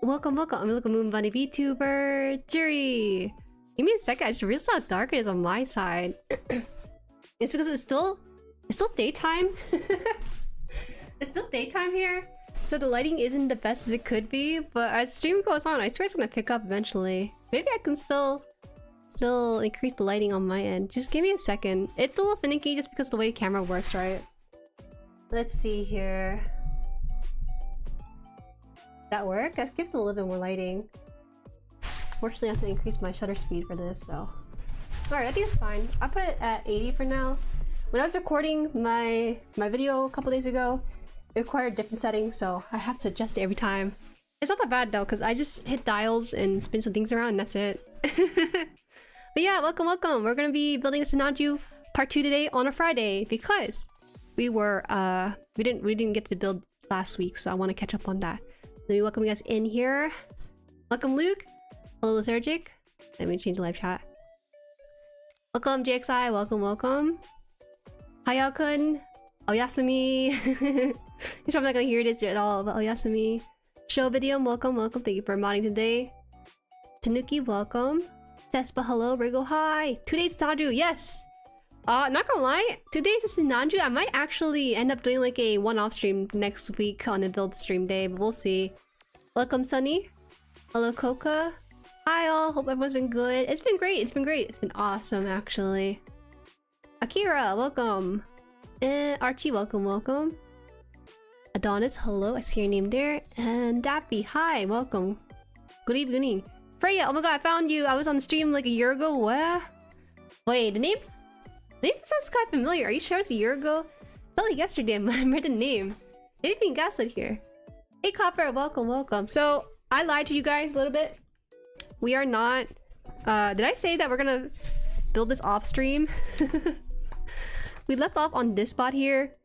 Welcome, welcome. I'm Look Moon Bunny VTuber Jueri. Give me a second. I just realized how dark it is on my side. It's because it's still daytime. It's still daytime here, so the lighting isn't the best as it could be. But as stream goes on, I swear it's gonna pick up eventually. Maybe I can still increase the lighting on my end. Just give me a second. It's a little finicky just because of the way camera works, right? Let's see here. That work? That gives it a little bit more lighting. Fortunately, I have to increase my shutter speed for this, so... Alright, I think it's fine. I'll put it at 80 for now. When I was recording my video a couple days ago, it required different settings, so I have to adjust it every time. It's not that bad though, because I just hit dials and spin some things around and that's it. But yeah, welcome, welcome! We're gonna be building a Sinanju part 2 today on a Friday, because we were, we didn't get to build last week, so I want to catch up on that. Let me welcome you guys in here. Welcome, Luke. Hello, Lethargic. Let me change the live chat. Welcome, JXI. Welcome, welcome. Hayao-kun. Oyasumi. You're probably not gonna hear this at all, but Oyasumi. Show video. Welcome, welcome. Thank you for modding today. Tanuki, welcome. Tespa, hello. Rigo, hi. Today's Sinanju. Yes. Not gonna lie, today's a Sinanju. I might actually end up doing like a one-off stream next week on a build stream day, but we'll see. Welcome, Sunny. Hello, Coca. Hi all, hope everyone's been good. It's been great, it's been great. It's been awesome, actually. Akira, welcome. Archie, welcome, welcome. Adonis, hello, I see your name there. And Dappy, hi, welcome. Good evening. Freya, oh my god, I found you. I was on the stream like a year ago. What? Wait, the name sounds kind of familiar. Are you sure it was a year ago? Felt like yesterday. I read the name. Maybe being gaslit here. Hey Copper, welcome, welcome. So I lied to you guys a little bit. We are not. Did I say that we're gonna build this off stream? We left off on this spot here,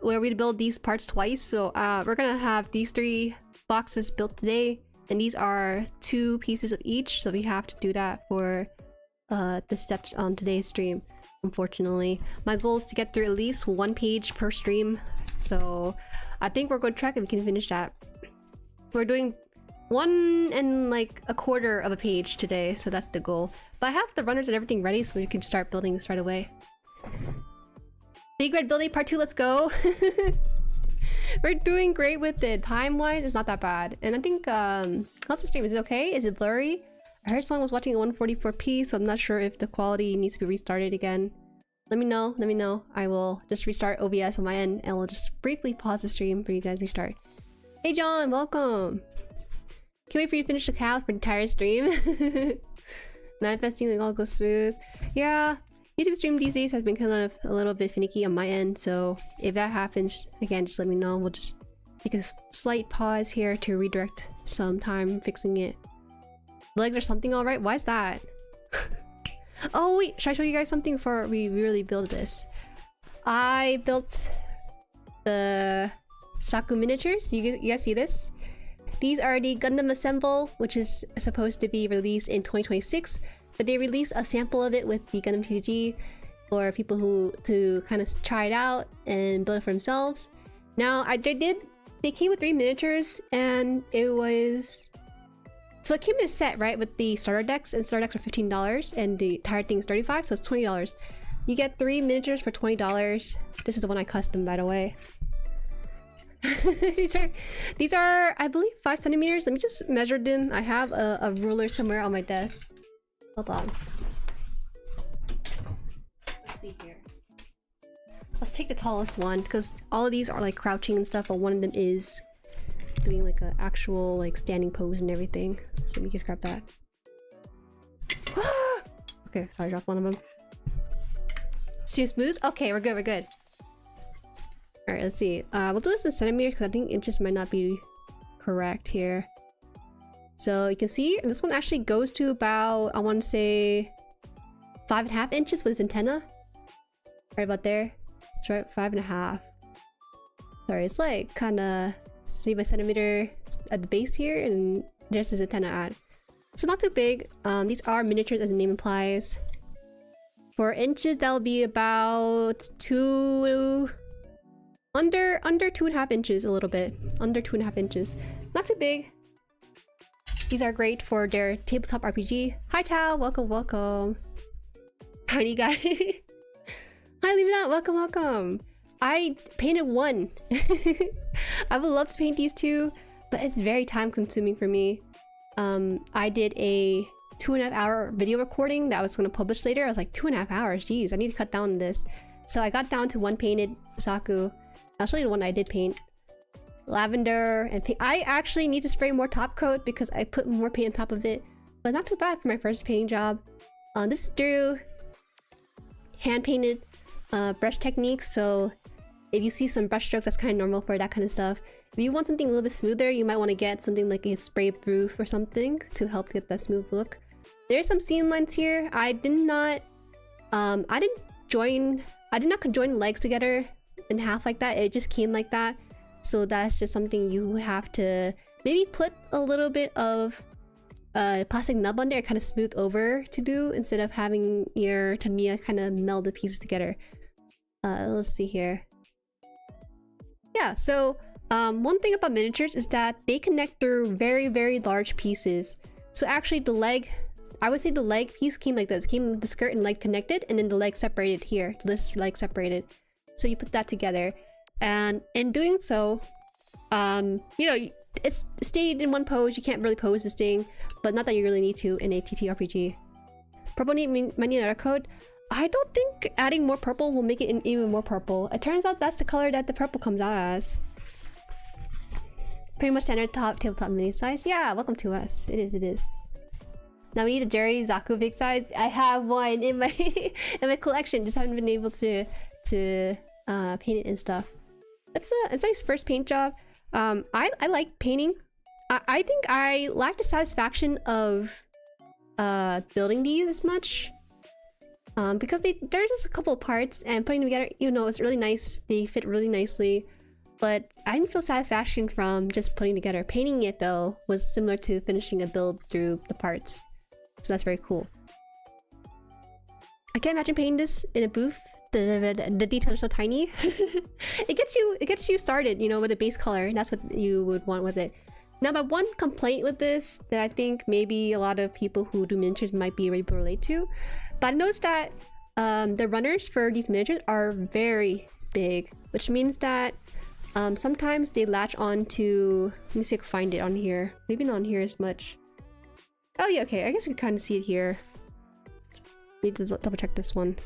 where we build these parts twice. So we're gonna have these 3 boxes built today, and these are 2 pieces of each. So we have to do that for the steps on today's stream. Unfortunately, my goal is to get through at least 1 page per stream, so I think we're going to track if we can finish that. We're doing 1 1/4 of a page today, so that's the goal. But I have the runners and everything ready, so we can start building this right away. Big Red Building Part 2, let's go! We're doing great with it. Time-wise, it's not that bad. And I think, how's the stream? Is it okay? Is it blurry? I heard someone was watching at 144p, so I'm not sure if the quality needs to be restarted again. Let me know, let me know. I will just restart OBS on my end, and we'll just briefly pause the stream for you guys to restart. Hey John, welcome! Can't wait for you to finish the cows for the entire stream. Manifesting like all goes smooth. Yeah, YouTube stream these days has been kind of a little bit finicky on my end, so if that happens, again, just let me know. We'll just take a slight pause here to redirect some time fixing it. Legs or something alright? Why is that? Oh wait, should I show you guys something before we really build this? I built the Saku miniatures. You guys see this? These are the Gundam Assemble, which is supposed to be released in 2026, but they released a sample of it with the Gundam TCG for people who to kind of try it out and build it for themselves. Now they came with 3 miniatures, and it was... So it came in a set, right, with the starter decks, and starter decks are $15, and the entire thing is $35, so it's $20. You get 3 miniatures for $20. This is the one I custom, by the way. these are, I believe, 5 centimeters. Let me just measure them. I have a ruler somewhere on my desk. Hold on. Let's see here. Let's take the tallest one, because all of these are like crouching and stuff, but one of them is doing like an actual like standing pose and everything. So let me just grab that. Okay, sorry, I dropped one of them. Seems smooth? Okay, we're good, we're good. Alright, let's see. We'll do this in centimeters because I think it just might not be correct here. So you can see this one actually goes to about, I want to say 5.5 inches with its antenna. Right about there. It's right 5.5. Sorry, it's like kind of see by centimeter at the base here, and there's his antenna at. So not too big. These are miniatures as the name implies. For inches, that'll be about under 2.5 inches, a little bit under 2.5 inches. Not too big. These are great for their tabletop RPG. Hi Tao, welcome, welcome. Tiny guy. Hi Leave It Out, welcome, welcome. I painted one. I would love to paint these two, but it's very time consuming for me. I did a 2.5 hour video recording that I was going to publish later. I was like, 2.5 hours, geez, I need to cut down on this. So I got down to one painted Saku. I'll show you the one I did paint. Lavender and pink. I actually need to spray more top coat because I put more paint on top of it, but not too bad for my first painting job. This is through hand painted brush techniques, so if you see some brush strokes, that's kind of normal for that kind of stuff. If you want something a little bit smoother, you might want to get something like a spray proof or something to help get that smooth look. There's some seam lines here. I did not conjoin legs together in half like that. It just came like that. So that's just something you have to maybe put a little bit of plastic nub on there, kind of smooth over to do, instead of having your Tamiya kind of meld the pieces together. Let's see here. Yeah, so one thing about miniatures is that they connect through very, very large pieces. So actually the leg, I would say the leg piece came like this. It came with the skirt and leg connected, and then the leg separated here. This leg separated. So you put that together. And in doing so, you know, it's stayed in one pose. You can't really pose this thing, but not that you really need to in a TTRPG. Purple might need another code. I don't think adding more purple will make it even more purple. It turns out that's the color that the purple comes out as. Pretty much standard tabletop mini size. Yeah, welcome to us. It is, it is. Now we need a Jueri Zaku big size. I have one in my in my collection. Just haven't been able to paint it and stuff. It's a nice first paint job. I like painting. I think I lack the satisfaction of building these as much. Because they're just a couple of parts, and putting them together, you know, it's really nice. They fit really nicely, but I didn't feel satisfaction from just putting together. Painting it though was similar to finishing a build through the parts, so that's very cool. I can't imagine painting this in a booth. The details are so tiny. it gets you started, you know, with a base color, and that's what you would want with it. Now, my one complaint with this that I think maybe a lot of people who do miniatures might be able to relate to, but I noticed that the runners for these miniatures are very big, which means that sometimes they latch on to... Let me see if I can find it on here. Maybe not on here as much. Oh yeah, okay. I guess you can kind of see it here. Need to double check this one.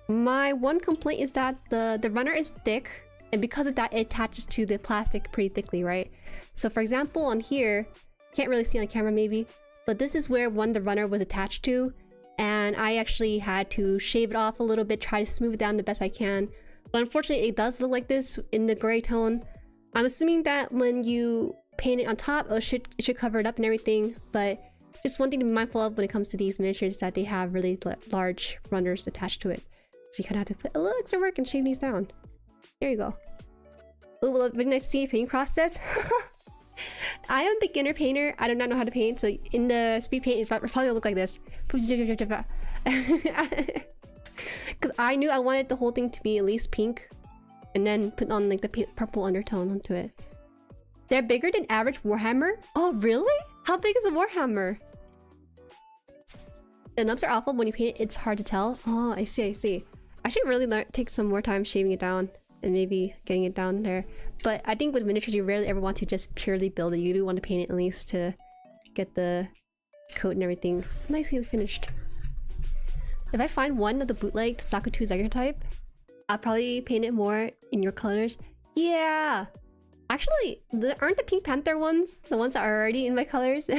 My one complaint is that the runner is thick, and because of that, it attaches to the plastic pretty thickly, right? So for example, on here, can't really see on camera maybe, but this is where the runner was attached to, and I actually had to shave it off a little bit, try to smooth it down the best I can. But unfortunately, it does look like this in the gray tone. I'm assuming that when you paint it on top, it should cover it up and everything, but just one thing to be mindful of when it comes to these miniatures is that they have really large runners attached to it. So you kind of have to put a little extra work and shave these down. There you go. Oh, well, it's been nice to see a painting process. I am a beginner painter. I do not know how to paint, so in the speed paint, it's probably gonna look like this. Because I knew I wanted the whole thing to be at least pink, and then put on like the purple undertone onto it. They're bigger than average Warhammer? Oh, really? How big is a Warhammer? The nubs are awful when you paint it. It's hard to tell. Oh, I see, I see. I should really take some more time shaving it down and maybe getting it down there. But I think with miniatures, you rarely ever want to just purely build it. You do want to paint it at least to get the coat and everything nicely finished. If I find one of the bootleg Sakutu Zegger type, I'll probably paint it more in your colors. Yeah! Actually, aren't the Pink Panther ones the ones that are already in my colors?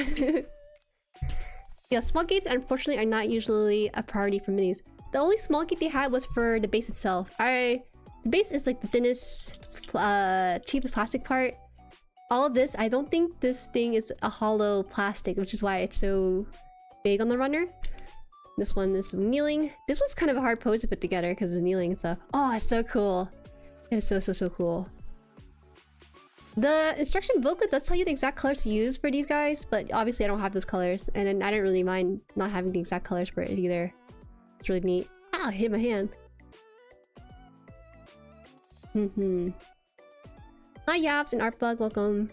Yeah, small gates unfortunately are not usually a priority for minis. The only small gate they had was for the base itself. The base is like the thinnest, cheapest plastic part. All of this, I don't think this thing is a hollow plastic, which is why it's so big on the runner. This one is kneeling. This one's kind of a hard pose to put together because of kneeling and stuff. Oh, it's so cool. It is so cool. The instruction booklet does tell you the exact colors to use for these guys, but obviously I don't have those colors, and then I didn't really mind not having the exact colors for it either. It's really neat. Ah, I hit my hand. Hi Yaps and Artbug, welcome.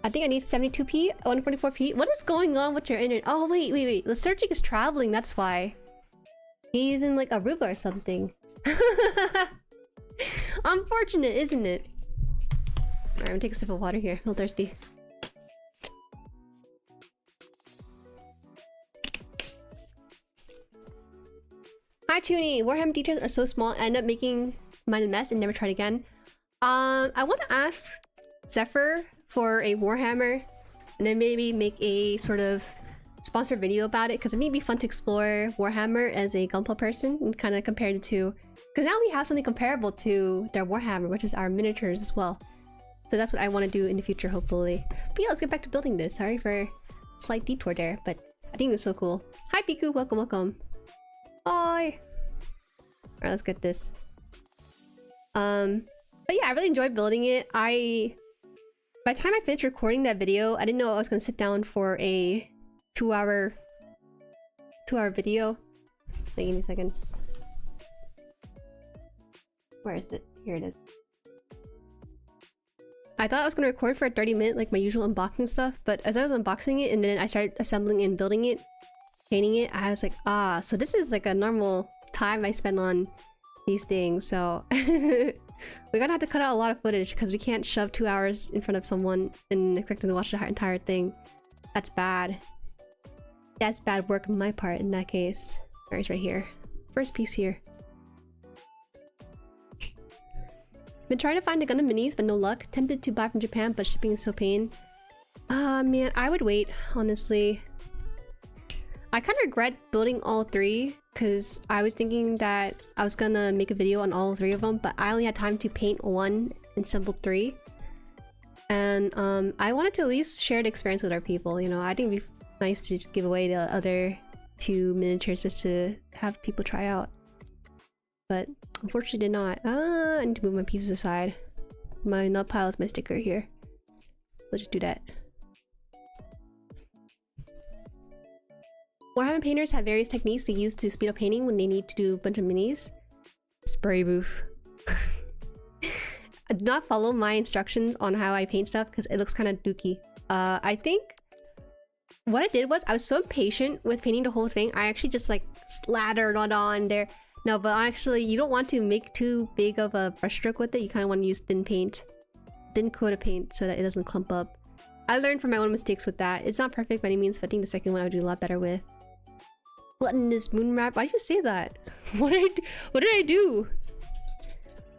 I think I need 72p, 144p. What is going on with your internet? Oh, wait. The searching is traveling, that's why. He's in like Aruba or something. Unfortunate, isn't it? Alright, I'm gonna take a sip of water here. I'm a little thirsty. Hi, Toonie. Warhammer details are so small, I end up making mine a mess and never tried again. I want to ask Zephyr for a Warhammer, and then maybe make a sort of sponsored video about it, because I think it'd be fun to explore Warhammer as a Gunpla person and kind of compare the two. Because now we have something comparable to their Warhammer, which is our miniatures as well. So that's what I want to do in the future, hopefully. But yeah, let's get back to building this. Sorry for a slight detour there, but I think it was so cool. Hi, Piku. Welcome. Hi. Alright, let's get this. But yeah, I really enjoyed building it. By the time I finished recording that video, I didn't know I was gonna sit down for a 2-hour video. Wait, give me a second. Where is it? Here it is. I thought I was gonna record for a 30-minute, like my usual unboxing stuff, but as I was unboxing it and then I started assembling and building it, painting it, I was like, ah, so this is like a normal time I spend on these things, so we're gonna have to cut out a lot of footage because we can't shove 2 hours in front of someone and expect them to watch the entire thing. That's bad. That's bad work on my part in that case. Alright, it's right here. First piece here. Been trying to find the Gundam minis, but no luck. Tempted to buy from Japan, but shipping is so pain. Man, I would wait, honestly. I kind of regret building all three, because I was thinking that I was gonna make a video on all three of them, but I only had time to paint one and assemble three. And I wanted to at least share the experience with our people, you know. I think it'd be nice to just give away the other two miniatures just to have people try out. But unfortunately did not. I need to move my pieces aside. My nut pile is my sticker here. Let's just do that. Warhammer painters have various techniques they use to speed up painting when they need to do a bunch of minis. Spray booth. I do not follow my instructions on how I paint stuff because it looks kind of dookie. I think what I did was I was so impatient with painting the whole thing. I actually just like slattered it on there. No, but actually you don't want to make too big of a brushstroke with it. You kind of want to use thin coat of paint so that it doesn't clump up. I learned from my own mistakes with that. It's not perfect by any means, but I think the second one I would do a lot better with. Gluttonous moon wrap. Why did you say that? What did I do?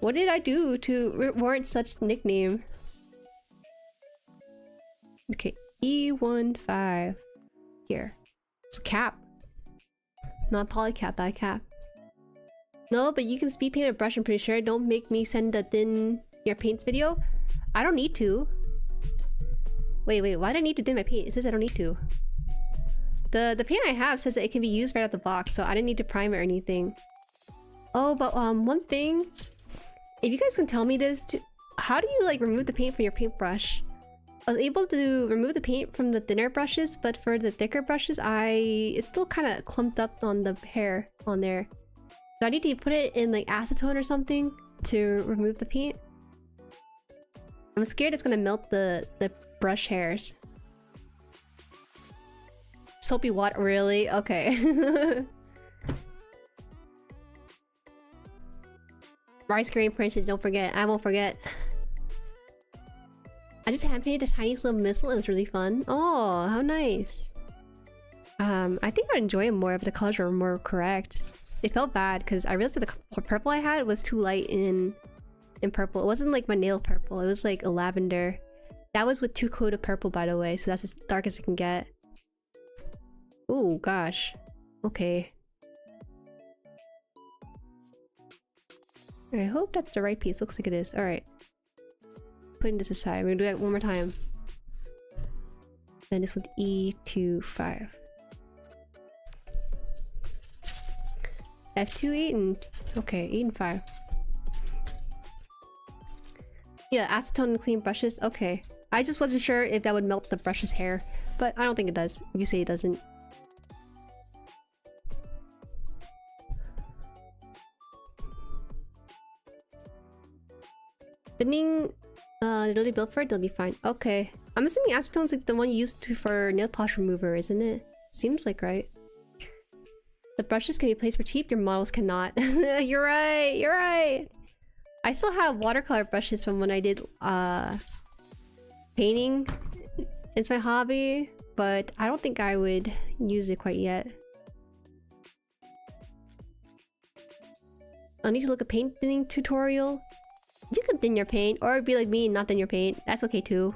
What did I do to warrant such nickname? Okay, E15 here. It's a cap, not polycap, but a cap. No, but you can speed paint with a brush. I'm pretty sure. Don't make me send the thin your paints video. I don't need to. Wait, why do I need to thin my paint? It says I don't need to. The paint I have says that it can be used right out the box, so I didn't need to prime it or anything. Oh, but one thing, if you guys can tell me this, how do you like remove the paint from your paintbrush? I was able to remove the paint from the thinner brushes, but for the thicker brushes, it's still kind of clumped up on the hair on there. So I need to put it in like acetone or something to remove the paint. I'm scared it's gonna melt the brush hairs. Soapy what? Really? Okay. Rice cream princess, don't forget. I won't forget. I just hand painted a tiny little missile. It was really fun. Oh, how nice. I think I'd enjoy it more if the colors were more correct. It felt bad because I realized that the purple I had was too light in purple. It wasn't like my nail purple. It was like a lavender. That was with 2 coat of purple, by the way, so that's as dark as it can get. Ooh, gosh. Okay. I hope that's the right piece. Looks like it is. Alright. Putting this aside. We're gonna do that one more time. Then this with E25. F2, 8, and... Okay, 8 and 5. Yeah, acetone and clean brushes. Okay. I just wasn't sure if that would melt the brush's hair. But I don't think it does. If you say it doesn't. Thinning... literally built for it, they'll be fine. Okay. I'm assuming acetone's like the one used for nail polish remover, isn't it? Seems like right. The brushes can be placed for cheap, your models cannot. You're right, you're right. I still have watercolor brushes from when I did painting. It's my hobby, but I don't think I would use it quite yet. I'll need to look at paint thinning tutorial. You can thin your paint, or be like me and not thin your paint. That's okay too.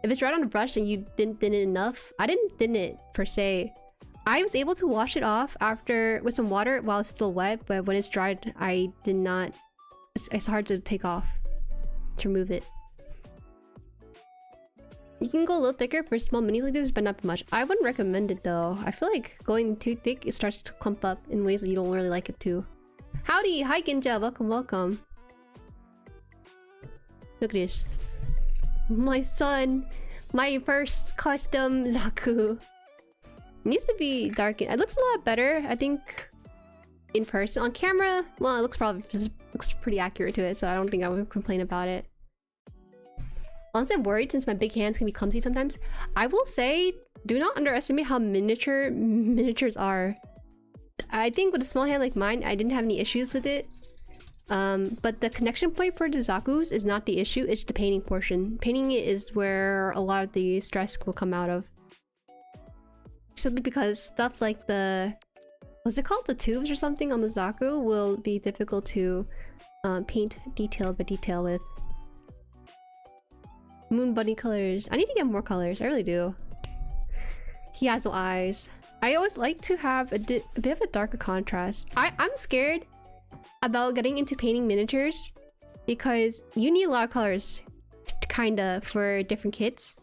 If it's right on the brush and you didn't thin it enough, I didn't thin it per se. I was able to wash it off after with some water while it's still wet, but when it's dried, I did not. It's hard to take off to remove it. You can go a little thicker for small mini like this, but not too much. I wouldn't recommend it though. I feel like going too thick, it starts to clump up in ways that you don't really like it to. Howdy! Hi Ginja! Welcome, welcome. Look at this. My son! My first custom Zaku. It needs to be darkened. It looks a lot better, I think, in person. On camera, well, it looks pretty accurate to it, so I don't think I would complain about it. Honestly, I'm worried since my big hands can be clumsy sometimes. I will say, do not underestimate how miniatures are. I think with a small hand like mine, I didn't have any issues with it. But the connection point for the Zakus is not the issue, it's the painting portion. Painting it is where a lot of the stress will come out of. Simply because stuff like the... what's it called? The tubes or something on the Zaku will be difficult to paint detail by detail with. Moon bunny colors. I need to get more colors, I really do. He has no eyes. I always like to have a bit of a darker contrast. I'm scared about getting into painting miniatures because you need a lot of colors kinda for different kits.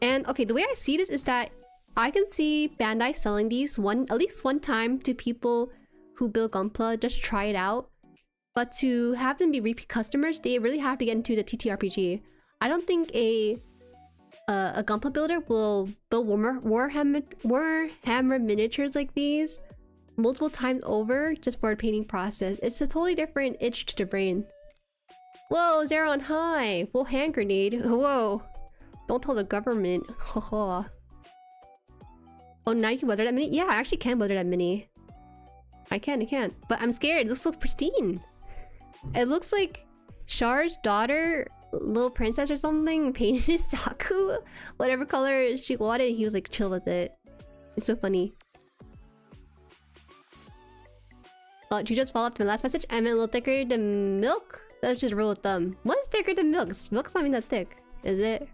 And okay, the way I see this is that I can see Bandai selling these at least one time to people who build Gunpla, just try it out. But to have them be repeat customers, they really have to get into the TTRPG. I don't think a Gunpla builder will build Warhammer miniatures like these multiple times over just for a painting process. It's a totally different itch to the brain. Whoa, JueriHaan, hi! Whoa, hand grenade. Whoa. Don't tell the government. Oh, now you can weather that mini? Yeah, I actually can weather that mini. I can. But I'm scared. It looks so pristine. It looks like Char's daughter, little princess or something, painted his Zaku. Whatever color she wanted, he was like chill with it. It's so funny. Oh, you just follow up to my last message? I meant a little thicker than milk? That's just a rule of thumb. What is thicker than milk? Milk's not even that thick, is it?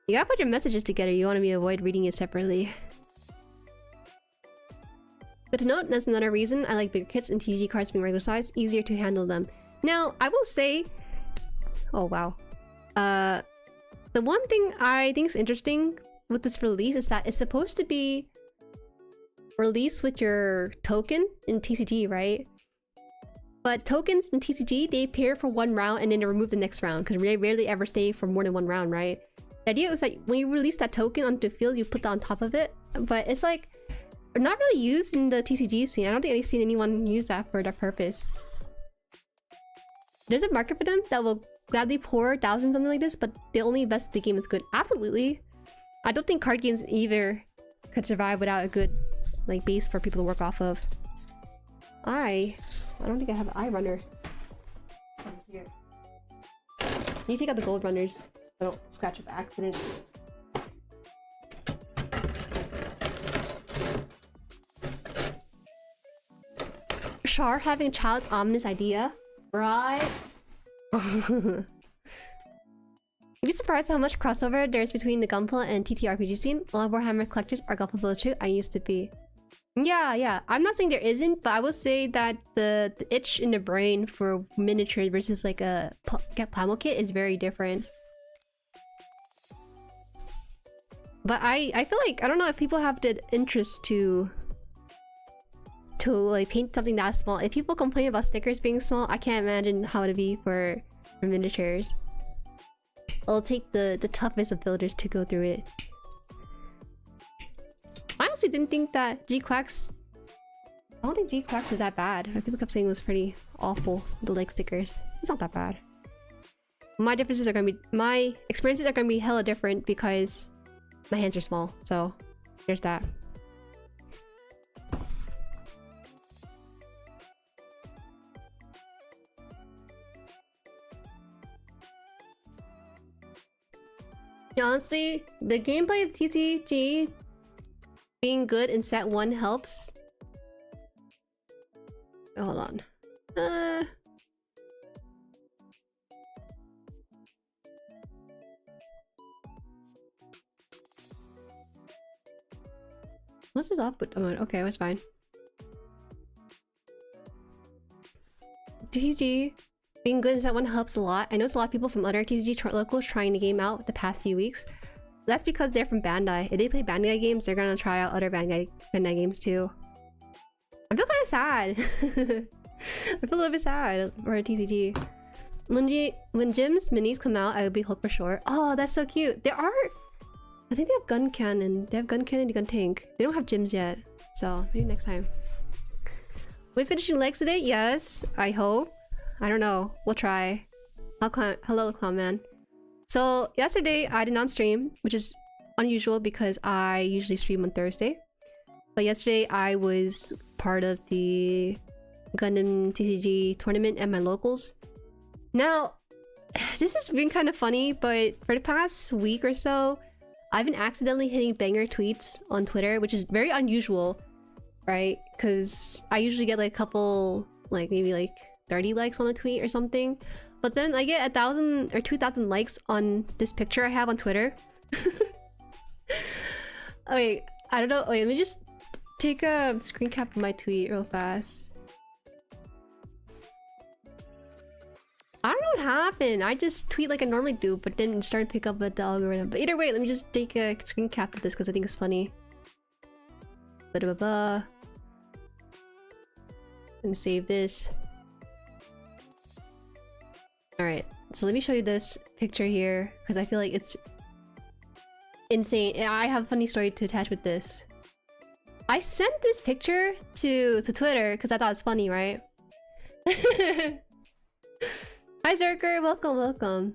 You gotta put your messages together. You want to avoid reading it separately. But to note, that's another reason I like bigger kits and TCG cards being regular size, easier to handle them. Now, I will say... oh, wow. The one thing I think is interesting with this release is that it's supposed to be released with your token in TCG, right? But tokens in TCG, they appear for one round and then they remove the next round because they rarely ever stay for more than one round, right? The idea is that when you release that token onto the field, you put that on top of it. But it's like... not really used in the TCG scene. I don't think I've seen anyone use that for that purpose. There's a market for them that will gladly pour thousands something like this, but they only invest if the game is good. Absolutely. I don't think card games either could survive without a good like base for people to work off of. I don't think I have an eye runner. Here. You take out the gold runners. I don't scratch up accident. Char having a child's ominous idea, right? You'd be surprised how much crossover there is between the Gunpla and TTRPG scene. A lot of Warhammer collectors are Gunpla builders too. I used to be. Yeah. I'm not saying there isn't, but I will say that the itch in the brain for miniatures versus like a Plamo kit is very different. But I feel like, I don't know if people have the interest to like paint something that small. If people complain about stickers being small, I can't imagine how it'd be for miniatures. It'll take the toughest of builders to go through it. I honestly didn't think that G-Quacks... I don't think G-Quacks was that bad. People kept saying it was pretty awful, the leg stickers. It's not that bad. my experiences are gonna be hella different because my hands are small. So there's that. Yeah, honestly, the gameplay of TCG being good in set 1 helps. Oh, hold on. What's this output? Oh, okay, that's fine. TCG being good in set 1 helps a lot. I know a lot of people from other TCG locals trying the game out the past few weeks. That's because they're from Bandai. If they play Bandai games, they're gonna try out other Bandai games too. I feel kind of sad. I feel a little bit sad for a TCG. When Jim's minis come out, I will be hooked for sure. Oh, that's so cute. There are... I think they have gun cannon. They have gun cannon and gun tank. They don't have gyms yet. So, maybe next time. We finishing legs today? Yes, I hope. I don't know. We'll try. Hello, Clown Man. So, yesterday I did not stream, which is unusual because I usually stream on Thursday. But yesterday I was part of the Gundam TCG tournament at my locals. Now, this has been kind of funny, but for the past week or so, I've been accidentally hitting banger tweets on Twitter, which is very unusual, right? Because I usually get like a couple, like maybe like 30 likes on a tweet or something. But then I get 1,000 or 2,000 likes on this picture I have on Twitter. Wait, I don't know. Wait, let me just take a screen cap of my tweet real fast. I don't know what happened. I just tweet like I normally do, but then started to pick up with the algorithm. But either way, let me just take a screen cap of this because I think it's funny. And save this. Alright, so let me show you this picture here because I feel like it's insane. I have a funny story to attach with this. I sent this picture to Twitter because I thought it's funny, right? Hi Zerker, welcome, welcome.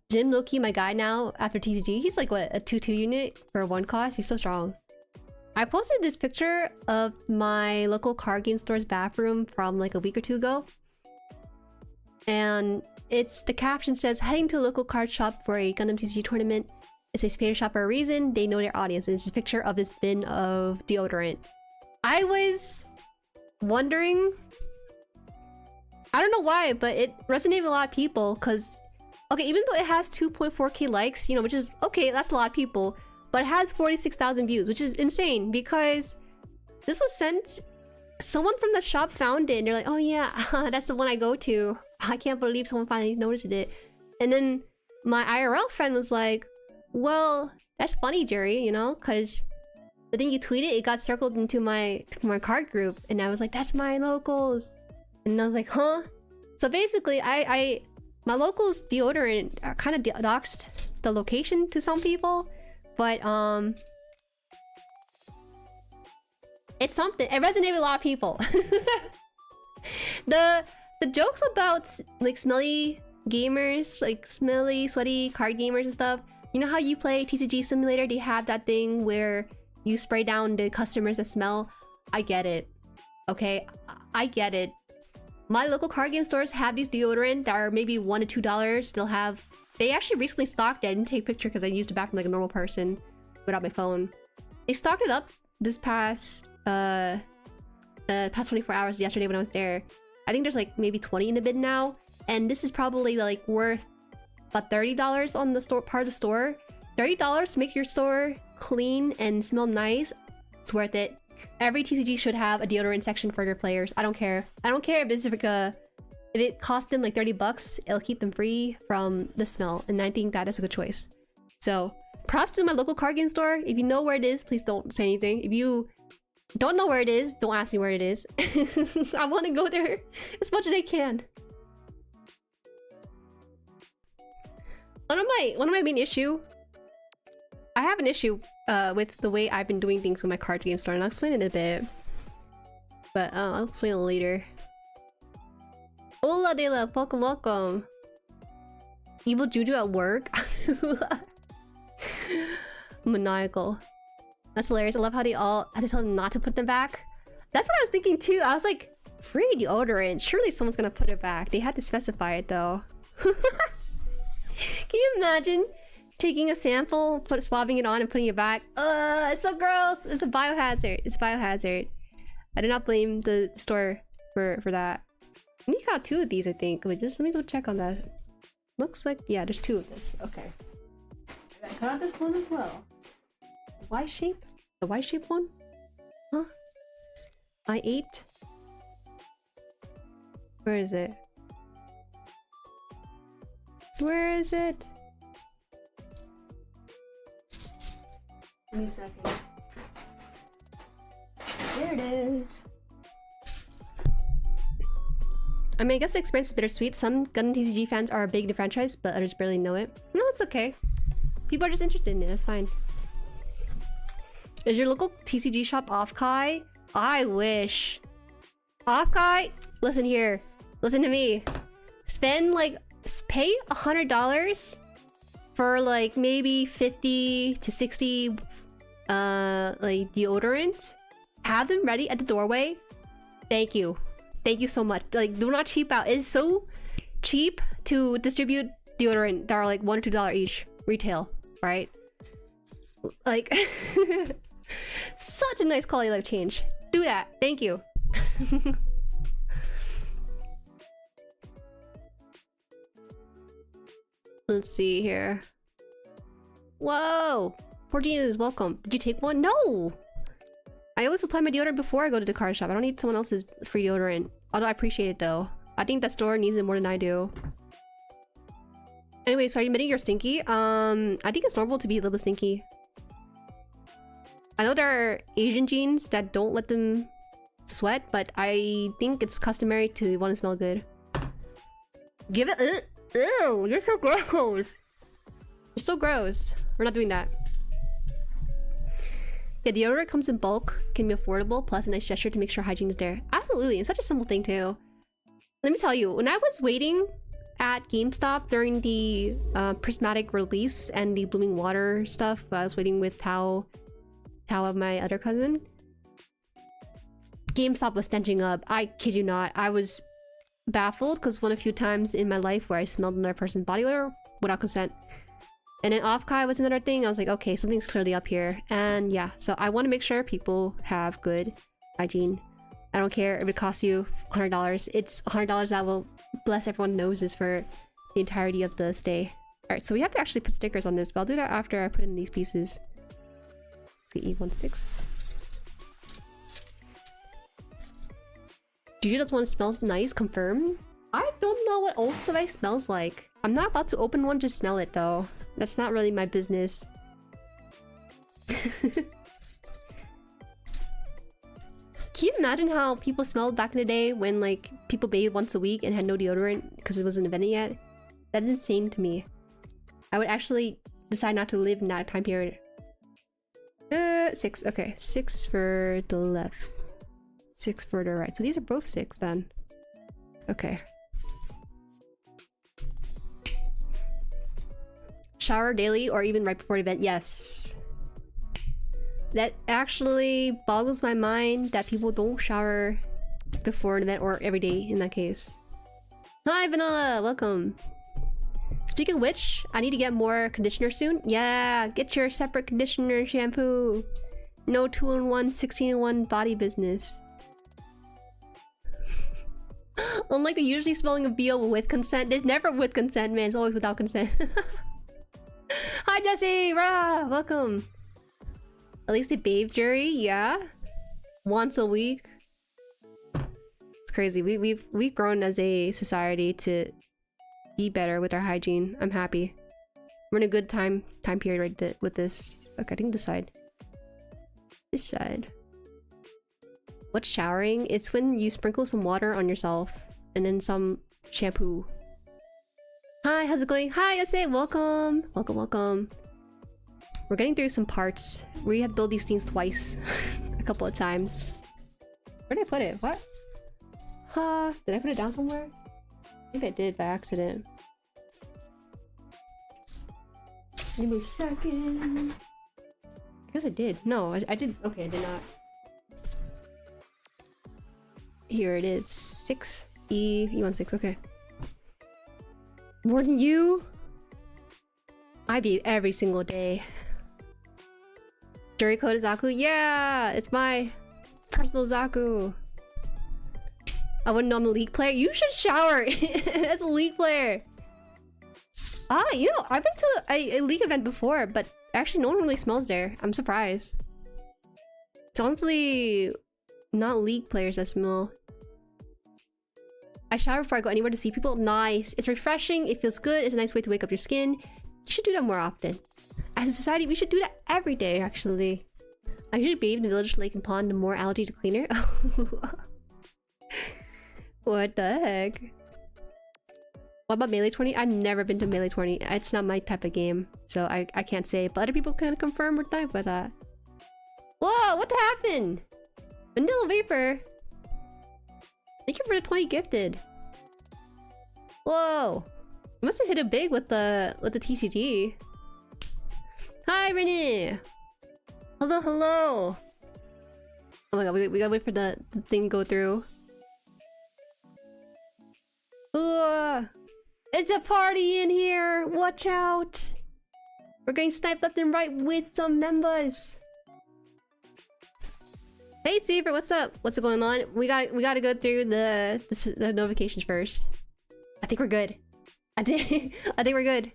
Jim Loki, my guy now after TCG. He's like what, a 2-2 unit for 1 cost? He's so strong. I posted this picture of my local card game store's bathroom from like a week or 2 ago. And the caption says, heading to a local card shop for a Gundam TCG tournament. It's a favorite shop for a reason. They know their audience. And it's a picture of this bin of deodorant. I was wondering... I don't know why, but it resonated with a lot of people because... Okay, even though it has 2.4k likes, you know, which is... Okay, that's a lot of people. But it has 46,000 views, which is insane because this was sent... Someone from the shop found it and they're like, oh yeah, that's the one I go to. I can't believe someone finally noticed it. And then my IRL friend was like, well, that's funny, Jueri, you know? Because the thing you tweeted, it got circled into my card group. And I was like, that's my locals. And I was like, huh? So basically, my locals deodorant kind of doxed the location to some people. But, it's something. It resonated with a lot of people. The jokes about, like, smelly gamers, like, smelly, sweaty card gamers and stuff. You know how you play TCG Simulator? They have that thing where you spray down the customers that smell. I get it. Okay? I get it. My local card game stores have these deodorant that are maybe $1 to $2. They'll have... They actually recently stocked it. I didn't take a picture because I used it back from like a normal person without my phone. They stocked it up this past 24 hours yesterday when I was there. I think there's like maybe 20 in the bin now. And this is probably like worth about $30 on the store part of the store. $30 to make your store clean and smell nice. It's worth it. Every TCG should have a deodorant section for their players. I don't care. I don't care if it's like if it costs them like $30, it'll keep them free from the smell. And I think that is a good choice. So props to my local card game store. If you know where it is, please don't say anything. If you don't know where it is, don't ask me where it is. I want to go there as much as I can. One of my main issue. I have an issue with the way I've been doing things with my card game store, and I'll explain it in a bit. But I'll explain it later. Hola Dela, welcome, welcome. Evil Juju at work? Maniacal. That's hilarious. I love how they all had to tell them not to put them back. That's what I was thinking too. I was like, free deodorant. Surely someone's gonna put it back. They had to specify it though. Can you imagine taking a sample, swabbing it on, and putting it back? It's so gross. It's a biohazard. It's a biohazard. I do not blame the store for that. We got 2 of these, I think. Wait, just let me go check on that. Looks like, yeah, there's 2 of this. Okay. I cut out this one as well. The Y shape? The Y shape one? Huh? I8? Where is it? Where is it? Give me a second. There it is. I mean, I guess the experience is bittersweet. Some Gundam TCG fans are big to the franchise, but others barely know it. No, it's okay. People are just interested in it. That's fine. Is your local TCG shop off, Kai? I wish. Off, Kai? Listen here. Listen to me. Spend like... Pay $100 for like maybe 50 to 60 like deodorant. Have them ready at the doorway. Thank you. Thank you so much. Like, do not cheap out. It's so cheap to distribute deodorant that are like $1 or $2 each retail, right? Like, such a nice quality life change. Do that. Thank you. Let's see here. Whoa! 14 is welcome. Did you take one? No! I always apply my deodorant before I go to the car shop. I don't need someone else's free deodorant. Although I appreciate it though. I think that store needs it more than I do. Anyway, so are you admitting you're stinky? I think it's normal to be a little bit stinky. I know there are Asian genes that don't let them sweat, but I think it's customary to want to smell good. Give it... Ew, you're so gross. You're so gross. We're not doing that. Yeah, deodorant comes in bulk, can be affordable, plus a nice gesture to make sure hygiene is there. Absolutely, it's such a simple thing too. Let me tell you, when I was waiting at GameStop during the prismatic release and the blooming water stuff, I was waiting with Tao of my other cousin. GameStop was stenching up. I kid you not. I was baffled because one of the few times in my life where I smelled another person's body odor without consent. And then off-kai was another thing. I was like, okay, something's clearly up here. And yeah, so I want to make sure people have good hygiene. I don't care if it costs you $100. It's $100 that will bless everyone's noses for the entirety of the stay. Alright, so we have to actually put stickers on this, but I'll do that after I put in these pieces. The E16. Juju does one smells nice, confirm? I don't know what Old Spice smells like. I'm not about to open one, just smell it though. That's not really my business. Can you imagine how people smelled back in the day when like people bathed once a week and had no deodorant because it wasn't invented yet? That's insane to me. I would actually decide not to live in that time period. 6. Okay, 6 for the left. 6 for the right. So these are both 6 then. Okay. Shower daily or even right before the event? Yes. That actually boggles my mind that people don't shower before an event or every day in that case. Hi Vanilla, welcome. Speaking of which, I need to get more conditioner soon. Yeah, get your separate conditioner and shampoo. No 2-in-1, 16-in-1 body business. Unlike the usually smelling of BO with consent, there's never with consent, man. It's always without consent. Hi Jesse! Rah! Welcome! At least they bathe Jueri, yeah? Once a week. It's crazy. We've grown as a society to be better with our hygiene. I'm happy. We're in a good time period right with this. Okay, I think this side. This side. What's showering? It's when you sprinkle some water on yourself and then some shampoo. Hi, how's it going? Hi, Yase, welcome! Welcome, welcome. We're getting through some parts. We had to build these things twice. A couple of times. Where did I put it? What? Did I put it down somewhere? Maybe I did by accident. Give me a second. I guess I did. No, I did. Okay, I did not. Here it is. 6. E16. Okay. More than you? I beat every single day. Jueri code is Zaku? Yeah! It's my personal Zaku. I wouldn't know I'm a League player. You should shower as a League player. Ah, you know, I've been to a League event before, but actually no one really smells there. I'm surprised. It's honestly not League players that smell. I shower before I go anywhere to see people. Nice. It's refreshing. It feels good. It's a nice way to wake up your skin. You should do that more often. As a society, we should do that every day, actually. I usually bathe in the village, lake, and pond. The more algae, the cleaner. What the heck? What about Melee 20? I've never been to Melee 20. It's not my type of game, so I can't say. But other people can confirm or deny with that. Whoa, what happened? Vanilla Vapor. Thank you for the 20 gifted. Whoa. You must have hit it big with the TCG. Hi, Renee. Hello, hello. Oh my god, we gotta wait for the thing to go through. Ooh, it's a party in here. Watch out. We're getting sniped left and right with some members. Hey, Saber, what's up? What's going on? We gotta go through the notifications first. I think we're good. I think we're good.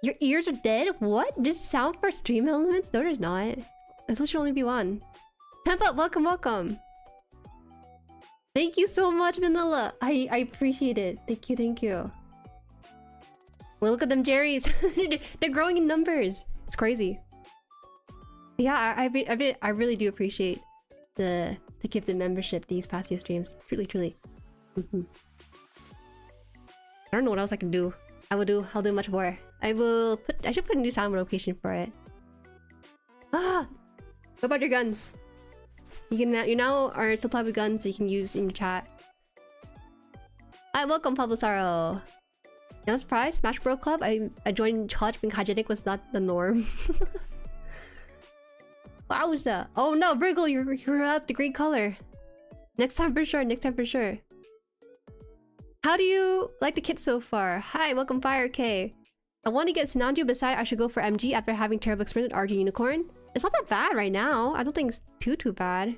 Your ears are dead? What? There's sound for stream elements? No, there's not. This should only be one. Tempa, welcome, welcome. Thank you so much, Vanilla. I appreciate it. Thank you, thank you. Well, look at them Jerry's. They're growing in numbers. It's crazy. Yeah, I really do appreciate the gifted membership these past few streams. Truly, truly. I don't know what else I can do. I'll do much more. I should put a new sound location for it. Ah! What about your guns? You now are supplied with guns that you can use in your chat. Hi, welcome Pablo Saro. No surprise, Smash Bro Club. I joined college being hygienic was not the norm. Wowza. Oh no, Briggle, you're out the green color. Next time for sure, next time for sure. How do you like the kit so far? Hi, welcome Fire K. I want to get Sinanju, beside I should go for MG after having terrible experience with RG Unicorn. It's not that bad right now. I don't think it's too bad.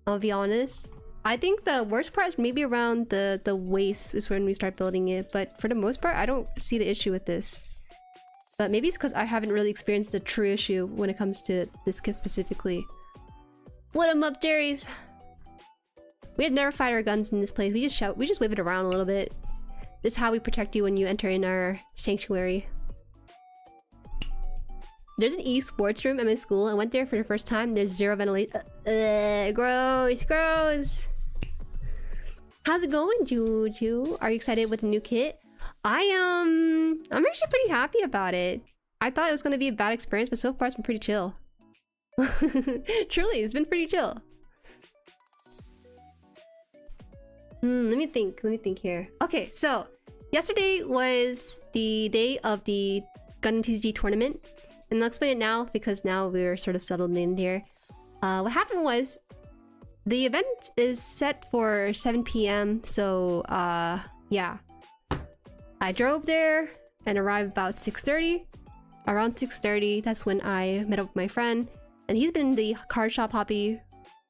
I'll be honest. I think the worst part is maybe around the waist is when we start building it. But for the most part, I don't see the issue with this. But maybe it's because I haven't really experienced the true issue when it comes to this kit specifically. What up, Jerry's? We had never fired our guns in this place. We just wave it around a little bit. This is how we protect you when you enter in our sanctuary. There's an esports room at my school. I went there for the first time. There's zero ventilation. Gross, gross. How's it going, Juju? Are you excited with the new kit? I'm actually pretty happy about it. I thought it was gonna be a bad experience, but so far it's been pretty chill. Truly, it's been pretty chill. Let me think here. Okay, so yesterday was the day of the Gundam TCG tournament. And I'll explain it now because now we're sort of settled in here. What happened was the event is set for 7 p.m. So yeah. I drove there and arrived about 6:30. Around 6:30, that's when I met up with my friend. And he's been in the card shop hobby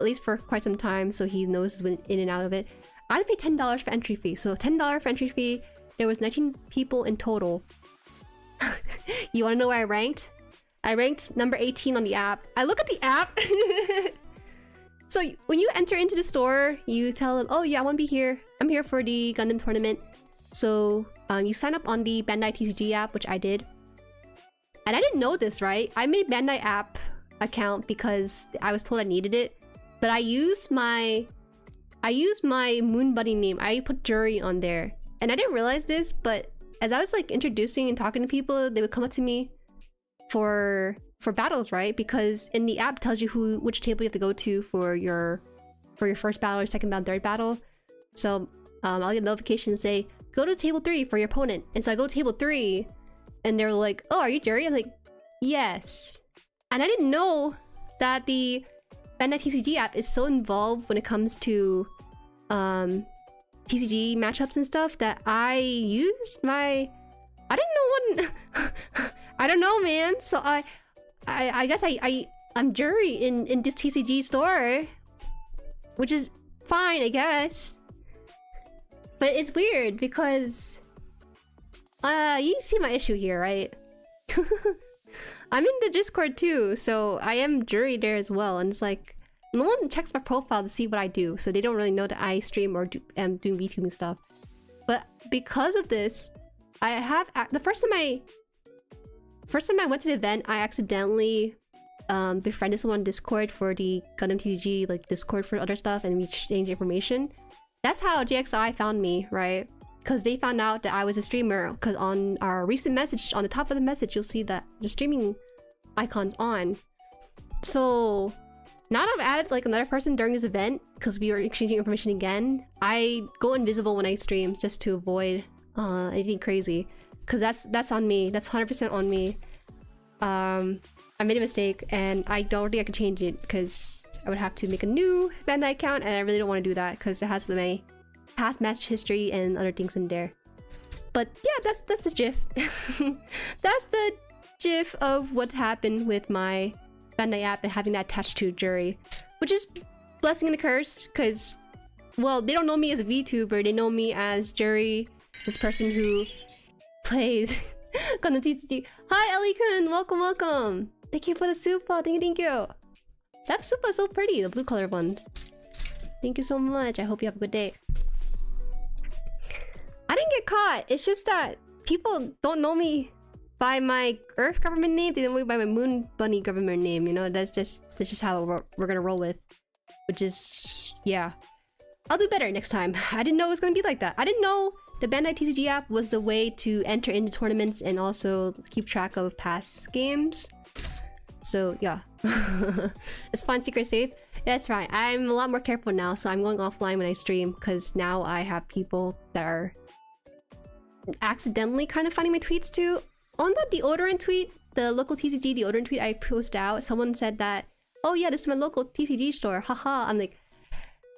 at least for quite some time, so he knows he's been in and out of it. I had to pay $10 for entry fee. So $10 for entry fee. There was 19 people in total. You want to know where I ranked? I ranked number 18 on the app. I look at the app. So when you enter into the store, you tell them, oh yeah, I want to be here. I'm here for the Gundam tournament. So you sign up on the Bandai TCG app, which I did. And I didn't know this, right? I made Bandai app account because I was told I needed it. But I used my Moon Buddy name. I put Jueri on there. And I didn't realize this, but as I was like introducing and talking to people, they would come up to me for battles, right? Because in the app tells you which table you have to go to for your first battle or second battle, third battle. So I'll get a notification say, go to table 3 for your opponent. And so I go to table 3, and they're like, oh, are you Jueri? I'm like, yes. And I didn't know that the Bandai TCG app is so involved when it comes to TCG matchups and stuff that I used my... I didn't know what... I don't know, man. So I guess I'm Jueri in this TCG store, which is fine, I guess. But it's weird because you see my issue here, right? I'm in the Discord too, so I am Jueri there as well, and it's like no one checks my profile to see what I do, so they don't really know that I stream or am doing VTubing stuff. But because of this, I have the first time I went to the event, I accidentally befriended someone on Discord for the Gundam TCG, like Discord for other stuff, and we exchanged information. That's how JXI found me, right? Because they found out that I was a streamer. Because on our recent message, on the top of the message, you'll see that the streaming icon's on. So now that I've added like another person during this event, because we were exchanging information again, I go invisible when I stream just to avoid anything crazy. Because that's on me. That's 100% on me. I made a mistake, and I don't think I can change it because I would have to make a new Bandai account, and I really don't want to do that because it has my past match history and other things in there. But yeah, that's the GIF. That's the GIF of what happened with my Bandai app and having that attached to Jueri, which is blessing and a curse because, well, they don't know me as a VTuber. They know me as Jueri, this person who plays Gundam TCG. Hi, Ellie-kun! Welcome, welcome! Thank you for the super! Thank you! That super is so pretty, the blue color ones. Thank you so much. I hope you have a good day. I didn't get caught. It's just that people don't know me by my Earth government name. They know me by my Moon Bunny government name. You know, that's just how we're gonna roll with. Which is, yeah. I'll do better next time. I didn't know it was gonna be like that. I didn't know the Bandai TCG app was the way to enter into tournaments and also keep track of past games. So yeah. It's fun, secret safe. Yeah, that's right. I'm a lot more careful now, so I'm going offline when I stream because now I have people that are accidentally kind of finding my tweets too. On the deodorant tweet, the local TCG deodorant tweet I posted out, someone said that, oh yeah, this is my local TCG store, haha. I'm like,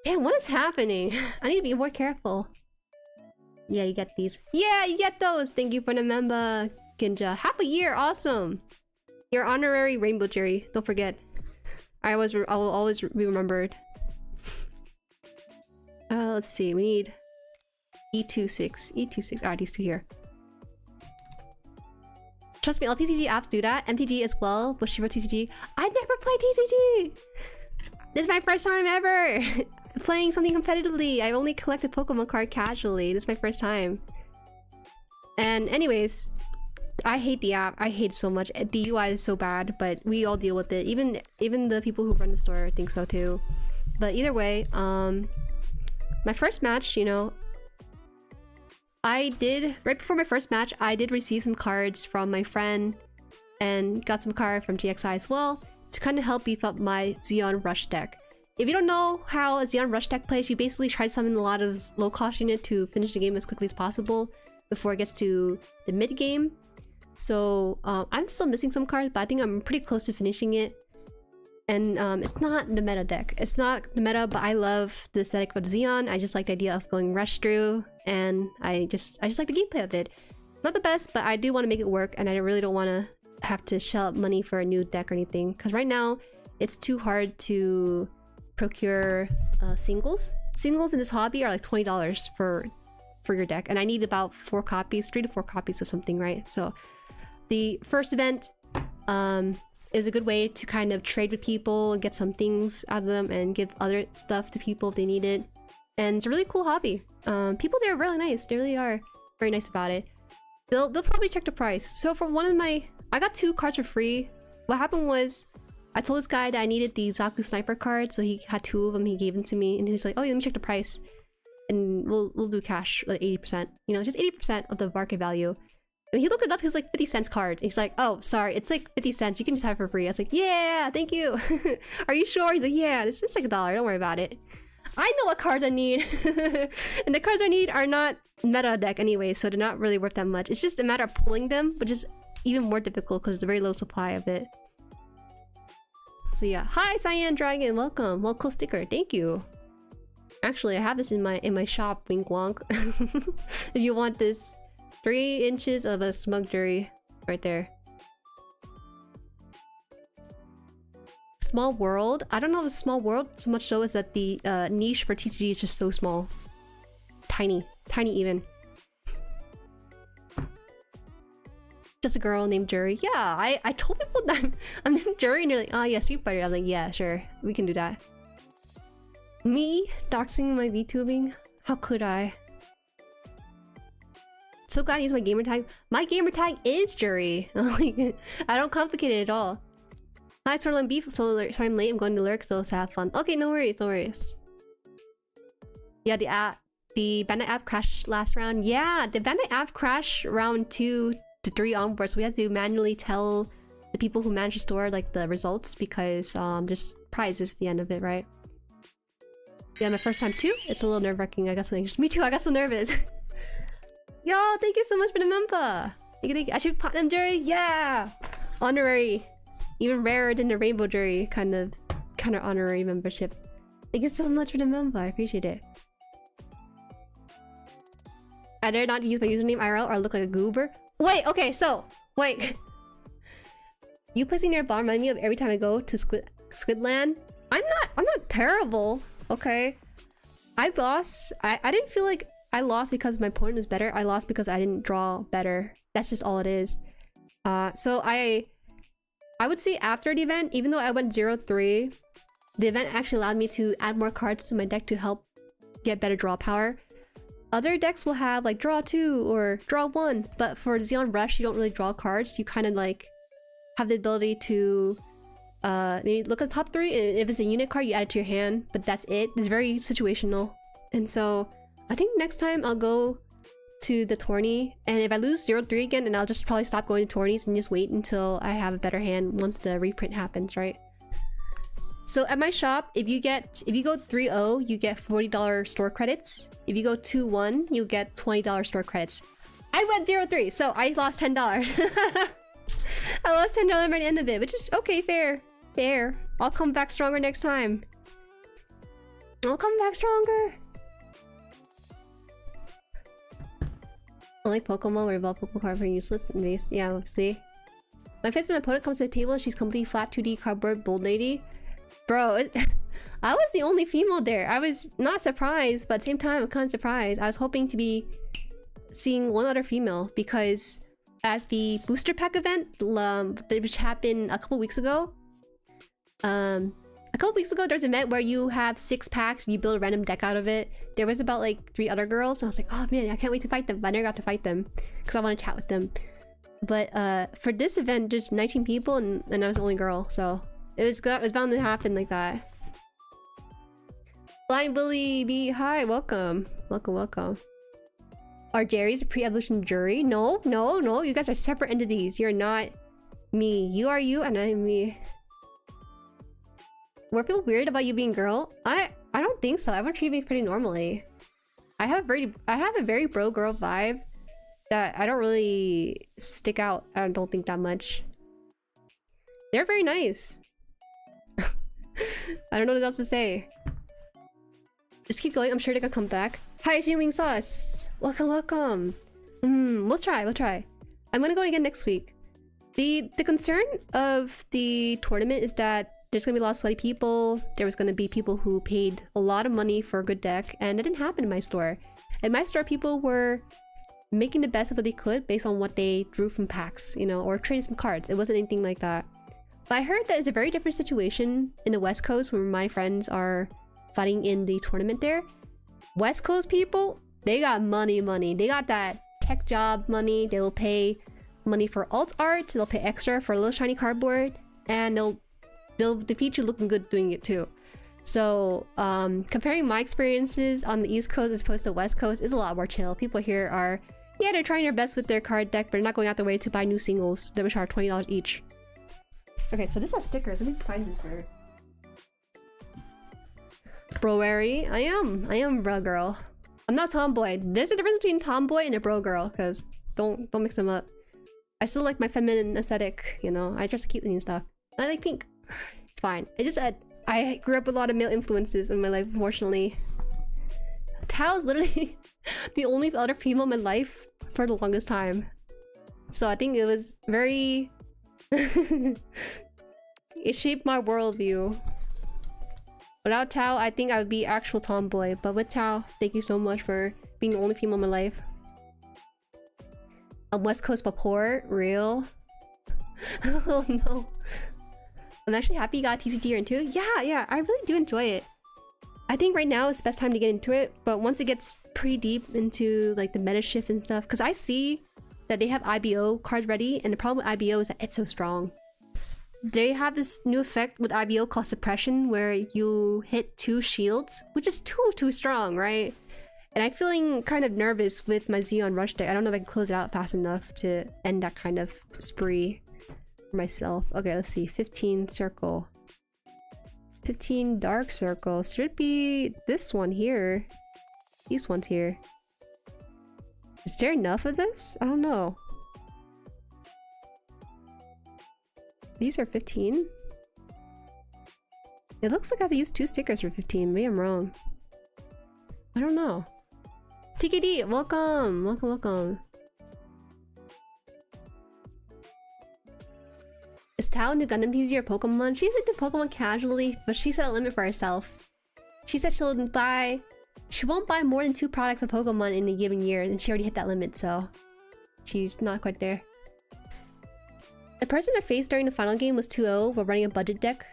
damn, what is happening? I need to be more careful. Yeah, you get these. Yeah, you get those. Thank you for the member, Ginja. Half a year, awesome. Your honorary rainbow Jueri. Don't forget. I will always be remembered. Let's see. We need E26. E26. Ah, these two here. Trust me, all TCG apps do that. MTG as well. Bushiroad TCG. I never played TCG. This is my first time ever playing something competitively. I've only collected Pokemon card casually. This is my first time. And anyways, I hate the app. I hate it so much. The UI is so bad, but we all deal with it. Even the people who run the store think so too. But either way, my first match, you know, right before my first match, I did receive some cards from my friend and got some card from GXI as well to kind of help beef up my Xeon Rush deck. If you don't know how a Xeon Rush deck plays, you basically try to summon a lot of low cost unit to finish the game as quickly as possible before it gets to the mid game. So I'm still missing some cards, but I think I'm pretty close to finishing it. And it's not the meta deck. It's not the meta, but I love the aesthetic of Xeon. I just like the idea of going rush through, and I just like the gameplay of it. Not the best, but I do want to make it work, and I really don't want to have to shell out money for a new deck or anything. Because right now, it's too hard to procure singles. Singles in this hobby are like $20 for your deck, and I need about 3 to 4 copies of something, right? So the first event is a good way to kind of trade with people and get some things out of them and give other stuff to people if they need it. And it's a really cool hobby. People there are really nice. They really are very nice about it. They'll probably check the price. So for one of my... I got 2 cards for free. What happened was I told this guy that I needed the Zaku Sniper card, so he had 2 of them. He gave them to me, and he's like, "Oh, yeah, let me check the price, and we'll do cash, like 80%. You know, just 80% of the market value." And he looked it up. He was like 50 cents card. He's like, "Oh, sorry, it's like 50 cents. You can just have it for free." I was like, "Yeah, thank you." "Are you sure?" He's like, "Yeah, this is like $1. Don't worry about it." I know what cards I need. And the cards I need are not meta deck anyway, so they're not really worth that much. It's just a matter of pulling them, which is even more difficult because there's a very low supply of it. So yeah, hi Cyan Dragon, welcome. Well, cool sticker, thank you. Actually, I have this in my shop, wink wonk. If you want this, 3 inches of a smug Jueri right there. Small world. I don't know if it's a small world so much so as that the niche for TCG is just so small, tiny even. Just a girl named Jueri. Yeah, I told people that I'm named Jueri and they're like, oh yeah, Street Fighter. I'm like, yeah, sure, we can do that. Me doxing my VTubing? How could I? So glad I used my gamer tag. My gamer tag is Jueri. I don't complicate it at all. Hi, Sorlin Beef. So sorry I'm late. I'm going to lurk, so have fun. Okay, no worries, no worries. Yeah, the Bandai app crashed last round. Yeah, the Bandai app crashed round 2 to 3 onwards. So we had to manually tell the people who manage the store like the results because there's prizes at the end of it, right? Yeah, my first time too. It's a little nerve-wracking. I got so anxious. Me too. I got so nervous. Yo, thank you so much for the member. Thank you. I should pop them, Jueri. Yeah, honorary. Even rarer than the rainbow Jueri kind of honorary membership. Thank you so much for the member. I appreciate it. I dare not to use my username IRL or look like a goober. Wait, okay, so wait. You placing your bomb remind me of every time I go to Squidland. I'm not terrible. Okay. I lost. I didn't feel like I lost because my opponent was better. I lost because I didn't draw better. That's just all it is. So I would say after the event, even though I went 0-3, the event actually allowed me to add more cards to my deck to help get better draw power. Other decks will have like draw 2 or draw 1, but for Xeon Rush, you don't really draw cards. You kind of like have the ability to maybe look at the top 3. If it's a unit card, you add it to your hand, but that's it. It's very situational. And so I think next time I'll go to the tourney, and if I lose 0-3 again, then I'll just probably stop going to tourneys and just wait until I have a better hand once the reprint happens, right? So at my shop, if you go 3-0, you get $40 store credits. If you go 2-1, you get $20 store credits. I went 0-3, so I lost $10. I lost $10 by the end of it, which is okay, fair. I'll come back stronger next time. I'll come back stronger. Unlike Pokemon, where evolve Pokemon card for useless and base. Yeah, see? My face of my opponent comes to the table and she's completely flat 2D cardboard bold lady. Bro, I was the only female there. I was not surprised, but at the same time, I'm kind of surprised. I was hoping to be seeing one other female because at the booster pack event, which happened a couple weeks ago, there's an event where you have 6 packs and you build a random deck out of it. There was about like 3 other girls, and I was like, oh man, I can't wait to fight them. But I never got to fight them because I want to chat with them. But for this event, there's 19 people, and I was the only girl, so it was bound to happen like that. Blind Bully B, hi, welcome. Are Jueris a pre-evolution Jueri? No, you guys are separate entities. You're not me. You are you, and I'm me. Were people weird about you being girl? I don't think so. Everyone treated me pretty normally. I have a very bro girl vibe that I don't really stick out. I don't think that much. They're very nice. I don't know what else to say. Just keep going. I'm sure they can come back. Hi, Wing Sauce. Welcome. We'll try. I'm gonna go again next week. The concern of the tournament is that there's gonna be a lot of sweaty people. There was gonna be people who paid a lot of money for a good deck, and it didn't happen in my store. In my store, people were making the best of what they could based on what they drew from packs, you know, or trading some cards. It wasn't anything like that. But I heard that it's a very different situation in the West Coast where my friends are fighting in the tournament there. West Coast people, they got money. They got that tech job money. They'll pay money for alt art. They'll pay extra for a little shiny cardboard, and they'll defeat you looking good doing it too. So comparing my experiences on the East Coast as opposed to the West Coast is a lot more chill. People here are, yeah, they're trying their best with their card deck, but they're not going out their way to buy new singles that which are $20 each. Okay, so this has stickers. Let me just find this first. Broery. I am bro girl. I'm not tomboy. There's a difference between tomboy and a bro girl, because don't mix them up. I still like my feminine aesthetic, you know. I dress cutely and stuff. I like pink. It's fine. I just I grew up with a lot of male influences in my life, unfortunately. Tao is literally the only other female in my life for the longest time. So I think it was very... it shaped my worldview. Without Tao, I think I would be actual tomboy. But with Tao, thank you so much for being the only female in my life. West Coast Papor? Real? Oh no. I'm actually happy you got TCG year in 2. Yeah, I really do enjoy it. I think right now it's the best time to get into it, but once it gets pretty deep into like the meta shift and stuff, because I see that they have IBO cards ready, and the problem with IBO is that it's so strong. They have this new effect with IBO called suppression, where you hit 2 shields, which is too strong, right? And I'm feeling kind of nervous with my Xeon Rush deck. I don't know if I can close it out fast enough to end that kind of spree for myself. Okay, let's see. 15 circle. 15 dark circles. Should be this one here. These ones here. Is there enough of this? I don't know. These are 15? It looks like I have to use 2 stickers for 15. Maybe I'm wrong. I don't know. TKD, welcome! Welcome. Is Tao new Gundam TCG or Pokemon? She's into Pokemon casually, but she set a limit for herself. She said she won't buy more than 2 products of Pokemon in a given year, and she already hit that limit, so she's not quite there. The person I faced during the final game was 2-0 while running a budget deck.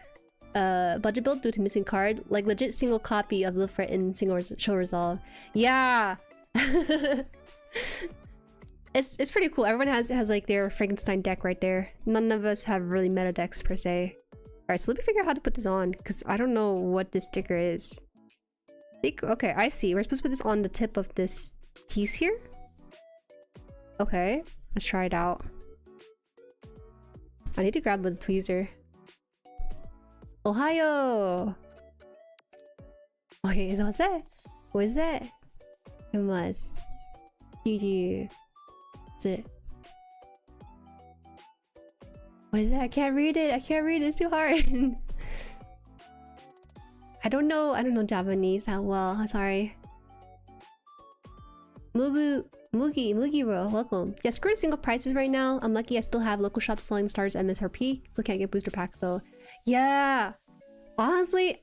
Budget build due to missing card. Like legit single copy of Lilfret in single show resolve. Yeah! It's pretty cool. Everyone has like their Frankenstein deck right there. None of us have really meta decks per se. Alright, so let me figure out how to put this on, because I don't know what this sticker is. Okay, I see. We're supposed to put this on the tip of this piece here? Okay, let's try it out. I need to grab the tweezer. Ohio! Okay, is what's that? What is that? It must. GG. What's it? What is that? I can't read it. It's too hard. I don't know Japanese that well. I'm sorry. Mugi bro, welcome. Yeah, screw the single prices right now. I'm lucky I still have local shops selling stars MSRP. Still can't get booster packs though. Yeah. Honestly,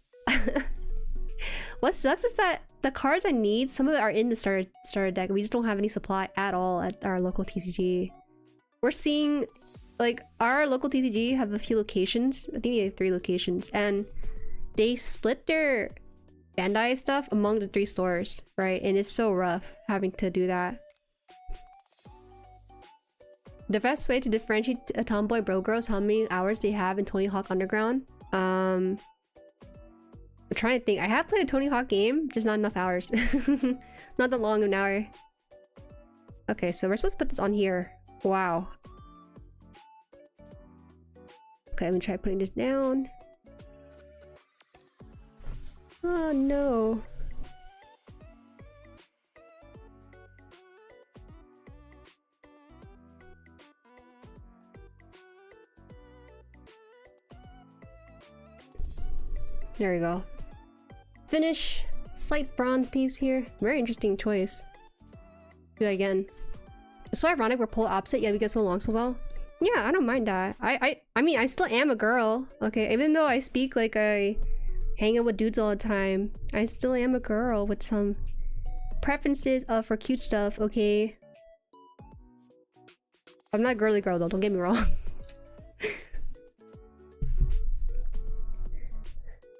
what sucks is that the cards I need, some of it are in the starter deck. We just don't have any supply at all at our local TCG. We're seeing, like, our local TCG have a few locations. I think they have 3 locations, and they split their Bandai stuff among the 3 stores, right? And it's so rough having to do that. The best way to differentiate a tomboy bro girl is how many hours they have in Tony Hawk Underground. I'm trying to think. I have played a Tony Hawk game, just not enough hours. Not that long of an hour. Okay, so we're supposed to put this on here. Wow. Okay, I'm gonna try putting this down. Oh no. There we go. Finish. Slight bronze piece here. Very interesting choice. Do that again. It's so ironic we're polar opposite, yet we get so along so well. Yeah, I don't mind that. I mean, I still am a girl. Okay, even though I speak like I hang out with dudes all the time, I still am a girl with some preferences for cute stuff, okay? I'm not a girly girl though, don't get me wrong.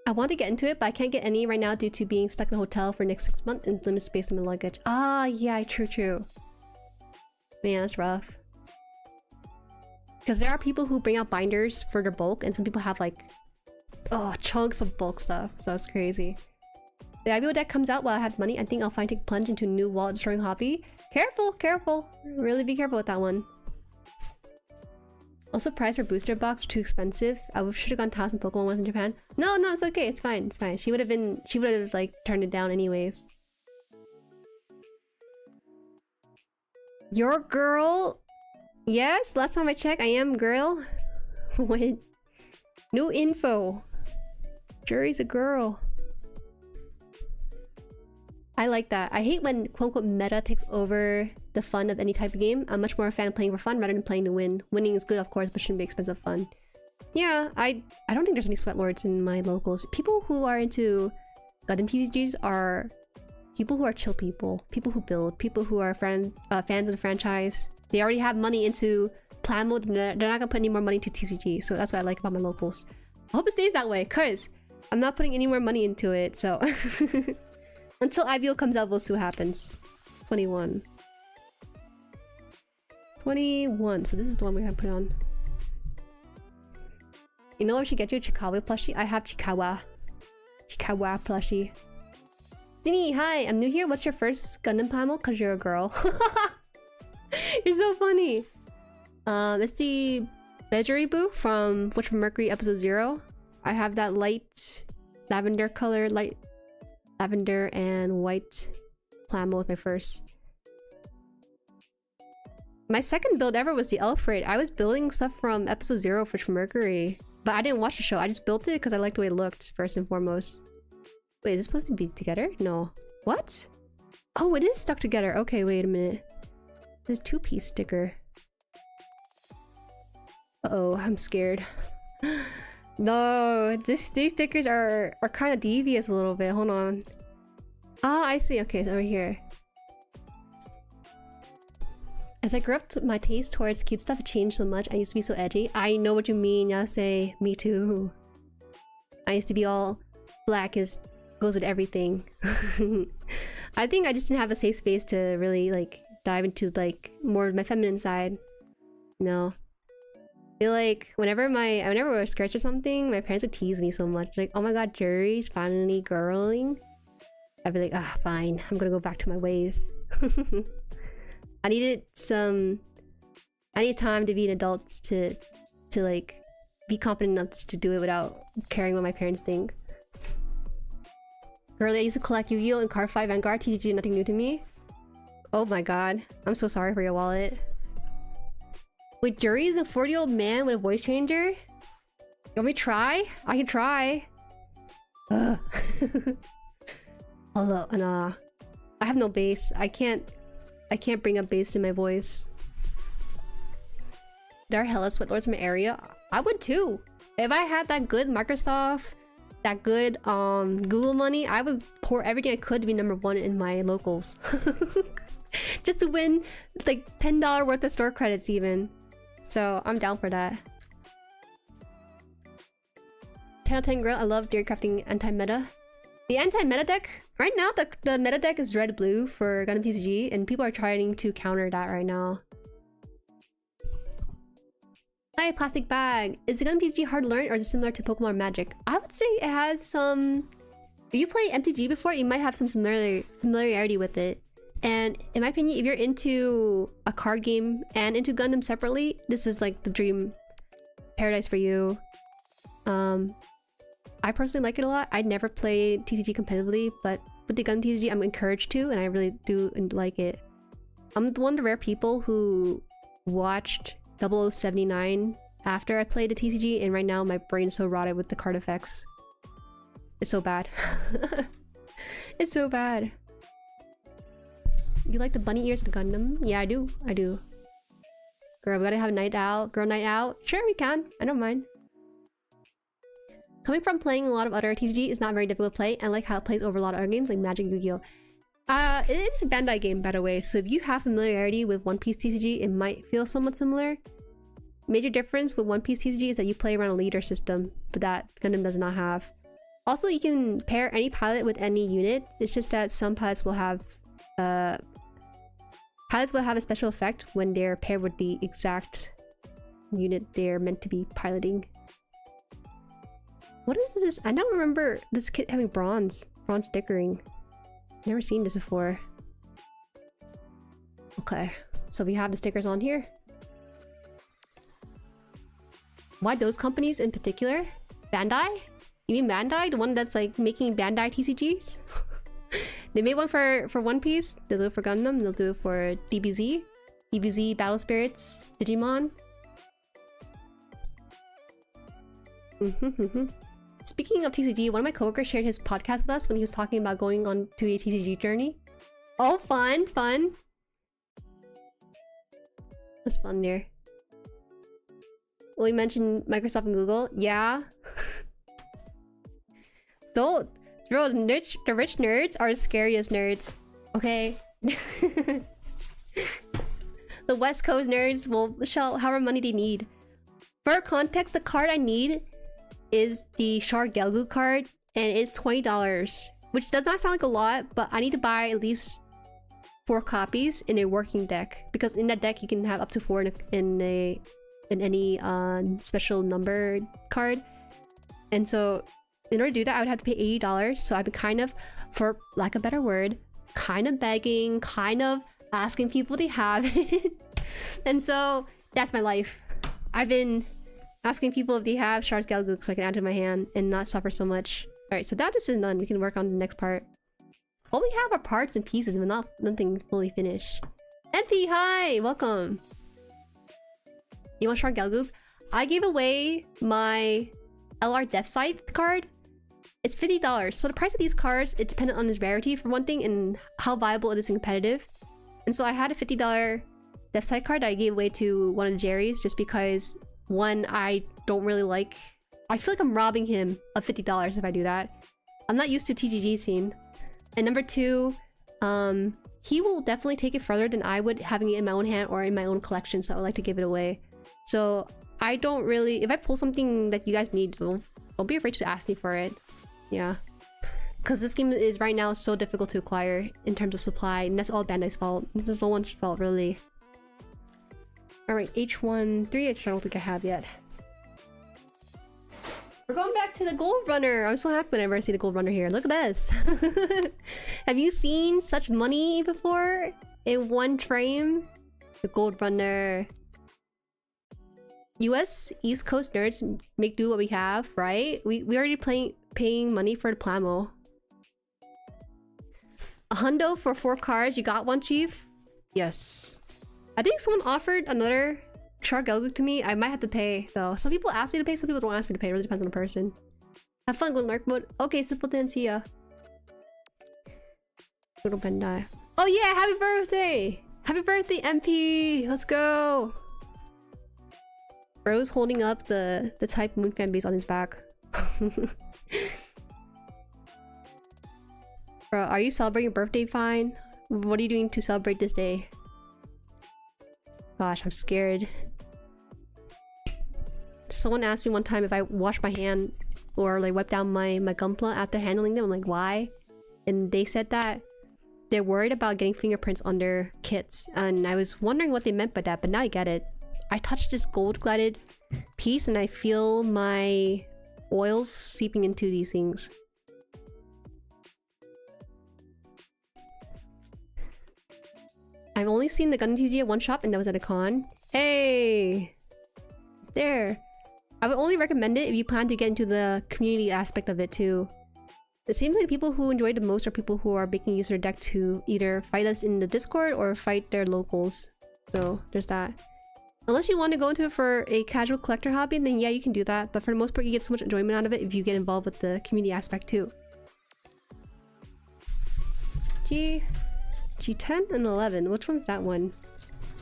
I want to get into it, but I can't get any right now due to being stuck in a hotel for the next 6 months and limited space in my luggage. Ah, yeah, true. Man, that's rough. Because there are people who bring out binders for their bulk, and some people have like, chunks of bulk stuff. So it's crazy. The IBO deck comes out while I have money. I think I'll finally take plunge into a new wallet destroying hobby. Careful. Really be careful with that one. Also, price for booster box too expensive. I should have gone toss and Pokemon ones in Japan. No, no, it's okay. It's fine. It's fine. She would have like turned it down anyways. Your girl? Yes, last time I checked, I am girl. Wait. New info. Jueri's a girl. I like that. I hate when quote-unquote meta takes over the fun of any type of game. I'm much more a fan of playing for fun rather than playing to win. Winning is good, of course, but shouldn't be expensive fun. Yeah, I don't think there's any sweat lords in my locals. People who are into Gundam TCGs are people who are chill people. People who build. People who are fans of the franchise. They already have money into plan mode. They're not gonna put any more money into TCG. So that's what I like about my locals. I hope it stays that way, cause I'm not putting any more money into it, so... Until IBO comes out, we'll see what happens. 21. 21. So this is the one we're gonna put on. You know what we should get you? A Chikawa plushie? I have Chikawa. Chikawa plushie. Ginny, hi! I'm new here. What's your first Gundam panel? Cause you're a girl. You're so funny. It's the Jueri Boo from Witch from Mercury episode 0. I have that light lavender color, light lavender and white plamo with my first. My second build ever was the elf raid. I was building stuff from episode 0 for Mercury, but I didn't watch the show. I just built it because I liked the way it looked first and foremost. Wait, is this supposed to be together? No. What? Oh, it is stuck together. Okay, wait a minute. This 2-piece sticker. Uh-oh, I'm scared. No, these stickers are kind of devious a little bit. Hold on. Ah, I see. Okay, so over here. As I grew up, my taste towards cute stuff changed so much. I used to be so edgy. I know what you mean. Y'all say, me too. I used to be all black as goes with everything. I think I just didn't have a safe space to really like dive into like more of my feminine side. You know? I feel like whenever I wear skirts or something, my parents would tease me so much. Like, oh my god, Jueri's finally girling. I'd be like, ah, fine. I'm gonna go back to my ways. I needed time to be an adult to like be confident enough to do it without caring what my parents think. Girl, I used to collect Yu-Gi-Oh! And Card 5 Vanguard. TCG, nothing new to me. Oh my god. I'm so sorry for your wallet. Wait, Jueri is a 40-year-old man with a voice changer? You want me to try? I can try. Ugh. Hello, nah. I have no bass. I can't bring up bass in my voice. There are hella sweatlords in my area. I would too. If I had that good Microsoft, that good Google money, I would pour everything I could to be #1 in my locals. Just to win like $10 worth of store credits even. So I'm down for that. 10 out of 10 girl, I love theory crafting anti-meta. The anti-meta deck, right now the meta deck is red-blue for Gundam TCG and people are trying to counter that right now. Hi, plastic bag. Is the Gundam TCG hard to learn or is it similar to Pokemon or Magic? I would say it has some... If you play MTG before, you might have some familiarity with it. And in my opinion, if you're into a card game and into Gundam separately, this is like the dream paradise for you. I personally like it a lot. I never played TCG competitively, but with the Gundam TCG, I'm encouraged to, and I really do like it. I'm one of the rare people who watched 0079 after I played the TCG, and right now my brain's so rotted with the card effects. It's so bad. It's so bad. You like the bunny ears of Gundam? Yeah, I do. I do. Girl, we gotta have a night out. Girl night out? Sure, we can. I don't mind. Coming from playing a lot of other TCG, it's not very difficult to play. And I like how it plays over a lot of other games like Magic, Yu-Gi-Oh! It's a Bandai game, by the way. So if you have familiarity with One Piece TCG, it might feel somewhat similar. Major difference with One Piece TCG is that you play around a leader system, but that Gundam does not have. Also, you can pair any pilot with any unit. It's just that some pilots will have a special effect when they're paired with the exact unit they're meant to be piloting. What is this? I don't remember this kit having bronze stickering. Never seen this before. Okay, so we have the stickers on here. Why those companies in particular? Bandai? You mean Bandai? The one that's like making Bandai TCGs? They made one for One Piece. They'll do it for Gundam. They'll do it for DBZ. DBZ Battle Spirits. Digimon. Speaking of TCG, one of my coworkers shared his podcast with us when he was talking about going on to a TCG journey. Oh, fun, fun. That's fun there. Well, you mentioned Microsoft and Google. Yeah. Don't. Bro, the rich nerds are the scariest nerds. Okay? The West Coast nerds will shell however money they need. For context, the card I need is the Shark Gelgu card, and it's $20. Which does not sound like a lot, but I need to buy at least 4 copies in a working deck. Because in that deck, you can have up to 4 in any special number card. And so in order to do that, I would have to pay $80. So I've been kind of, for lack of a better word, kind of begging, kind of asking people to have it. And so that's my life. I've been asking people if they have Shards Galgook so I can add to my hand and not suffer so much. Alright, so that is done. We can work on the next part. All we have are parts and pieces, but nothing fully finished. MP, hi! Welcome! You want Shark Galgook? I gave away my LR Death Scythe card. It's $50. So the price of these cards, it's dependent on its rarity for one thing and how viable it is in competitive. And so I had a $50 Death Scythe card that I gave away to one of the Jueris just because, one, I don't really like... I feel like I'm robbing him of $50 if I do that. I'm not used to TGG scene. And number 2, he will definitely take it further than I would having it in my own hand or in my own collection, so I would like to give it away. So I don't really... If I pull something that you guys need, don't be afraid to ask me for it. Yeah. Because this game is right now so difficult to acquire in terms of supply, and that's all Bandai's fault. There's no one's fault, really. Alright, H1... I don't think I have yet. We're going back to the Gold Runner! I'm so happy whenever I see the Gold Runner here. Look at this! Have you seen such money before? In one frame? The Gold Runner. US East Coast nerds make do what we have, right? We already paying money for the Plamo. A hundo for 4 cards. You got one, Chief? Yes. I think someone offered another Shark Gelgook to me. I might have to pay, though. Some people ask me to pay, some people don't ask me to pay. It really depends on the person. Have fun going Lurk mode. Okay, simple then, see ya. Little Bandai. Oh yeah, happy birthday! Happy birthday, MP! Let's go! Bro's holding up the Type Moon fanbase on his back. Bro, are you celebrating your birthday fine? What are you doing to celebrate this day? Gosh, I'm scared. Someone asked me one time if I wash my hand or like wipe down my Gunpla after handling them. I'm like, why? And they said that they're worried about getting fingerprints on their kits. And I was wondering what they meant by that, but now I get it. I touched this gold-cladded piece and I feel my oils seeping into these things. I've only seen the Gundam TCG at one shop and that was at a con. Hey! It's there. I would only recommend it if you plan to get into the community aspect of it too. It seems like people who enjoy it the most are people who are making use of their deck to either fight us in the Discord or fight their locals. So there's that. Unless you want to go into it for a casual collector hobby, then yeah, you can do that. But for the most part, you get so much enjoyment out of it if you get involved with the community aspect too. G10 and 11. Which one's that one?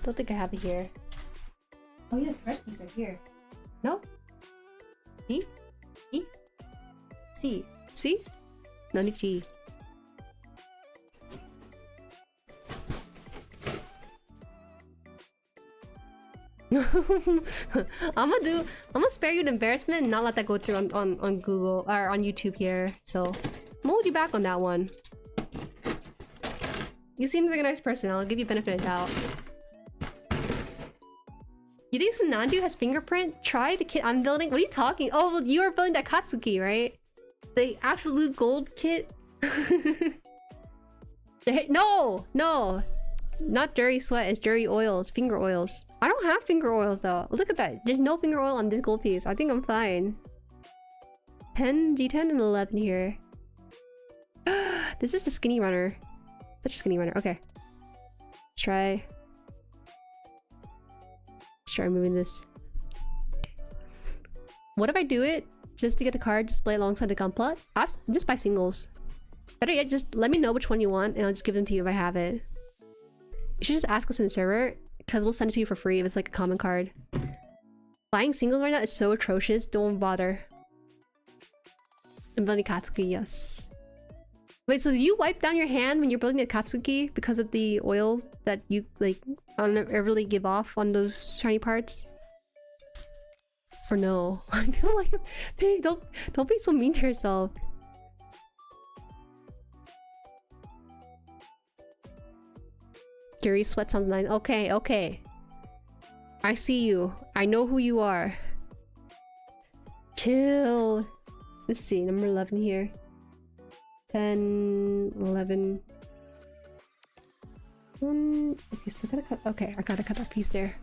Don't think I have it here. Oh yes, red piece right here. No? G? E? C? C? No, G. I'm gonna spare you the embarrassment and not let that go through on Google or on YouTube here. So I'm gonna hold you back on that one. You seem like a nice person. I'll give you benefit of doubt. You think Sinanju has fingerprint? Try the kit I'm building. What are you talking? Oh, well, you are building that Katsuki, right? The absolute gold kit. No, no. not Jueri sweat, it's Jueri oils, finger oils. I don't have finger oils though. Look at that. There's no finger oil on this gold piece. I think I'm fine. 10, G10 and 11 here. This is the skinny runner. Such a skinny runner. Okay. Let's try moving this. What if I do it just to get the card display alongside the Gunpla? Just buy singles. Better yet, just let me know which one you want and I'll just give them to you if I have it. You should just ask us in the server because we'll send it to you for free if it's like a common card. Buying singles right now is so atrocious. Don't bother. I'm building Katsuki, yes. Wait, so do you wipe down your hand when you're building a Katsuki because of the oil that you like really give off on those shiny parts? Or no? I feel like hey, don't be so mean to yourself. Jueri sweat sounds nice. Okay, okay. I see you. I know who you are. Chill. Let's see, number 11 here. 10, 11. Okay, so I gotta cut. Okay, I gotta cut that piece there.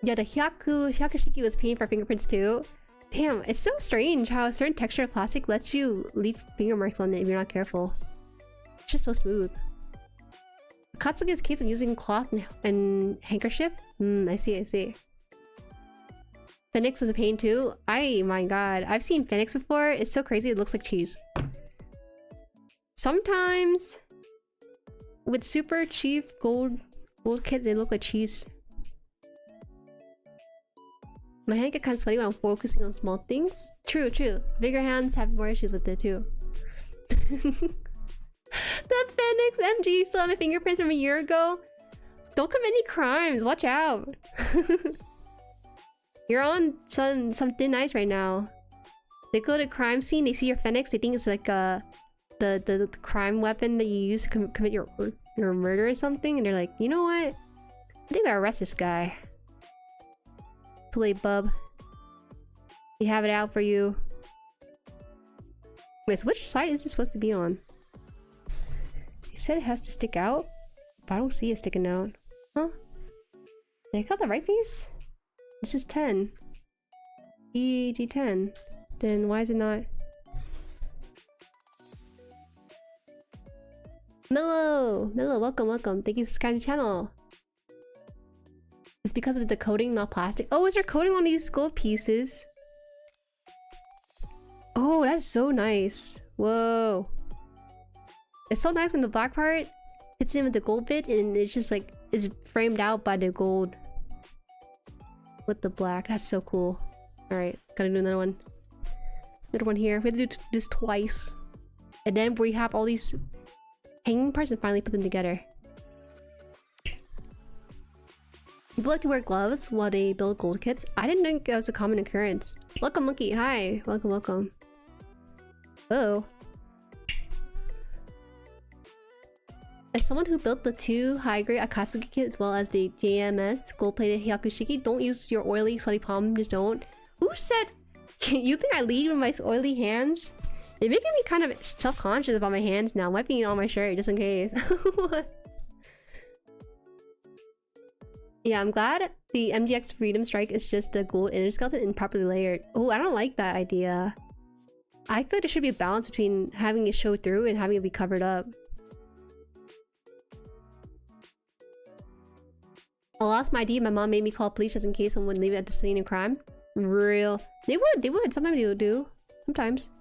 Yeah, the Hyakushiki was paying for fingerprints too. Damn, it's so strange how a certain texture of plastic lets you leave finger marks on it if you're not careful. It's just so smooth. Katsuki is a case of using cloth and handkerchief. I see, I see. Phoenix was a pain too. My god, I've seen Phoenix before. It's so crazy, it looks like cheese. Sometimes with super cheap gold kits, they look like cheese. My hand gets kind of sweaty when I'm focusing on small things. True, true. Bigger hands have more issues with it too. The Phoenix MG still have my fingerprints from a year ago. Don't commit any crimes. Watch out. You're on some thin ice right now. They go to crime scene. They see your Phoenix. They think it's like the crime weapon that you use to commit your murder or something. And they're like, you know what? I think I arrest this guy. Too late, bub. They have it out for you. Wait, so which side is this supposed to be on? He said it has to stick out, but I don't see it sticking out. Huh? Did I cut the right piece? This is 10. G10. Then why is it not? Mellow! Mellow, welcome, welcome. Thank you for subscribing to the channel. It's because of the coating, not plastic. Oh, is there coating on these gold pieces? Oh, that's so nice. Whoa. It's so nice when the black part hits in with the gold bit and it's just like, it's framed out by the gold. With the black. That's so cool. Alright, gotta do another one. Another one here. We have to do this twice. And then we have all these hanging parts and finally put them together. People like to wear gloves while they build gold kits. I didn't think that was a common occurrence. Welcome, Monkey. Hi. Welcome, welcome. Oh. As someone who built the 2 high-grade Akatsuki kit as well as the JMS gold-plated Hyakushiki, don't use your oily, sweaty palm. Just don't. Who said... You think I lead with my oily hands? They're making me kind of self-conscious about my hands now. I'm wiping it on my shirt just in case. Yeah, I'm glad the MGX Freedom Strike is just a gold inner skeleton and properly layered. Oh, I don't like that idea. I feel like there should be a balance between having it show through and having it be covered up. I lost my ID. My mom made me call police just in case someone would leave it at the scene of crime. Real. They would. Sometimes they would do. Sometimes.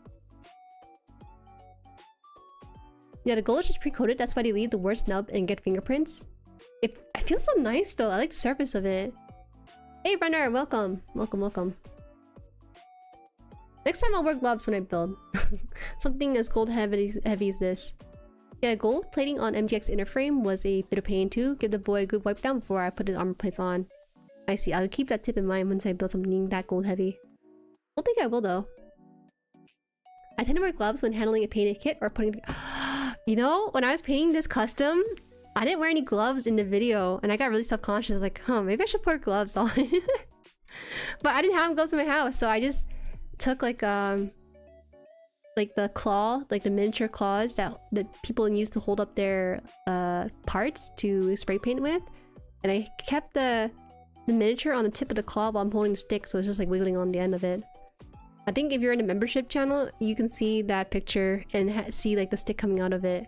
Yeah, the gold is just pre-coated. That's why they leave the worst nub and get fingerprints. It feels so nice though. I like the surface of it. Hey Brenner, welcome. Welcome, welcome. Next time I'll wear gloves when I build. Something as gold heavy as this. Yeah, gold plating on MGX inner frame was a bit of pain too. Give the boy a good wipe down before I put his armor plates on. I see. I'll keep that tip in mind once I build something that gold heavy. I don't think I will though. I tend to wear gloves when handling a painted kit or putting... You know, when I was painting this custom, I didn't wear any gloves in the video and I got really self-conscious. Like, huh, maybe I should put gloves on. But I didn't have gloves in my house, so I just took like like the claw, like the miniature claws that people use to hold up their parts to spray paint with, and I kept the miniature on the tip of the claw while I'm holding the stick, so it's just like wiggling on the end of it. I think if you're in a membership channel, you can see that picture and see like the stick coming out of it.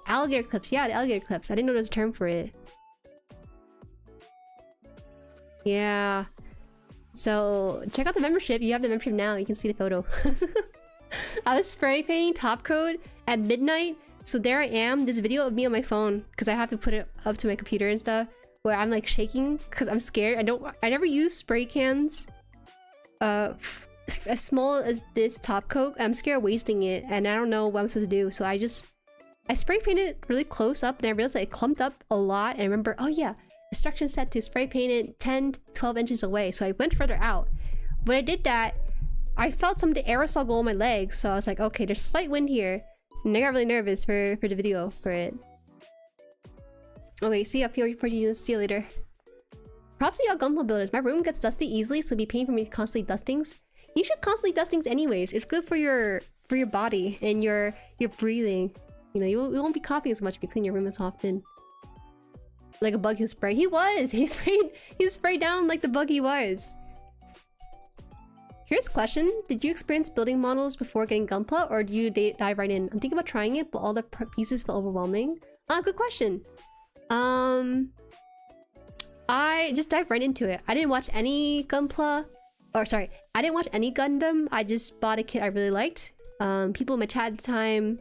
Alligator clips, yeah, the alligator clips. I didn't know there was a term for it. Yeah. So check out the membership. You have the membership now. You can see the photo. I was spray painting top coat at midnight. So there I am. This video of me on my phone, because I have to put it up to my computer and stuff, where I'm like shaking because I'm scared. I never use spray cans as small as this top coat. I'm scared of wasting it, and I don't know what I'm supposed to do. So I spray painted really close up, and I realized that it clumped up a lot. And I remember, oh yeah, instruction set to spray paint it 10 to 12 inches away. So I went further out. When I did that, I felt some of the aerosol go on my legs. So I was like, okay, there's slight wind here. And I got really nervous for the video for it. Okay, see you up here for you. See you later. Props to y'all Gunpla builders. My room gets dusty easily, so it'd be paying for me constantly dustings. You should constantly dustings anyways. It's good for your body and your breathing. You know, you won't be coughing as much if you clean your room as often. Like a bug he'll spray. He sprayed down like the bug he was. Here's a question. Did you experience building models before getting Gunpla, or do you dive right in? I'm thinking about trying it, but all the pieces feel overwhelming. Good question. I just dived right into it. I didn't watch any Gunpla. Or sorry, I didn't watch any Gundam. I just bought a kit I really liked. People in my chat at the time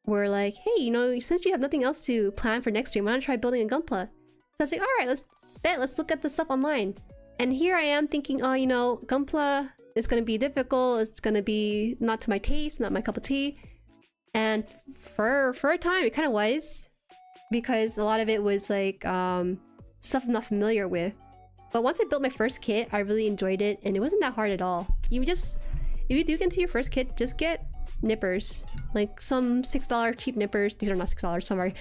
were like, hey, you know, since you have nothing else to plan for next year, why don't you try building a Gunpla? So I was like, alright, let's look at the stuff online. And here I am thinking, oh, you know, Gunpla is gonna be difficult, it's gonna be not to my taste, not my cup of tea. And for a time it kinda was, because a lot of it was like stuff I'm not familiar with. But once I built my first kit, I really enjoyed it, and it wasn't that hard at all. If you do get into your first kit, just get nippers, like some $6 cheap nippers. These are not $6, sorry.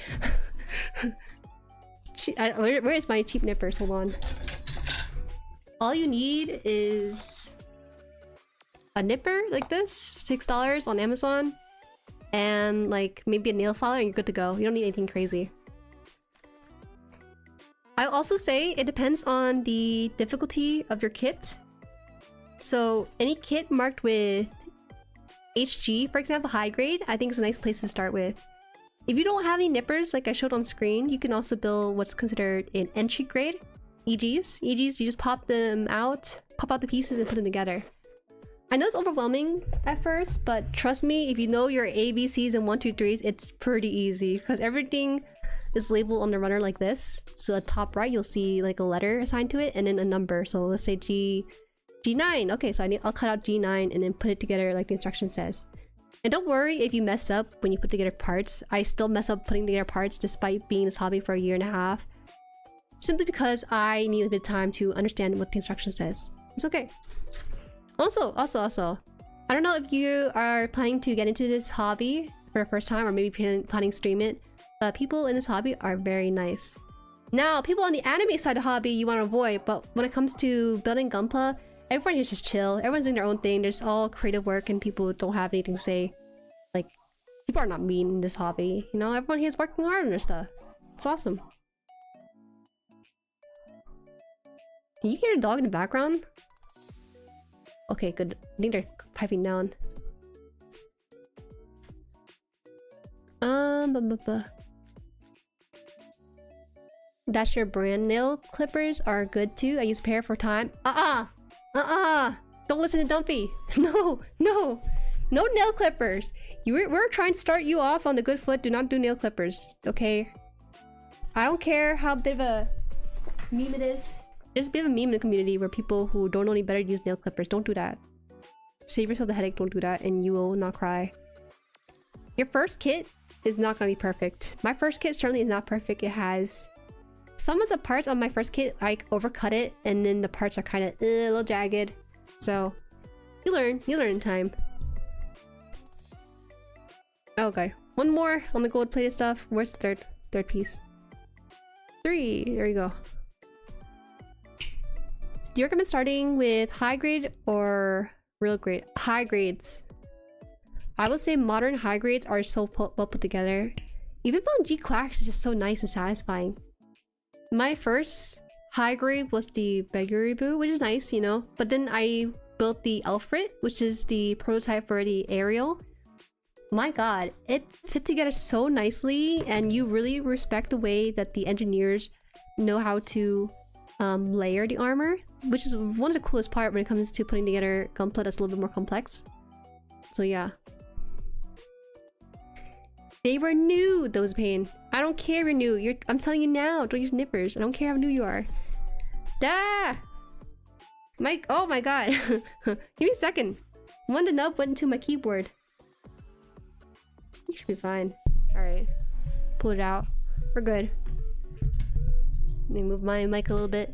Where is my cheap nippers? Hold on. All you need is a nipper like this, $6 on Amazon, and like maybe a nail filer, and you're good to go. You don't need anything crazy. I'll also say it depends on the difficulty of your kit. So any kit marked with HG, for example, high grade, I think is a nice place to start with. If you don't have any nippers like I showed on screen, you can also build what's considered an entry grade EGs. EGs, you just pop them out, pop out the pieces and put them together. I know it's overwhelming at first, but trust me, if you know your ABCs and 1, 2, 3s, it's pretty easy, because everything is labeled on the runner like this. So at top right, you'll see like a letter assigned to it and then a number. So let's say G9. Okay, so I'll cut out G9 and then put it together like the instruction says. And don't worry if you mess up when you put together parts. I still mess up putting together parts despite being in this hobby for a year and a half. Simply because I need a bit of time to understand what the instruction says. It's okay. Also, I don't know if you are planning to get into this hobby for the first time, or maybe planning to stream it. People in this hobby are very nice. Now, people on the anime side of the hobby you want to avoid, but when it comes to building Gunpla, everyone here is just chill. Everyone's doing their own thing. There's all creative work and people don't have anything to say. Like, people are not mean in this hobby. You know, everyone here is working hard on their stuff. It's awesome. Can you hear a dog in the background? Okay, good. I think they're piping down. That's your brand. Nail clippers are good too. I use pair for time. Don't listen to Dumpy. No nail clippers. We're trying to start you off on the good foot. Do not do nail clippers, okay? I don't care how big of a meme it is. There's a bit of a meme in the community where people who don't know any better use nail clippers. Don't do that. Save yourself the headache. Don't do that, and you will not cry. Your first kit is not gonna be perfect. My first kit certainly is not perfect. It has some of the parts on my first kit, I overcut it, and then the parts are kind of a little jagged. So you learn in time. Okay, one more on the gold plated stuff. Where's the third piece? 3. There you go. Do you recommend starting with high grade or real grade? High grades. I would say modern high grades are so well put together. Even Bone G Quacks is just so nice and satisfying. My first high grade was the Beggary Boo, which is nice, you know. But then I built the Alfred, which is the prototype for the Ariel. My god, it fit together so nicely, and you really respect the way that the engineers know how to layer the armor, which is one of the coolest part when it comes to putting together Gunpla that's a little bit more complex. So yeah. They were new, those pain. I don't care if you're new. I'm telling you now, don't use nippers. I don't care how new you are. Ah! Mike, oh my god. Give me a second. One the nub went into my keyboard. You should be fine. Alright. Pull it out. We're good. Let me move my mic a little bit.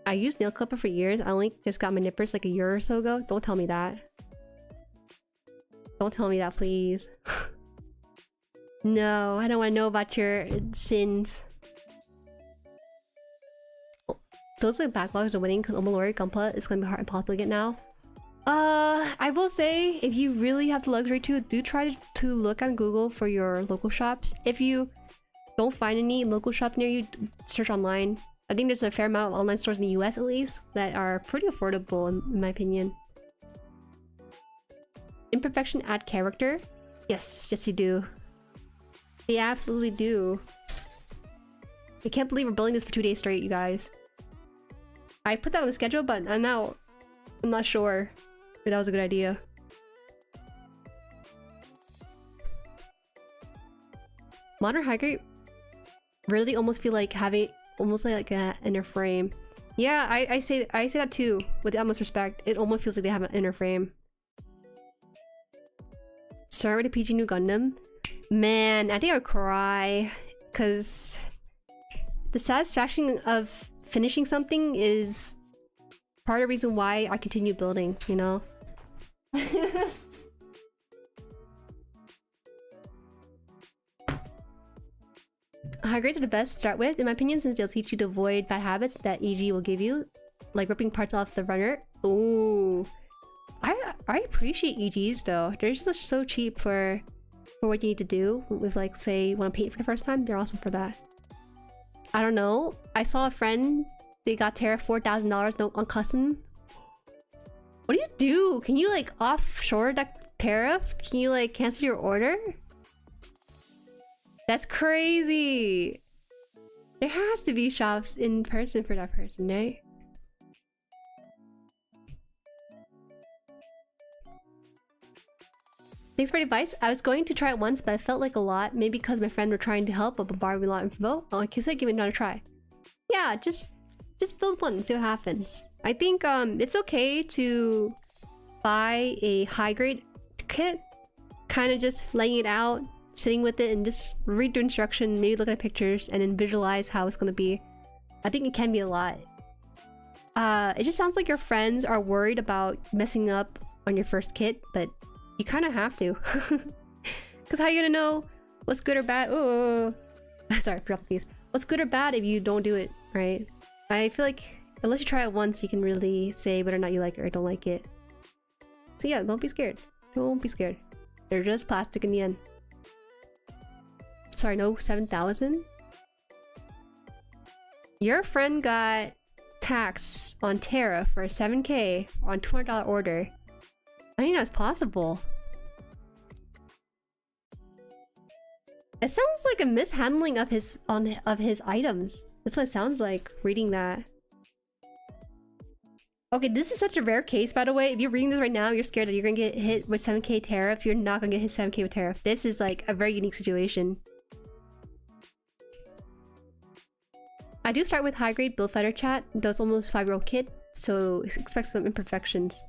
I used nail clipper for years. I only just got my nippers like a year or so ago. Don't tell me that. Don't tell me that, please. No, I don't want to know about your sins. Oh, those like backlogs are winning because Omolori Gunpla is going to be hard and impossible to get now. I will say, if you really have the luxury to, do try to look on Google for your local shops. If you don't find any local shop near you, search online. I think there's a fair amount of online stores in the US at least that are pretty affordable in my opinion. Imperfection add character? Yes, yes you do. They absolutely do. I can't believe we're building this for 2 days straight, you guys. I put that on the schedule, but I'm not sure if that was a good idea. Modern high grade really almost feel like having almost like an inner frame. Yeah, I say that too with the utmost respect. It almost feels like they have an inner frame. Start with a PG new Gundam. Man, I think I would cry because the satisfaction of finishing something is part of the reason why I continue building, you know? High grades are the best to start with, in my opinion, since they'll teach you to avoid bad habits that EG will give you, like ripping parts off the runner. Ooh. I appreciate EGs though. They're just so cheap for what you need to do. With like, say, you want to paint for the first time, they're awesome for that. I don't know. I saw a friend, they got Terra $4,000 on custom. What do you do? Can you like offshore that tariff? Can you like cancel your order? That's crazy. There has to be shops in person for that person, right? Thanks for the advice. I was going to try it once, but I felt like a lot. Maybe because my friend were trying to help, but bombarded me a lot of info. Oh, I can say give it another try. Yeah, just build one and see what happens. I think it's okay to buy a high grade kit, kind of just laying it out, sitting with it, and just read the instruction, maybe look at the pictures, and then visualize how it's gonna be. I think it can be a lot. It just sounds like your friends are worried about messing up on your first kit, but you kind of have to. Because how are you gonna know what's good or bad? Oh, sorry, please. What's good or bad if you don't do it, right? I feel like unless you try it once, you can really say whether or not you like it or don't like it. So yeah, don't be scared. Don't be scared. They're just plastic in the end. Sorry, no 7,000? Your friend got tax on Terra for 7K on $200 order. I think that's possible. It sounds like a mishandling of his items. That's what it sounds like reading that. Okay, this is such a rare case, by the way. If you're reading this right now, you're scared that you're gonna get hit with 7K tariff. You're not gonna get hit 7K with tariff. This is like a very unique situation. I do start with high grade build fighter chat. That's almost 5-year-old kit, so expect some imperfections.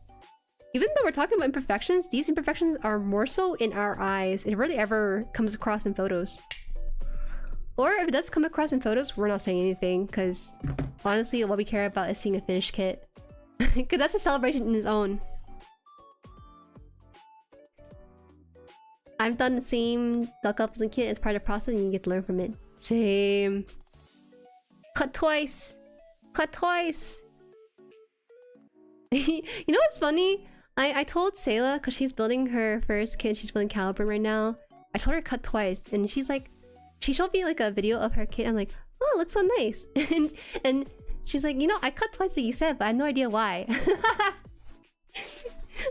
Even though we're talking about imperfections, these imperfections are more so in our eyes. It rarely ever comes across in photos. Or if it does come across in photos, we're not saying anything, because honestly, what we care about is seeing a finished kit. Because that's a celebration in its own. I've done the same duck ups and kit as part of the process, and you get to learn from it. Same. Cut twice. Cut twice. You know what's funny? I told Sayla, because she's building her first kit, she's building Caliburn right now. I told her to cut twice, and she's like, she showed me like a video of her kit. I'm like, oh, it looks so nice. and she's like, you know, I cut twice like you said, but I have no idea why.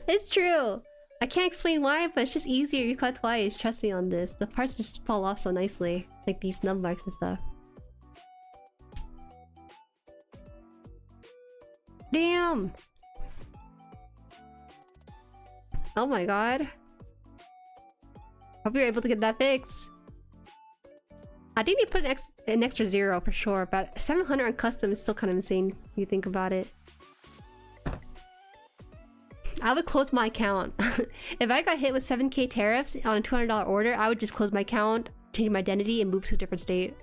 It's true. I can't explain why, but it's just easier. You cut twice. Trust me on this. The parts just fall off so nicely, like these nub marks and stuff. Damn. Oh my god. Hope you're able to get that fixed. I think they put an extra 0 for sure, but 700 on custom is still kind of insane if you think about it. I would close my account. If I got hit with 7k tariffs on a $200 order, I would just close my account, change my identity, and move to a different state.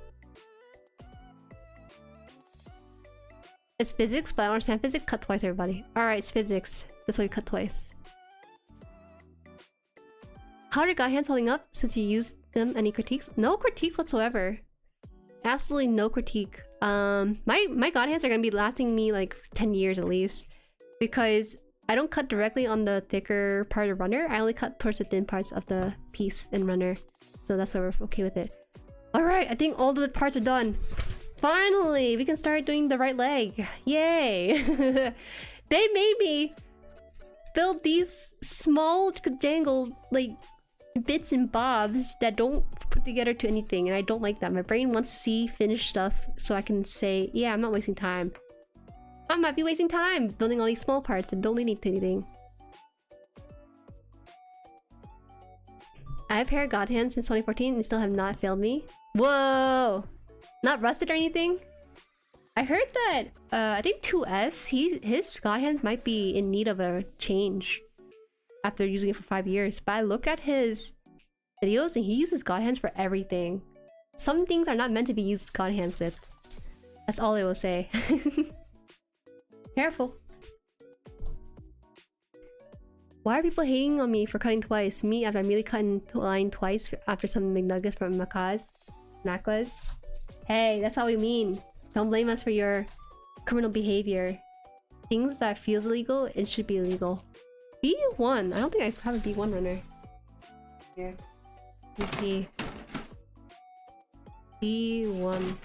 It's physics, but I don't understand physics. Cut twice, everybody. Alright, it's physics. That's why you cut twice. How are your god hands holding up since you used them? Any critiques? No critiques whatsoever. Absolutely no critique. My god hands are gonna be lasting me like 10 years at least, because I don't cut directly on the thicker part of runner. I only cut towards the thin parts of the piece in runner, so that's why we're okay with it. All right, I think all the parts are done. Finally, we can start doing the right leg. Yay! They made me build these small jangle like bits and bobs that don't put together to anything, and I don't like that. My brain wants to see finished stuff so I can say, yeah, I'm not wasting time. I might be wasting time building all these small parts that don't lead to anything. I have hair god hands since 2014 and still have not failed me. Whoa! Not rusted or anything? I heard that, I think 2S, his god hands might be in need of a change after using it for 5 years. But I look at his videos and he uses god hands for everything. Some things are not meant to be used god hands with. That's all I will say. Careful. Why are people hating on me for cutting twice? Me after I'm really cutting the line twice after some McNuggets from Macaz? Hey, that's how we mean. Don't blame us for your criminal behavior. Things that feels illegal, it should be illegal. B1. I don't think I have a B1 runner. Here. Let's see. B1.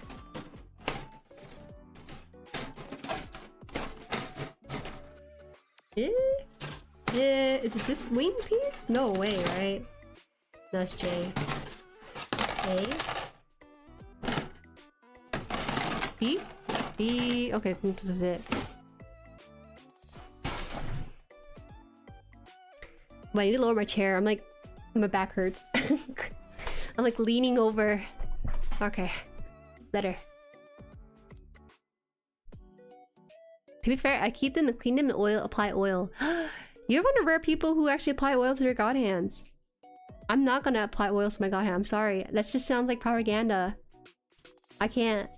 Is it this wing piece? No way, right? That's J. A. B? B. Okay, I think this is it. But I need to lower my chair. I'm like, my back hurts. I'm like leaning over. Okay, better. To be fair, I keep them and clean them and apply oil. You're one of the rare people who actually apply oil to their god hands. I'm not gonna apply oil to my god hand. I'm sorry. That just sounds like propaganda. I can't.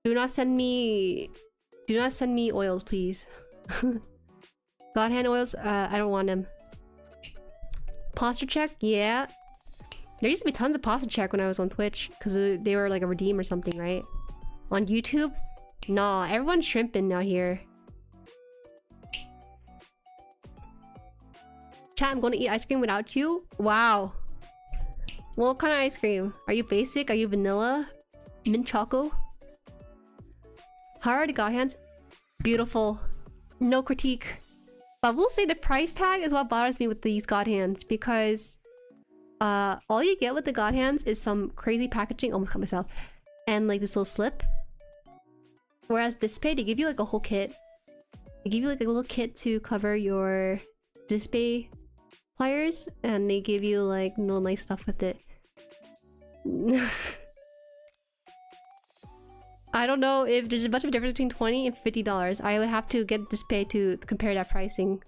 Do not send me oils, please. God hand oils, I don't want them. Posture check, yeah. There used to be tons of posture check when I was on Twitch, because they were like a redeem or something, right? On YouTube? Nah, everyone's shrimping now here. Chat, I'm gonna eat ice cream without you? Wow. What kind of ice cream? Are you basic? Are you vanilla? Mint choco? How are the god hands? Beautiful. No critique. But we'll say the price tag is what bothers me with these god hands, because all you get with the god hands is some crazy packaging. Almost cut myself. And like this little slip. Whereas Display, they give you like a whole kit. They give you like a little kit to cover your Display pliers, and they give you like no nice stuff with it. I don't know if there's a bunch of difference between $20 and $50. I would have to get Display to compare that pricing.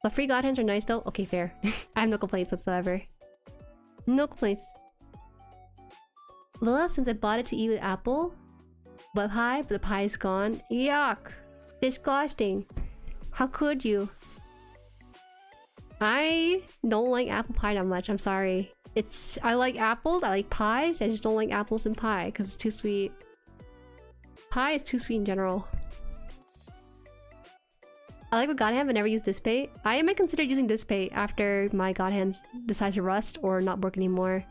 But free god hands are nice though. Okay, fair. I have no complaints whatsoever. No complaints. Lila, since I bought it to eat with apple, but the pie is gone. Yuck! Disgusting. How could you? I don't like apple pie that much. I'm sorry. I like apples. I like pies. I just don't like apples and pie because it's too sweet. Pie is too sweet in general. I like my God Hand but never use disc paint. I might consider using disc paint after my God Hands decides to rust or not work anymore.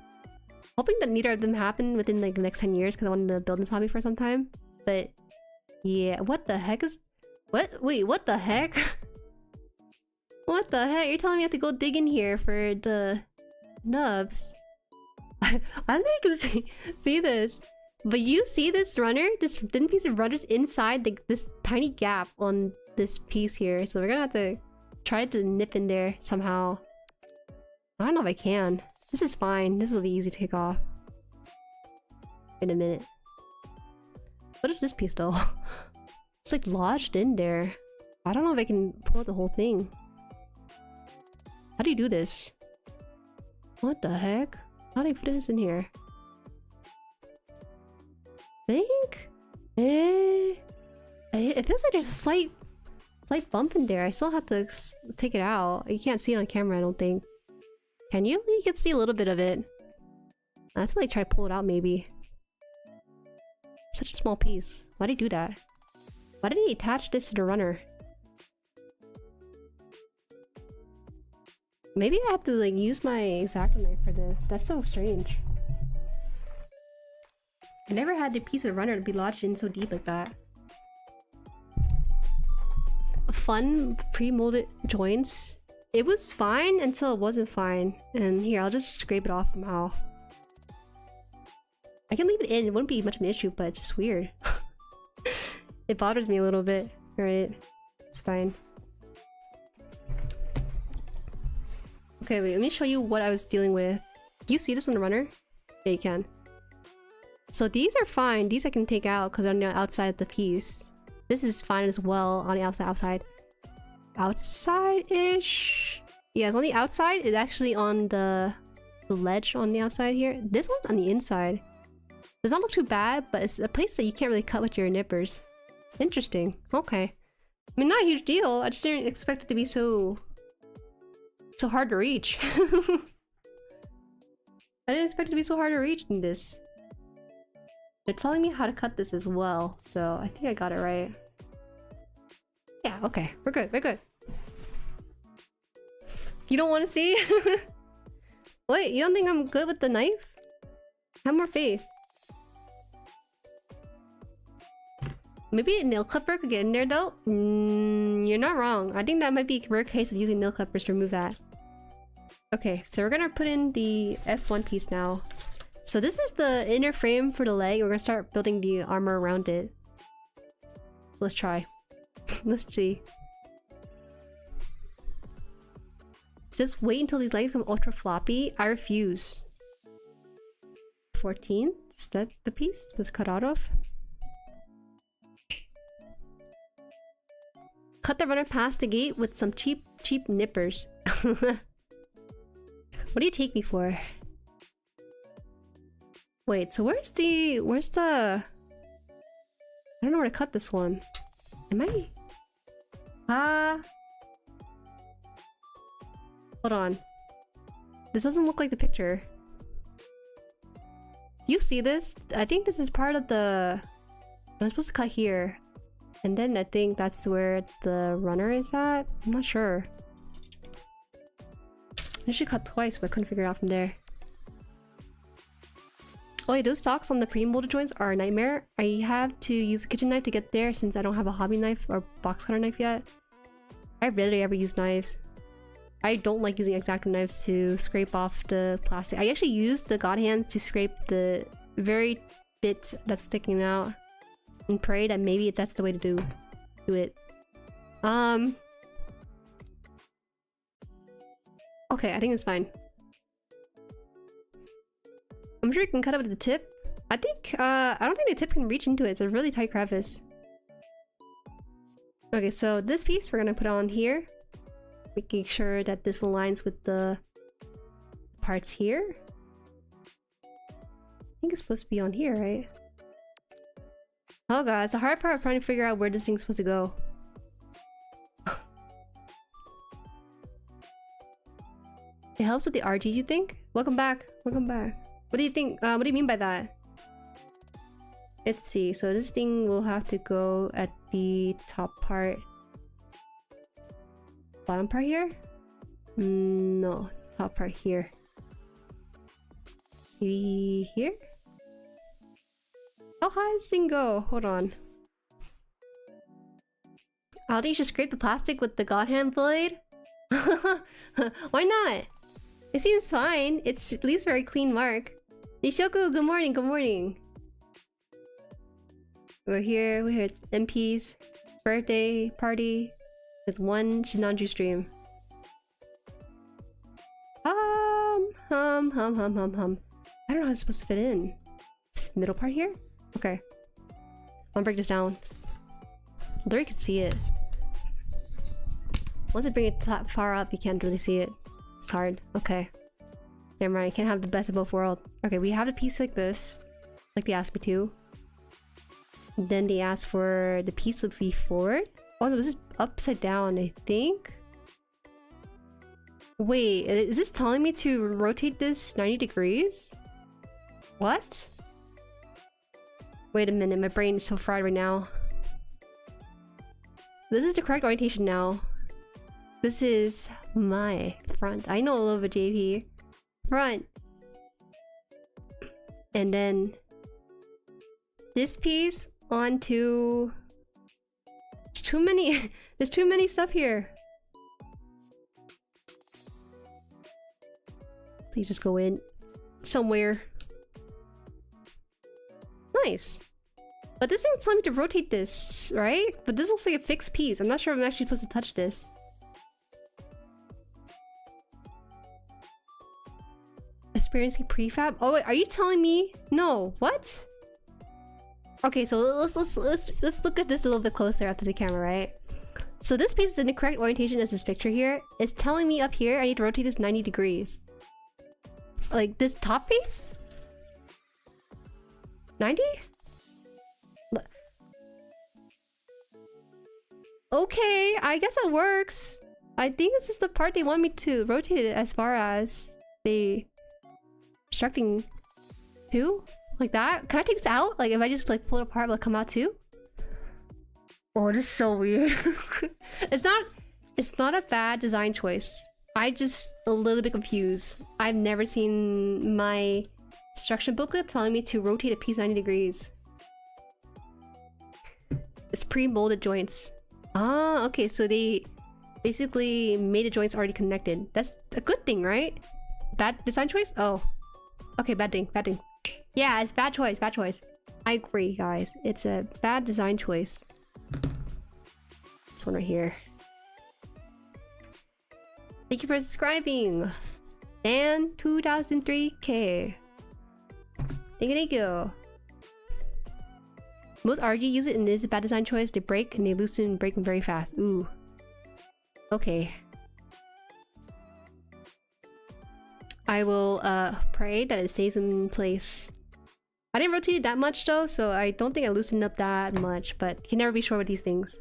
Hoping that neither of them happen within like the next 10 years because I wanted to build this hobby for some time. But yeah, what the heck is... What? Wait, what the heck? What the heck? You're telling me I have to go dig in here for the nubs? I don't know if you can see this. But you see this runner? This thin piece of runner's inside this tiny gap on this piece here. So we're gonna have to try to nip in there somehow. I don't know if I can. This is fine. This will be easy to take off. In a minute. What is this piece though? It's like lodged in there. I don't know if I can pull out the whole thing. How do you do this? What the heck? How do I put this in here? Think? It feels like there's a slight bump in there. I still have to take it out. You can't see it on camera, I don't think. Can you? You can see a little bit of it. I have to like try to pull it out maybe. Such a small piece. Why did he do that? Why did he attach this to the runner? Maybe I have to like use my X-Acto knife for this. That's so strange. I never had a piece of runner to be lodged in so deep like that. Fun pre-molded joints. It was fine until it wasn't fine. And here, I'll just scrape it off somehow. I can leave it in. It wouldn't be much of an issue, but it's just weird. It bothers me a little bit. Alright. It's fine. Okay, wait. Let me show you what I was dealing with. Do you see this on the runner? Yeah, you can. So these are fine. These I can take out because they're on the outside of the piece. This is fine as well on the outside. Outside-ish? Yeah, it's on the outside. It's actually on the ledge on the outside here. This one's on the inside. Does not look too bad, but it's a place that you can't really cut with your nippers. Interesting. Okay. I mean, not a huge deal. I just didn't expect it to be so hard to reach. I didn't expect it to be so hard to reach in this. They're telling me how to cut this as well, so I think I got it right. Yeah, okay. We're good. We're good. You don't want to see? Wait, you don't think I'm good with the knife? Have more faith. Maybe a nail clipper could get in there though? You're not wrong. I think that might be a rare case of using nail clippers to remove that. Okay, so we're gonna put in the F1 piece now. So this is the inner frame for the leg. We're gonna start building the armor around it. Let's try. Let's see. Just wait until these legs become ultra floppy. I refuse. 14? Is that the piece was cut out of? Cut the runner past the gate with some cheap nippers. What do you take me for? Wait, so where's the... I don't know where to cut this one. Am I... Hold on. This doesn't look like the picture. You see this? I think this is part of the... I'm supposed to cut here. And then I think that's where the runner is at? I'm not sure. I should cut twice, but I couldn't figure it out from there. Oh yeah, those stocks on the pre-molded joints are a nightmare. I have to use a kitchen knife to get there since I don't have a hobby knife or box cutter knife yet. I rarely ever use knives. I don't like using X-Acto knives to scrape off the plastic. I actually use the God Hands to scrape the very bit that's sticking out and pray that maybe that's the way to do it. Okay, I think it's fine. I'm sure you can cut it with the tip. I think, I don't think the tip can reach into it. It's a really tight crevice. Okay, so this piece we're gonna put on here. Making sure that this aligns with the parts here. I think it's supposed to be on here, right? Oh god, it's the hard part of trying to figure out where this thing's supposed to go. It helps with the RG, you think? Welcome back. Welcome back. What do you think? What do you mean by that? let's see. So this thing will have to go at the top part. Bottom part here? No, top part here. Maybe here? How high does this thing go? Hold on. I think you should scrape the plastic with the God Hand blade. Why not? It seems fine. It's at least very clean mark. Nishoku, good morning, good morning. We're here at MP's birthday party with one Sinanju stream. Hum. I don't know how it's supposed to fit in. Middle part here? Okay. I'll break this down. There you can see it. Once I bring it far up, you can't really see it. It's hard. Okay. Never mind, you can't have the best of both worlds. Okay, we have a piece like this. Like they asked me to. Then they asked for the piece to be forward. Oh no, this is upside down, I think. Wait, is this telling me to rotate this 90 degrees? What? Wait a minute, my brain is so fried right now. This is the correct orientation now. This is my front. I know a little bit, JP. Front. And then this piece onto... There's too many. There's too many stuff here. Please just go in somewhere. Nice. But this thing's telling me to rotate this, right? But this looks like a fixed piece. I'm not sure if I'm actually supposed to touch this. Experiencing prefab? Oh wait, are you telling me? No, what? Okay, so let's look at this a little bit closer up to the camera, right? So this piece is in the correct orientation as this picture here. It's telling me up here I need to rotate this 90 degrees. Like this top piece? 90? Okay, I guess that works. I think this is the part they want me to rotate it as far as they obstructing two? Like that? Can I take this out? Like if I just like pull it apart, will it come out too? Oh, this is so weird. It's not a bad design choice. I just a little bit confused. I've never seen my instruction booklet telling me to rotate a piece 90 degrees. It's pre-molded joints. Ah, okay, so they basically made the joints already connected. That's a good thing, right? Bad design choice? Oh. Okay, bad thing. Yeah, it's bad choice, bad choice. I agree, guys. It's a bad design choice. This one right here. Thank you for subscribing. Dan 2003K. Thank you. Most RG use it and it is a bad design choice. They break and they loosen and break them very fast. Ooh. Okay. I will pray that it stays in place. I didn't rotate it that much though, so I don't think I loosened up that much, but you can never be sure with these things.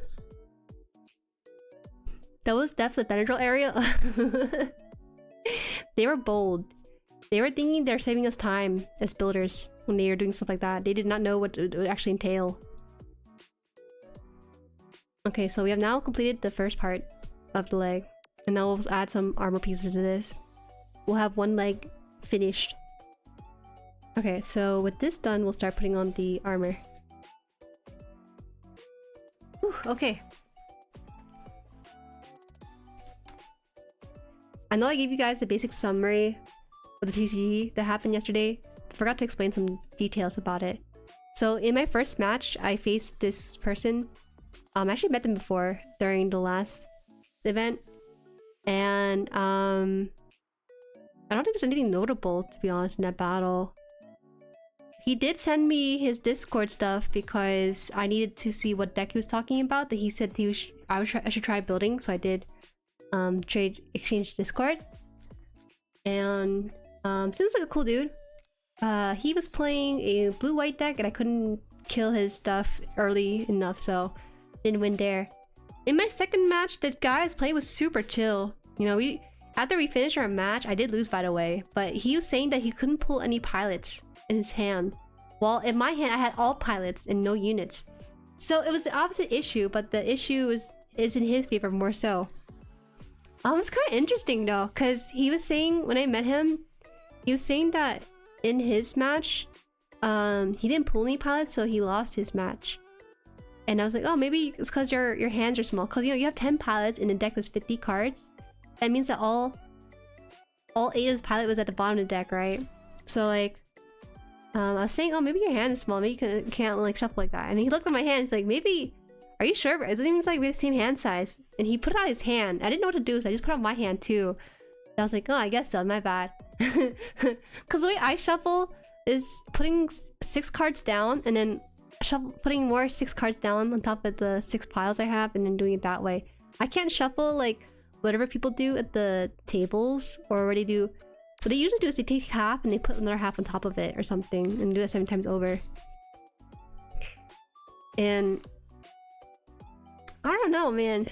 That was definitely Benadryl area. They were bold. They were thinking they're saving us time as builders when they were doing stuff like that. They did not know what it would actually entail. Okay, so we have now completed the first part of the leg. And now we'll add some armor pieces to this. We'll have one leg finished. Okay, so with this done, we'll start putting on the armor. Whew, okay. I know I gave you guys the basic summary of the TCG that happened yesterday. I forgot to explain some details about it. So in my first match, I faced this person. I actually met them before during the last event. And I don't think there's anything notable, to be honest, in that battle. He did send me his Discord stuff because I needed to see what deck he was talking about. That he said I should try building, so I did exchange Discord. And seems like a cool dude. He was playing a blue-white deck and I couldn't kill his stuff early enough, so didn't win there. In my second match, the guy I was playing was super chill. You know, after we finished our match, I did lose by the way, but he was saying that he couldn't pull any pilots in his hand. While in my hand, I had all pilots and no units. So it was the opposite issue, but the issue is in his favor more so. It's kind of interesting though, because he was saying, when I met him, he was saying that in his match, he didn't pull any pilots, so he lost his match. And I was like, oh, maybe it's because your hands are small. Because, you know, you have 10 pilots in a deck that's 50 cards. That means that all 8 of his pilot was at the bottom of the deck, right? So, like, I was saying, oh, maybe your hand is small. Maybe you can't, like, shuffle like that. And he looked at my hand. It's like, maybe... Are you sure? It seems like we have the same hand size. And he put out his hand. I didn't know what to do, so I just put out my hand, too. And I was like, oh, I guess so. My bad. Because the way I shuffle is putting 6 cards down and then putting more 6 cards down on top of the 6 piles I have and then doing it that way. I can't shuffle like whatever people do at the tables or what they do. What they usually do is they take half and they put another half on top of it or something and do that 7 times over. And I don't know, man.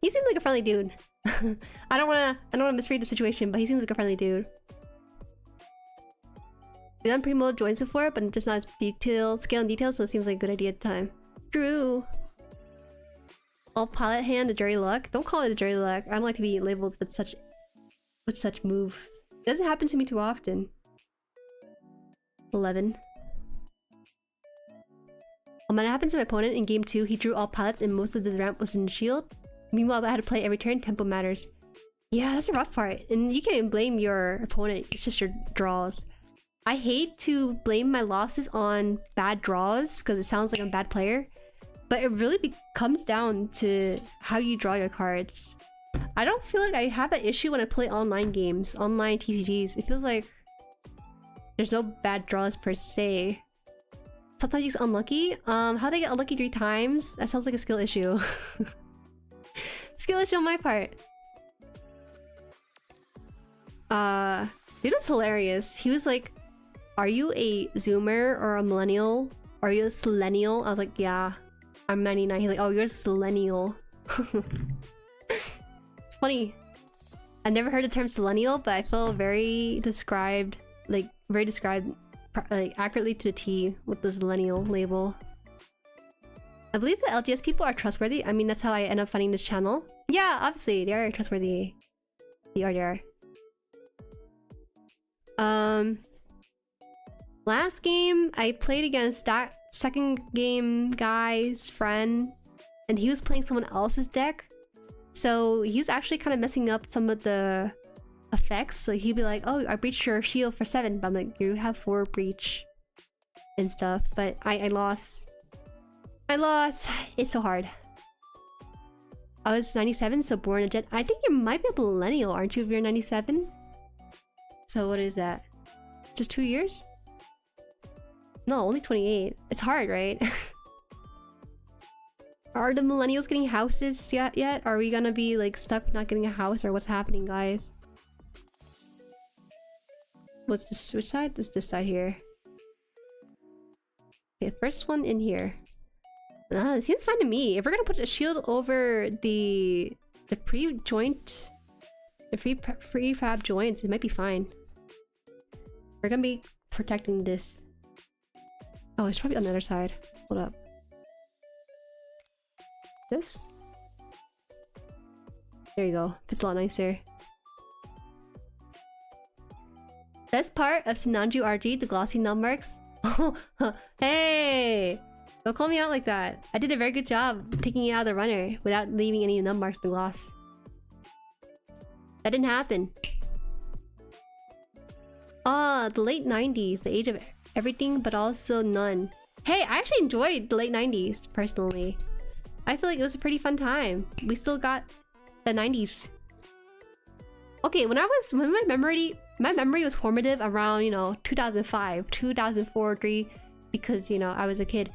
He seems like a friendly dude. I don't wanna misread the situation, but he seems like a friendly dude. We've done pre-mode joins before, but just not as scale and detail, so it seems like a good idea at the time. True. All pilot hand, the Jueri luck. Don't call it a Jueri luck. I don't like to be labeled with such moves. It doesn't happen to me too often. 11. When it happened to my opponent in game 2, he drew all pilots and most of his ramp was in shield. Meanwhile, I had to play every turn. Tempo matters. Yeah, that's a rough part. And you can't even blame your opponent. It's just your draws. I hate to blame my losses on bad draws because it sounds like I'm a bad player. But it really comes down to how you draw your cards. I don't feel like I have that issue when I play online games, online TCGs. It feels like there's no bad draws per se. Sometimes you get unlucky. How did I get unlucky 3 times? That sounds like a skill issue. Skill issue on my part. Dude was hilarious. He was like, are you a zoomer or a millennial? Are you a sellennial? I was like, yeah, I'm 99. He's like, oh, you're a sellennial. Funny. I've never heard the term sellennial, but I feel very described like accurately to the T with the sellennial label. I believe the LGS people are trustworthy. I mean, that's how I end up finding this channel. Yeah, obviously, they are trustworthy. They are. Last game, I played against that second game guy's friend, and he was playing someone else's deck. So he was actually kind of messing up some of the effects. So he'd be like, oh, I breached your shield for 7. But I'm like, you have 4 breach and stuff. But I lost. I lost. It's so hard. I was 97, so born a jet. I think you might be a millennial, aren't you, if you're 97? So what is that? Just 2 years? No, only 28. It's hard, right? Are the millennials getting houses yet? Are we gonna be like stuck not getting a house, or what's happening, guys? What's this? Which side? This side here. Okay, first one in here. It seems fine to me. If we're gonna put a shield over the pre-joint, the prefab joints, it might be fine. We're gonna be protecting this. Oh, it's probably on the other side. Hold up. This? There you go. Fits a lot nicer. Best part of Sinanju RG, the glossy nub marks. Oh, hey! Don't call me out like that. I did a very good job taking it out of the runner without leaving any nub marks to gloss. That didn't happen. Ah, the late 90s, the age of everything but also none. Hey, I actually enjoyed the late 90s, personally. I feel like it was a pretty fun time. We still got the 90s. Okay, when my memory was formative around, you know, 2005, 2004, 3, because, you know, I was a kid.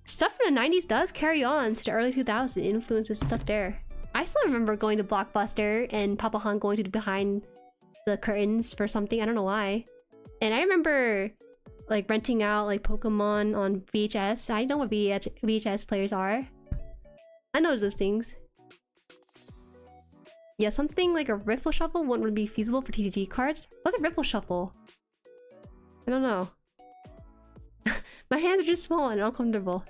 Stuff from the 90s does carry on to the early 2000s. It influences stuff there. I still remember going to Blockbuster and Papa Han going to behind the curtains for something. I don't know why. And I remember like renting out like Pokemon on VHS. I know what VHS players are. I know those things. Yeah, something like a riffle shuffle wouldn't be feasible for TCG cards. What's a riffle shuffle? I don't know. My hands are just small and uncomfortable.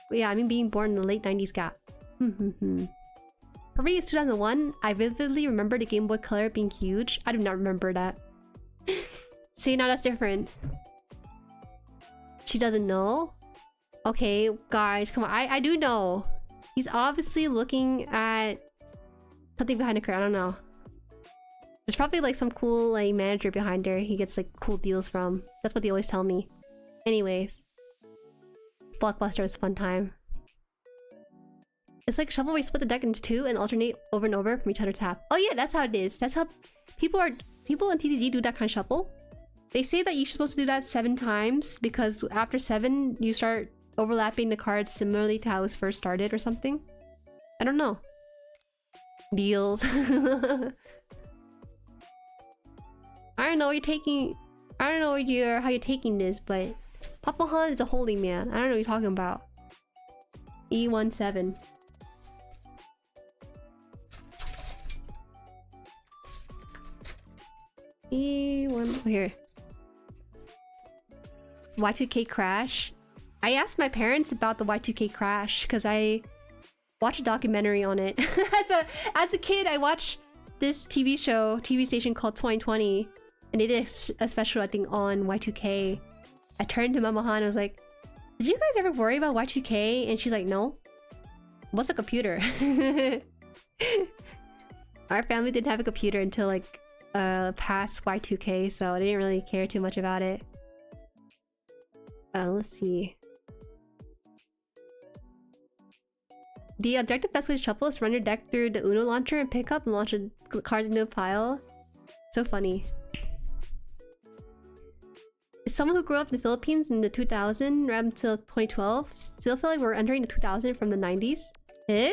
But yeah, I mean being born in the late 90s gap. For me, it's 2001. I vividly remember the Game Boy Color being huge. I do not remember that. See, now that's different. She doesn't know? Okay, guys, come on. I do know. He's obviously looking at something behind the curtain. I don't know. There's probably like some cool like manager behind there he gets like cool deals from. That's what they always tell me. Anyways. Blockbuster was a fun time. It's like Shovel where you split the deck into two and alternate over and over from each other's tap. Oh yeah, that's how it is. That's how people in TCG do that kind of shuffle. They say that you're supposed to do that 7 times because after 7 you start overlapping the cards similarly to how it was first started or something. I don't know. Deals. I don't know how you're taking this, but Papa Han is a holy man. I don't know what you're talking about. E17. E1 here. Y2K crash. I asked my parents about the Y2K crash because I watched a documentary on it. as a kid, I watched this TV station called 2020, and they did a special, I think, on Y2K. I turned to Mama Han and I was like, "Did you guys ever worry about Y2K?" And she's like, "No." What's a computer? Our family didn't have a computer until like past Y2K, so I didn't really care too much about it. Let's see. The objective best way to shuffle is to run your deck through the Uno launcher and pick up and launch the cards into a pile. So funny. Is someone who grew up in the Philippines in the 2000 right until 2012 still feel like we're entering the 2000 from the 90s? Eh?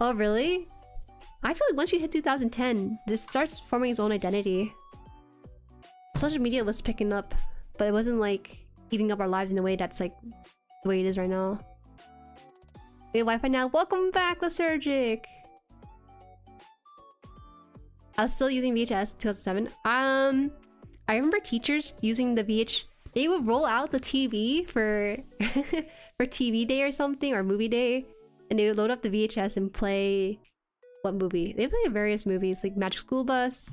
Oh really? I feel like once you hit 2010, this starts forming its own identity. Social media was picking up, but it wasn't like eating up our lives in a way that's like the way it is right now. We have Wi-Fi now. Welcome back, Lethargic! I was still using VHS 2007. I remember teachers using the they would roll out the TV for for TV day or something, or movie day, and they would load up the VHS and play what movie? They play various movies like Magic School Bus.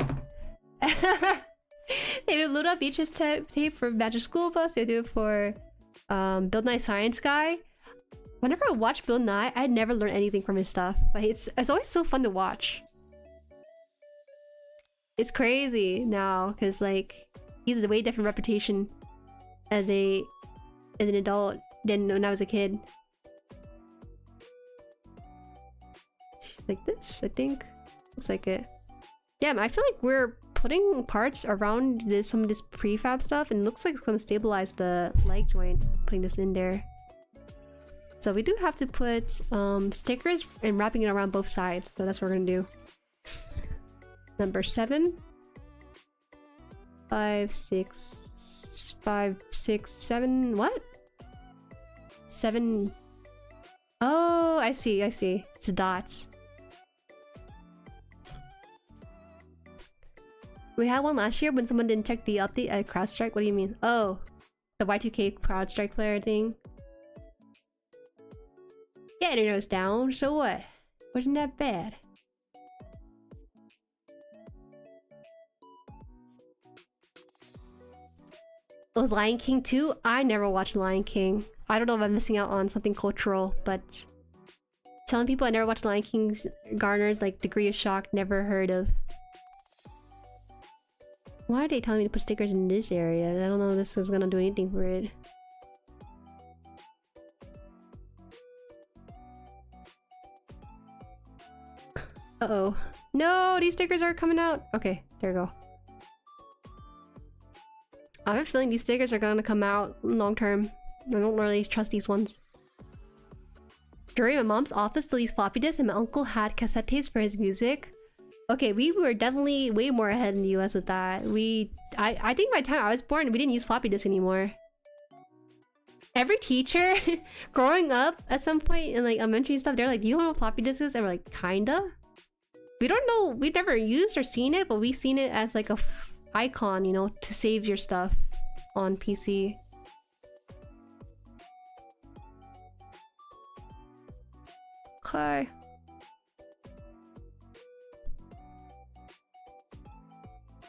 They would load up VHS tape for Magic School Bus. They do it for Bill Nye Science Guy. Whenever I watch Bill Nye, I never learn anything from his stuff, but it's always so fun to watch. It's crazy now because like he has a way different reputation as an adult than when I was a kid. Like this, I think. Looks like it. Damn, I feel like we're putting parts around some of this prefab stuff, and it looks like it's gonna stabilize the leg joint. Putting this in there. So we do have to put stickers and wrapping it around both sides. So that's what we're gonna do. Number 7. 5, 6, 5, 6, 7. What? 7. Oh, I see. It's dots. We had one last year when someone didn't check the update at CrowdStrike. What do you mean? Oh, the Y2K CrowdStrike player thing. Yeah, internet was down. So what? Wasn't that bad? Was Lion King 2? I never watched Lion King. I don't know if I'm missing out on something cultural, but telling people I never watched Lion King garners like degree of shock never heard of. Why are they telling me to put stickers in this area? I don't know if this is gonna do anything for it. Uh-oh. No, these stickers are coming out. Okay, there we go. I have a feeling these stickers are gonna come out long term. I don't really trust these ones. During my mom's office still used floppy disks, and my uncle had cassette tapes for his music. Okay, we were definitely way more ahead in the US with that. I think by the time I was born, we didn't use floppy disks anymore. Every teacher growing up at some point in like elementary stuff, they're like, "Do you know what floppy disk is?" And we're like, "Kinda." We don't know. We've never used or seen it, but we've seen it as like a icon, you know, to save your stuff on PC. Okay.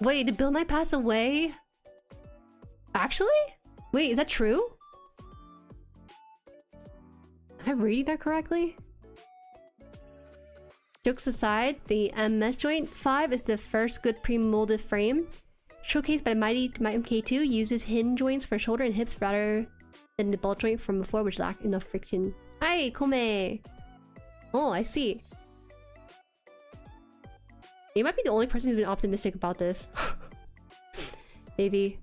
Wait, did Bill Nye pass away? Actually? Wait, is that true? Am I reading that correctly? Jokes aside, the MS Joint 5 is the first good pre-molded frame. Showcased by Mighty MK2, uses hinge joints for shoulder and hips rather than the ball joint from before, which lacked enough friction. Hi, Kome! Oh, I see. You might be the only person who's been optimistic about this. Maybe.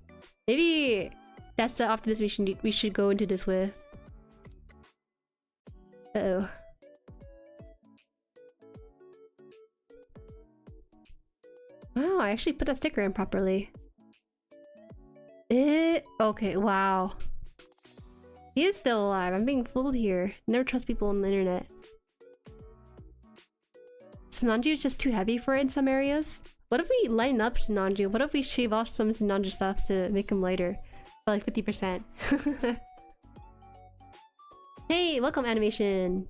Maybe that's the optimism we should go into this with. Uh-oh. Wow, I actually put that sticker in properly. Okay, wow. He is still alive. I'm being fooled here. Never trust people on the internet. Sinanju is just too heavy for it in some areas. What if we lighten up Sinanju? What if we shave off some Sinanju stuff to make him lighter? By like 50%. Hey, welcome animation!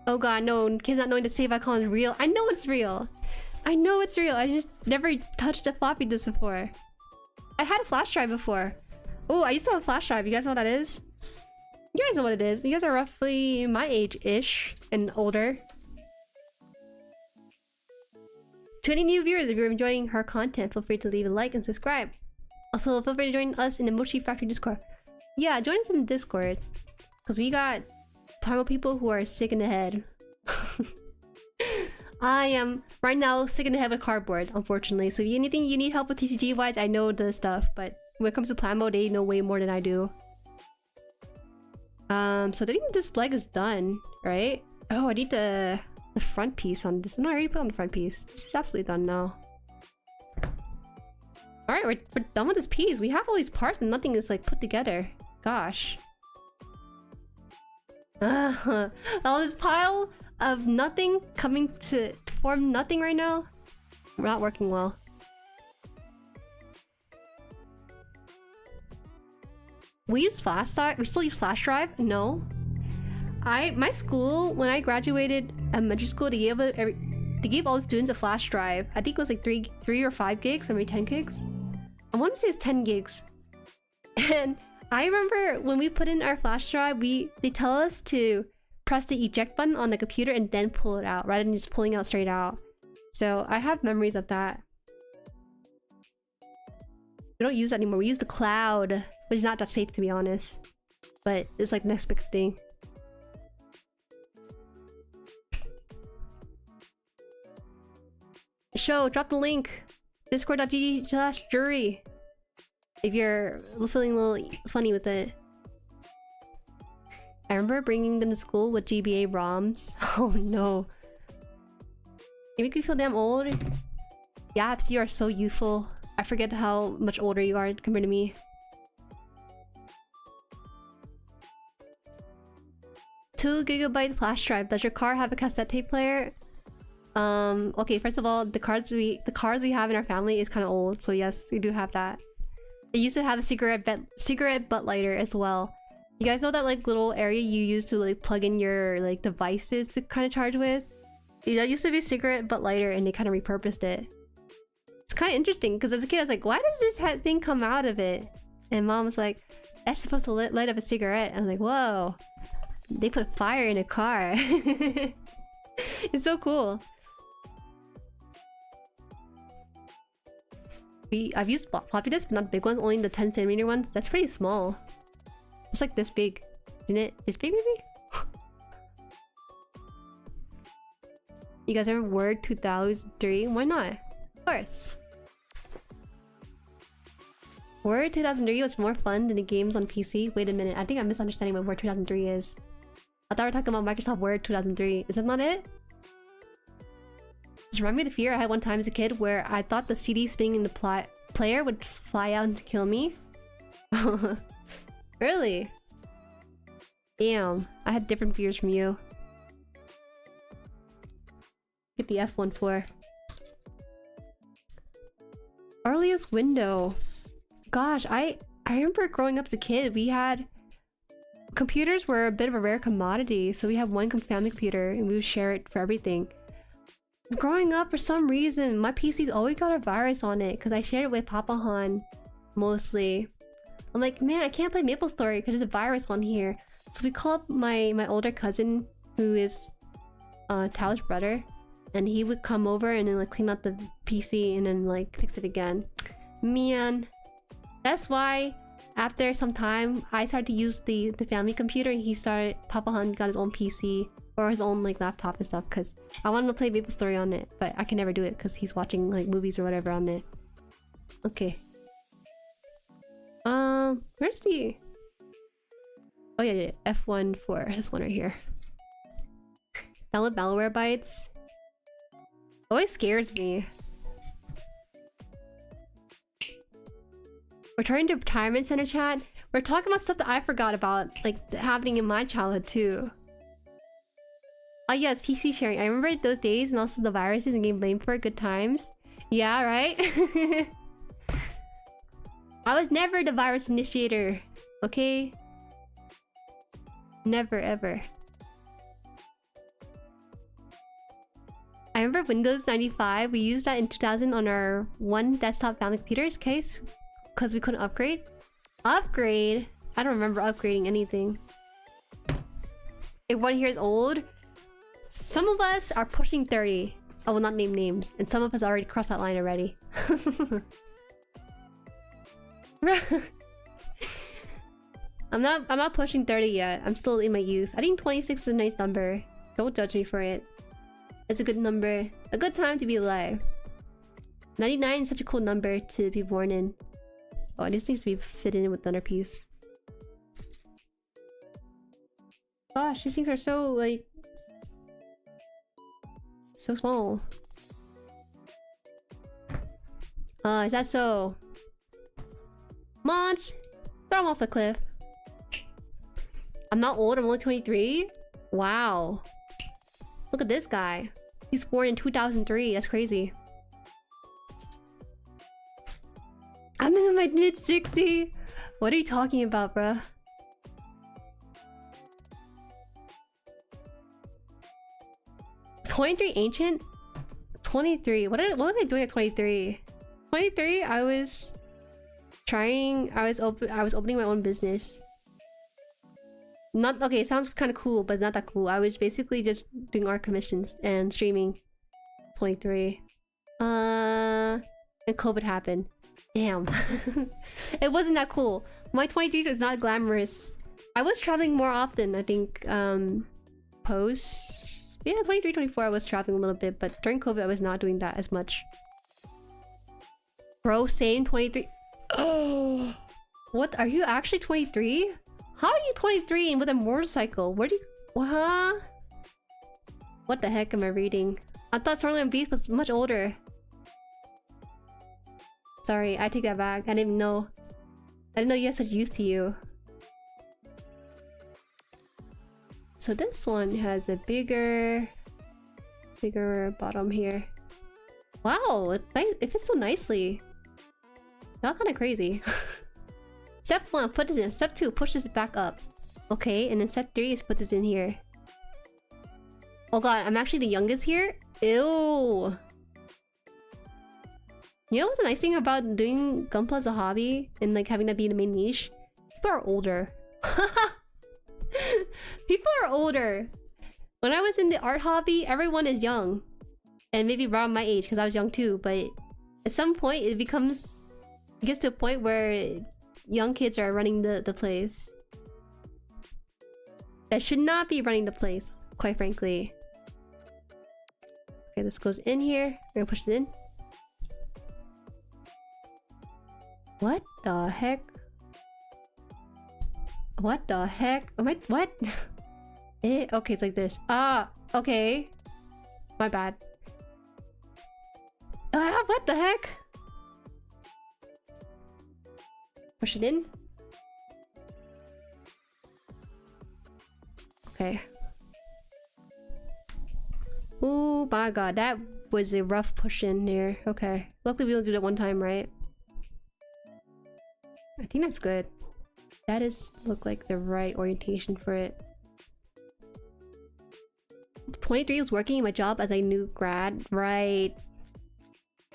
Oh god, no, kids not knowing the save icon is real. I know it's real! I know it's real, I just never touched a floppy disk before. I had a flash drive before. Oh, I used to have a flash drive, you guys know what that is? You guys know what it is. You guys are roughly my age-ish and older. To any new viewers, if you're enjoying her content, feel free to leave a like and subscribe. Also, feel free to join us in the Mochi Factory Discord. Yeah, join us in the Discord. Because we got primal people who are sick in the head. I am, right now, sick in the head with cardboard, unfortunately. So if anything you need help with TCG-wise, I know the stuff. But when it comes to Plamo, they know way more than I do. So I think this leg is done, right? Oh, I need the front piece on this. No, I already put on the front piece. This is absolutely done now. Alright, we're done with this piece. We have all these parts and nothing is like put together. Gosh. All this pile of nothing coming to form nothing right now. We're not working well. We use flash drive. We still use flash drive. No, my school, when I graduated elementary school, they gave all the students a flash drive. I think it was like 3 or 5 gigs, or maybe 10 gigs. I want to say it's 10 gigs. And I remember when we put in our flash drive, they tell us to press the eject button on the computer and then pull it out, rather than just pulling out straight out. So I have memories of that. We don't use that anymore. We use the cloud, which is not that safe to be honest. But it's like the next big thing. Show, drop the link. Discord.gg/Jueri. If you're feeling a little funny with it. I remember bringing them to school with GBA ROMs. Oh no. You make me feel damn old. Yaps, you are so youthful. I forget how much older you are compared to me. $2 GB flash drive. Does your car have a cassette tape player? Okay, first of all, the cars we have in our family is kind of old, so yes, we do have that. It used to have a cigarette butt lighter as well. You guys know that like little area you use to like plug in your like devices to kind of charge with? That used to be a cigarette butt lighter and they kind of repurposed it. It's kind of interesting because as a kid I was like, why does this thing come out of it? And mom was like, that's supposed to light up a cigarette. I was like, whoa, they put fire in a car. It's so cool. I've used floppy disks, but not big ones, only the 10cm ones. That's pretty small. It's like this big, isn't it? This big maybe? You guys ever Word 2003? Why not? Of course. Word 2003 was more fun than the games on PC. Wait a minute, I think I'm misunderstanding what Word 2003 is. I thought we were talking about Microsoft Word 2003. Is that not it? Just remind me of the fear I had one time as a kid where I thought the CD spinning in the player would fly out and kill me. Really? Damn, I had different fears from you. Get the F14. Earliest window. Gosh, I remember growing up as a kid, we had computers were a bit of a rare commodity, so we have one family computer and we would share it for everything. Growing up, for some reason, my PC's always got a virus on it because I shared it with HaanArt mostly. I'm like, man, I can't play MapleStory because there's a virus on here. So we call up my older cousin, who is Tao's brother, and he would come over and then like clean out the PC and then like fix it again. Man, that's why after some time I started to use the family computer, and HaanArt got his own PC or his own like laptop and stuff because I wanted to play MapleStory on it, but I can never do it because he's watching like movies or whatever on it. Okay. Where's the... Oh yeah, F14. This one right here. Download malware bytes. Always scares me. Returning to retirement center chat. We're talking about stuff that I forgot about, like happening in my childhood too. Oh yes, PC sharing. I remember those days, and also the viruses and getting blamed for it. Good times. Yeah, right? I was never the virus initiator. Okay? Never ever. I remember Windows 95. We used that in 2000 on our one desktop family computers case because we couldn't upgrade. Upgrade? I don't remember upgrading anything. Everyone here is old. Some of us are pushing 30. I will not name names, and some of us already crossed that line already. I'm not pushing 30 yet. I'm still in my youth. I think 26 is a nice number. Don't judge me for it. It's a good number. A good time to be alive. 99 is such a cool number to be born in. Oh, this needs to be fitted in with another piece. Gosh, these things are so like... so small. Is that so? Mons! Throw him off the cliff. I'm not old, I'm only 23? Wow. Look at this guy. He's born in 2003, that's crazy. I'm in my mid-60. What are you talking about, bruh? $23 ancient? 23. What was I doing at 23? 23, I was opening my own business. Not okay, it sounds kind of cool, but it's not that cool. I was basically just doing art commissions and streaming. 23. And COVID happened. Damn. It wasn't that cool. My 23s was not glamorous. I was traveling more often, I think. Post... Yeah, 23, 24 I was traveling a little bit, but during COVID I was not doing that as much. Bro, same 23. Oh, what? Are you actually 23? How are you 23 and with a motorcycle? Where do you... Huh? What the heck am I reading? I thought Starling Beef was much older. Sorry, I take that back. I didn't even know. I didn't know you had such youth to you. So this one has a bigger bottom here. Wow, it's nice. It fits so nicely. Not kind of crazy. Step 1, put this in. Step 2, push this back up. Okay, and then step 3 is put this in here. Oh god, I'm actually the youngest here? Ew. You know what's the nice thing about doing Gunpla as a hobby and like having that be the main niche? People are older. People are older. When I was in the art hobby, everyone is young. And maybe around my age, because I was young too. But at some point, it gets to a point where young kids are running the place. That should not be running the place, quite frankly. Okay, this goes in here. We're gonna push it in. What the heck? What the heck? Am I... What? Okay, it's like this. Ah, okay. My bad. What the heck? Push it in. Okay. Oh my god, that was a rough push in there. Okay. Luckily we only do that one time, right? I think that's good. That is look like the right orientation for it. 23 was working in my job as a new grad, right?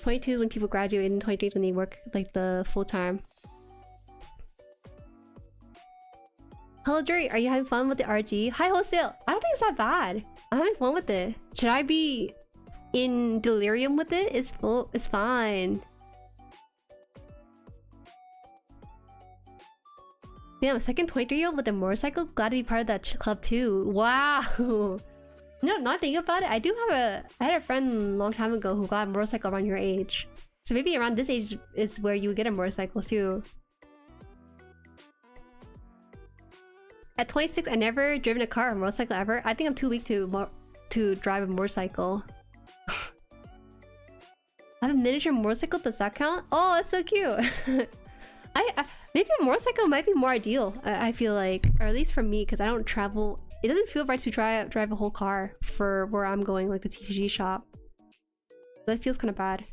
22 is when people graduate, and 23 is when they work like the full time. Hello Jueri, are you having fun with the RG? Hi Wholesale! I don't think it's that bad. I'm having fun with it. Should I be in delirium with it? It's full. It's fine. Damn, a second 23-year-old with a motorcycle? Glad to be part of that club too. Wow! No, not thinking about it. I had a friend a long time ago who got a motorcycle around your age. So maybe around this age is where you get a motorcycle too. At 26, I never driven a car or motorcycle ever. I think I'm too weak to drive a motorcycle. I have a miniature motorcycle. Does that count? Oh, that's so cute. Maybe a motorcycle might be more ideal. I feel like, or at least for me, because I don't travel. It doesn't feel right to drive a whole car for where I'm going, like the TCG shop. That feels kind of bad.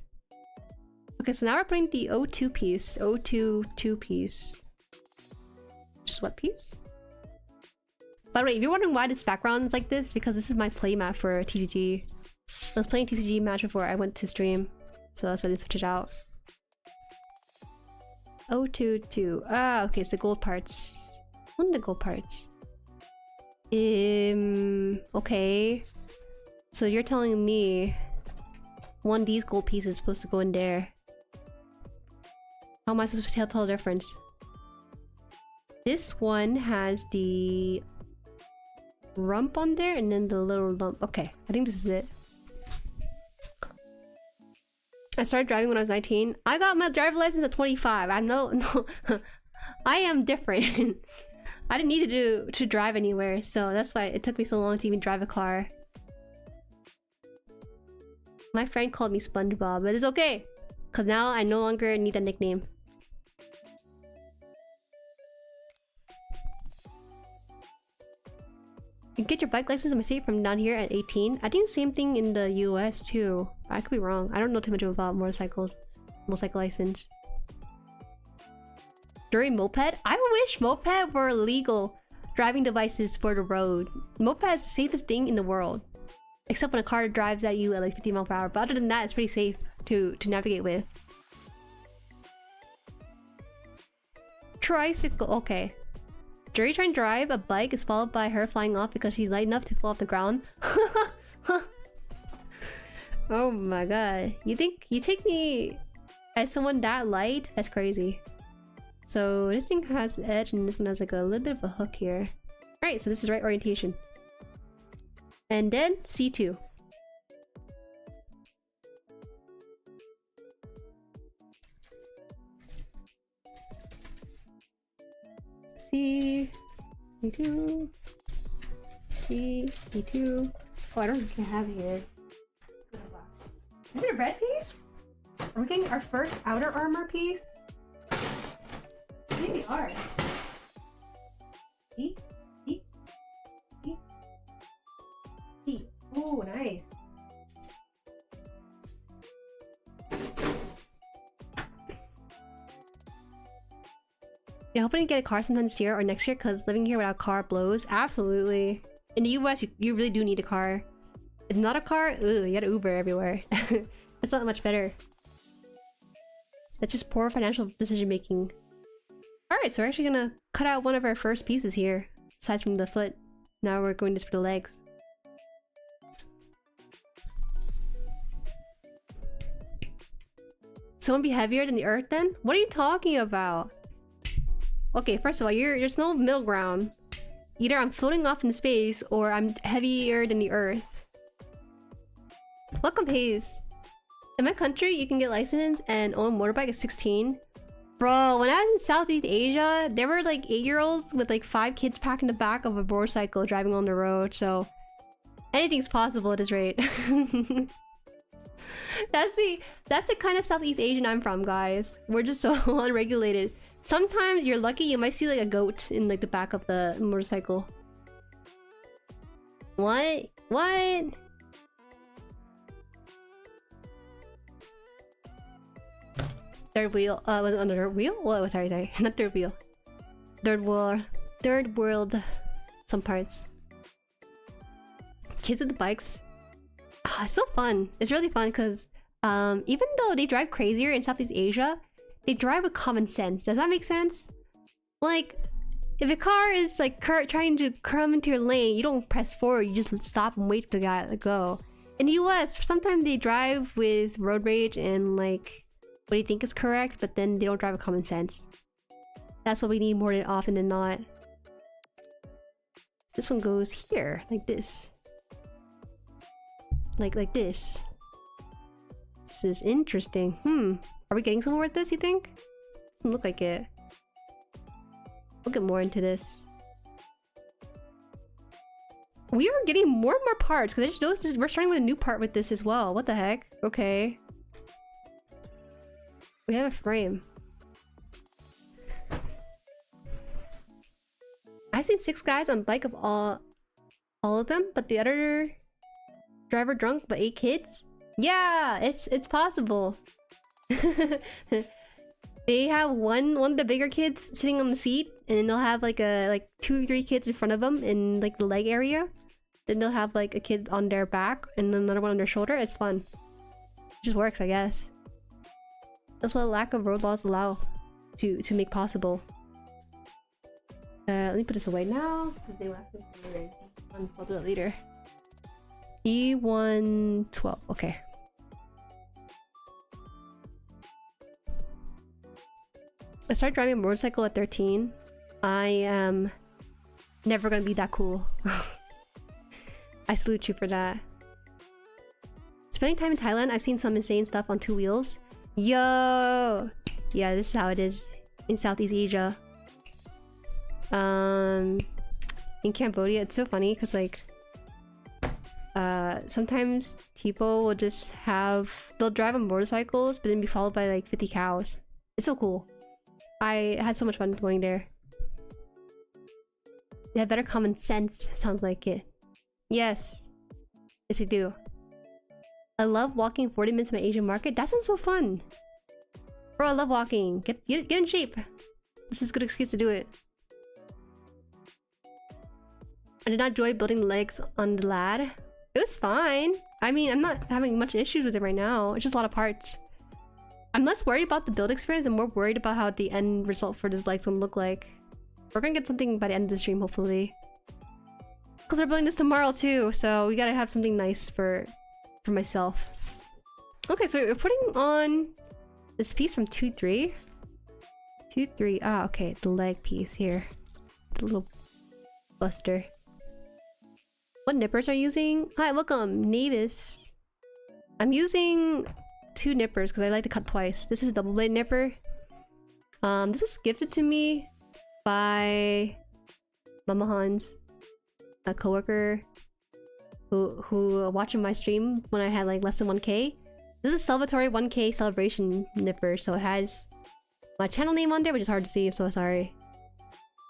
Okay, so now we're putting the O2 piece. O2 2-piece. Just what piece? By the way, if you're wondering why this background is like this, because this is my playmat for TCG. I was playing TCG match before I went to stream, so that's why they switched it out. O2 2. Ah, okay, it's the gold parts. One of the gold parts. Okay. So you're telling me one of these gold pieces is supposed to go in there. How am I supposed to tell the difference? This one has the rump on there and then the little lump. Okay, I think this is it. I started driving when I was 19. I got my driver license at 25. I'm no I am different. I didn't need to drive anywhere, so that's why it took me so long to even drive a car. My friend called me SpongeBob, but it's okay, because now I no longer need a nickname. You get your bike license in my state from down here at 18. I think the same thing in the US too. I could be wrong. I don't know too much about motorcycle license. Jueri moped? I wish moped were legal driving devices for the road. Moped is the safest thing in the world. Except when a car drives at you at like 50 miles per hour. But other than that, it's pretty safe to navigate with. Tricycle. Okay. Jueri trying to drive a bike is followed by her flying off because she's light enough to fall off the ground. Oh my god. You take me as someone that light? That's crazy. So this thing has the edge and this one has like a little bit of a hook here. Alright, so this is right orientation. And then C2. C2. C2. Oh, I don't think I have here. Is it a red piece? Are we getting our first outer armor piece? I think we are. See? See? See? See? Oh, nice. Yeah, hoping to get a car sometime this year or next year because living here without a car blows. Absolutely. In the US, you really do need a car. If not a car, you gotta Uber everywhere. It's not much better. That's just poor financial decision making. Alright, so we're actually gonna cut out one of our first pieces here. Aside from the foot. Now we're going just for the legs. So it won't be heavier than the earth then? What are you talking about? Okay, first of all, there's no middle ground. Either I'm floating off in space or I'm heavier than the earth. Welcome, Hayes. In my country, you can get license and own a motorbike at 16. Bro, when I was in Southeast Asia, there were like 8-year-olds with like 5 kids packed in the back of a motorcycle driving on the road, so anything's possible at this rate. That's the kind of Southeast Asian I'm from, guys. We're just so unregulated. Sometimes you're lucky, you might see like a goat in like the back of the motorcycle. What? What? Third wheel. Was it on the third wheel? Well, sorry, not third wheel. third world, some parts. Kids with the bikes. It's so fun. It's really fun because even though they drive crazier in Southeast Asia, they drive with common sense. Does that make sense? Like, if a car is like trying to come into your lane, you don't press forward, you just stop and wait for the guy to go. In the US, sometimes they drive with road rage and like what do you think is correct, but then they don't drive with common sense. That's what we need more often than not. This one goes here, like this. Like this. This is interesting. Are we getting somewhere with this, you think? Doesn't look like it. We'll get more into this. We are getting more and more parts because I just noticed this, we're starting with a new part with this as well. What the heck? Okay. We have a frame. I've seen 6 guys on bike of all of them, but the other driver drunk, but 8 kids. Yeah, it's possible. They have one of the bigger kids sitting on the seat, and then they'll have like 2 or 3 kids in front of them in like the leg area. Then they'll have like a kid on their back and another one on their shoulder. It's fun. It just works, I guess. That's what lack of road laws allow to make possible. Let me put this away now because they were asking for it. I'll do it later. E112. Okay. I started driving a motorcycle at 13. I am never gonna be that cool. I salute you for that. Spending time in Thailand, I've seen some insane stuff on 2 wheels. Yo! Yeah, this is how it is in Southeast Asia. In Cambodia, it's so funny because like sometimes people will just they'll drive on motorcycles but then be followed by like 50 cows. It's so cool. I had so much fun going there. They have better common sense, sounds like it. Yes. Yes, I do. I love walking 40 minutes to my Asian market. That sounds so fun. Bro, I love walking. Get in shape. This is a good excuse to do it. I did not enjoy building legs on the lad. It was fine. I mean, I'm not having much issues with it right now. It's just a lot of parts. I'm less worried about the build experience and more worried about how the end result for this leg's gonna look like. We're gonna get something by the end of the stream, hopefully. Because we're building this tomorrow too, so we gotta have something nice for myself. Okay, so we're putting on this piece from 2-3. 2-3. Ah, okay, the leg piece here. The little buster. What nippers are you using? Hi, welcome, Navis. I'm using 2 nippers because I like to cut twice. This is a double blade nipper. This was gifted to me by Mama Hans, a coworker who watching my stream when I had like less than 1k. This is a celebratory 1k celebration nipper, so it has my channel name on there, which is hard to see, so sorry.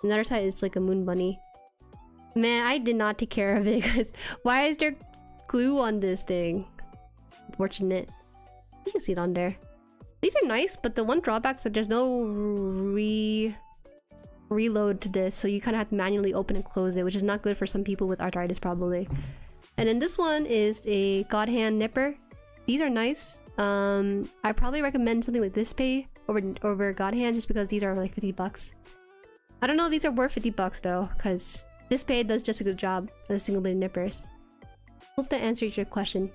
On the other side is like a moon bunny. Man, I did not take care of it because why is there glue on this thing? Unfortunate. You can see it on there. These are nice, but the one drawback is that there's no reload to this, so you kind of have to manually open and close it, which is not good for some people with arthritis probably. And then this one is a God-hand nipper. These are nice. I probably recommend something like this pay over God-hand just because these are like 50 bucks. I don't know if these are worth 50 bucks though, because this pay does just a good job as single blade nippers. Hope that answers your question.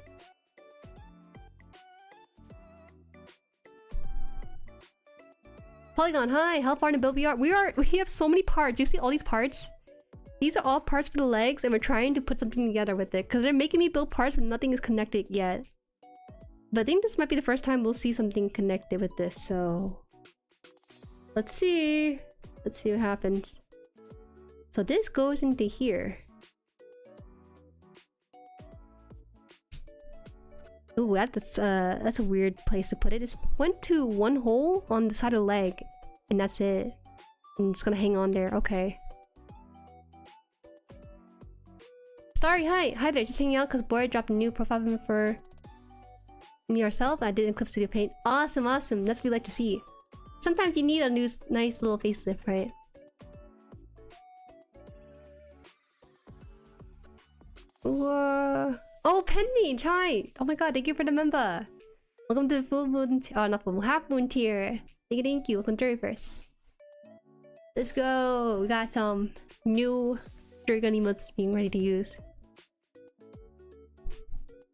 Polygon, hi! How far in the build we are? We have so many parts. You see all these parts? These are all parts for the legs, and we're trying to put something together with it because they're making me build parts but nothing is connected yet. But I think this might be the first time we'll see something connected with this, so let's see. Let's see what happens. So this goes into here. Ooh, that's a weird place to put it. It went to one hole on the side of the leg, and that's it. And it's gonna hang on there. Okay. Sorry, hi there. Just hanging out because Boy dropped a new profile picture for me yourself. I did in Clip Studio Paint. Awesome, awesome. That's what we like to see. Sometimes you need a new, nice little facelift, right? Oh, Penmage, hi! Oh my god, thank you for the member. Welcome to the full moon, oh not full moon, half moon tier. Thank you, welcome to Jueriverse. Let's go! We got some new Dragon emotes being ready to use.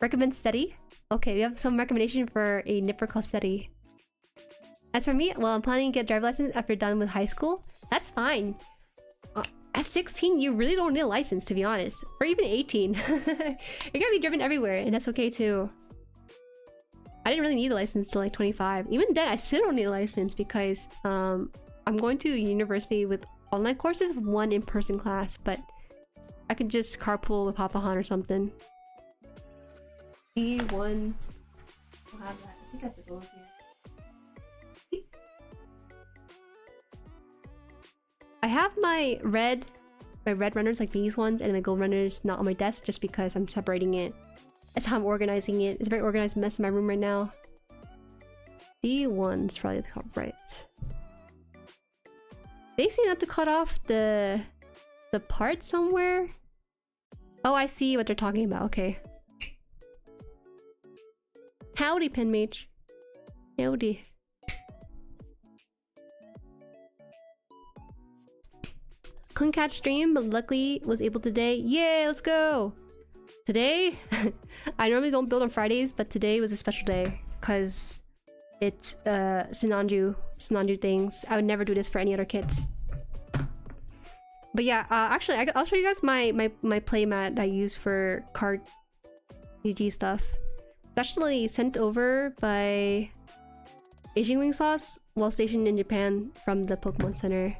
Recommend steady? Okay, we have some recommendation for a nipper called steady. As for me, well, I'm planning to get a driver's license after done with high school. That's fine. At 16, you really don't need a license, to be honest. Or even 18. You're gonna be driven everywhere, and that's okay too. I didn't really need a license till like 25. Even then, I still don't need a license because I'm going to university with online courses, one in-person class, but I could just carpool with HaanArt or something. E1. I'll have that. I think I have to go here. I have my red runners like these ones and my gold runners not on my desk just because I'm separating it. That's how I'm organizing it. It's a very organized mess in my room right now. D1's probably the top right. They seem not to cut off the part somewhere. Oh, I see what they're talking about. Okay. Howdy, Penmage. Howdy. Couldn't catch stream, but luckily was able today. Yay, let's go! Today, I normally don't build on Fridays, but today was a special day because it's Sinanju things. I would never do this for any other kits. But yeah, actually, I'll show you guys my playmat I use for card TCG stuff. It's actually sent over by Asian Wing Sauce while stationed in Japan from the Pokemon Center.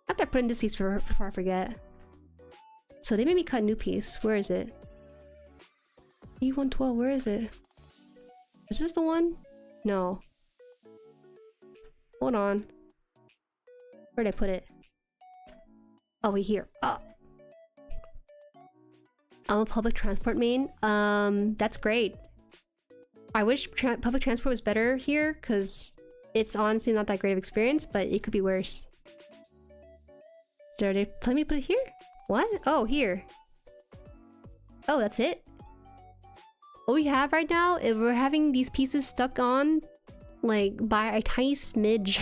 I have to put in this piece before I forget. So they made me cut a new piece. Where is it? E112, where is it? Is this the one? No. Hold on. Where'd I put it? Oh, wait, here. Oh. I'm a public transport main. That's great. I wish public transport was better here, because it's honestly not that great of experience, but it could be worse. Let me put it here? What? Oh, here. Oh, that's it? What we have right now is we're having these pieces stuck on like by a tiny smidge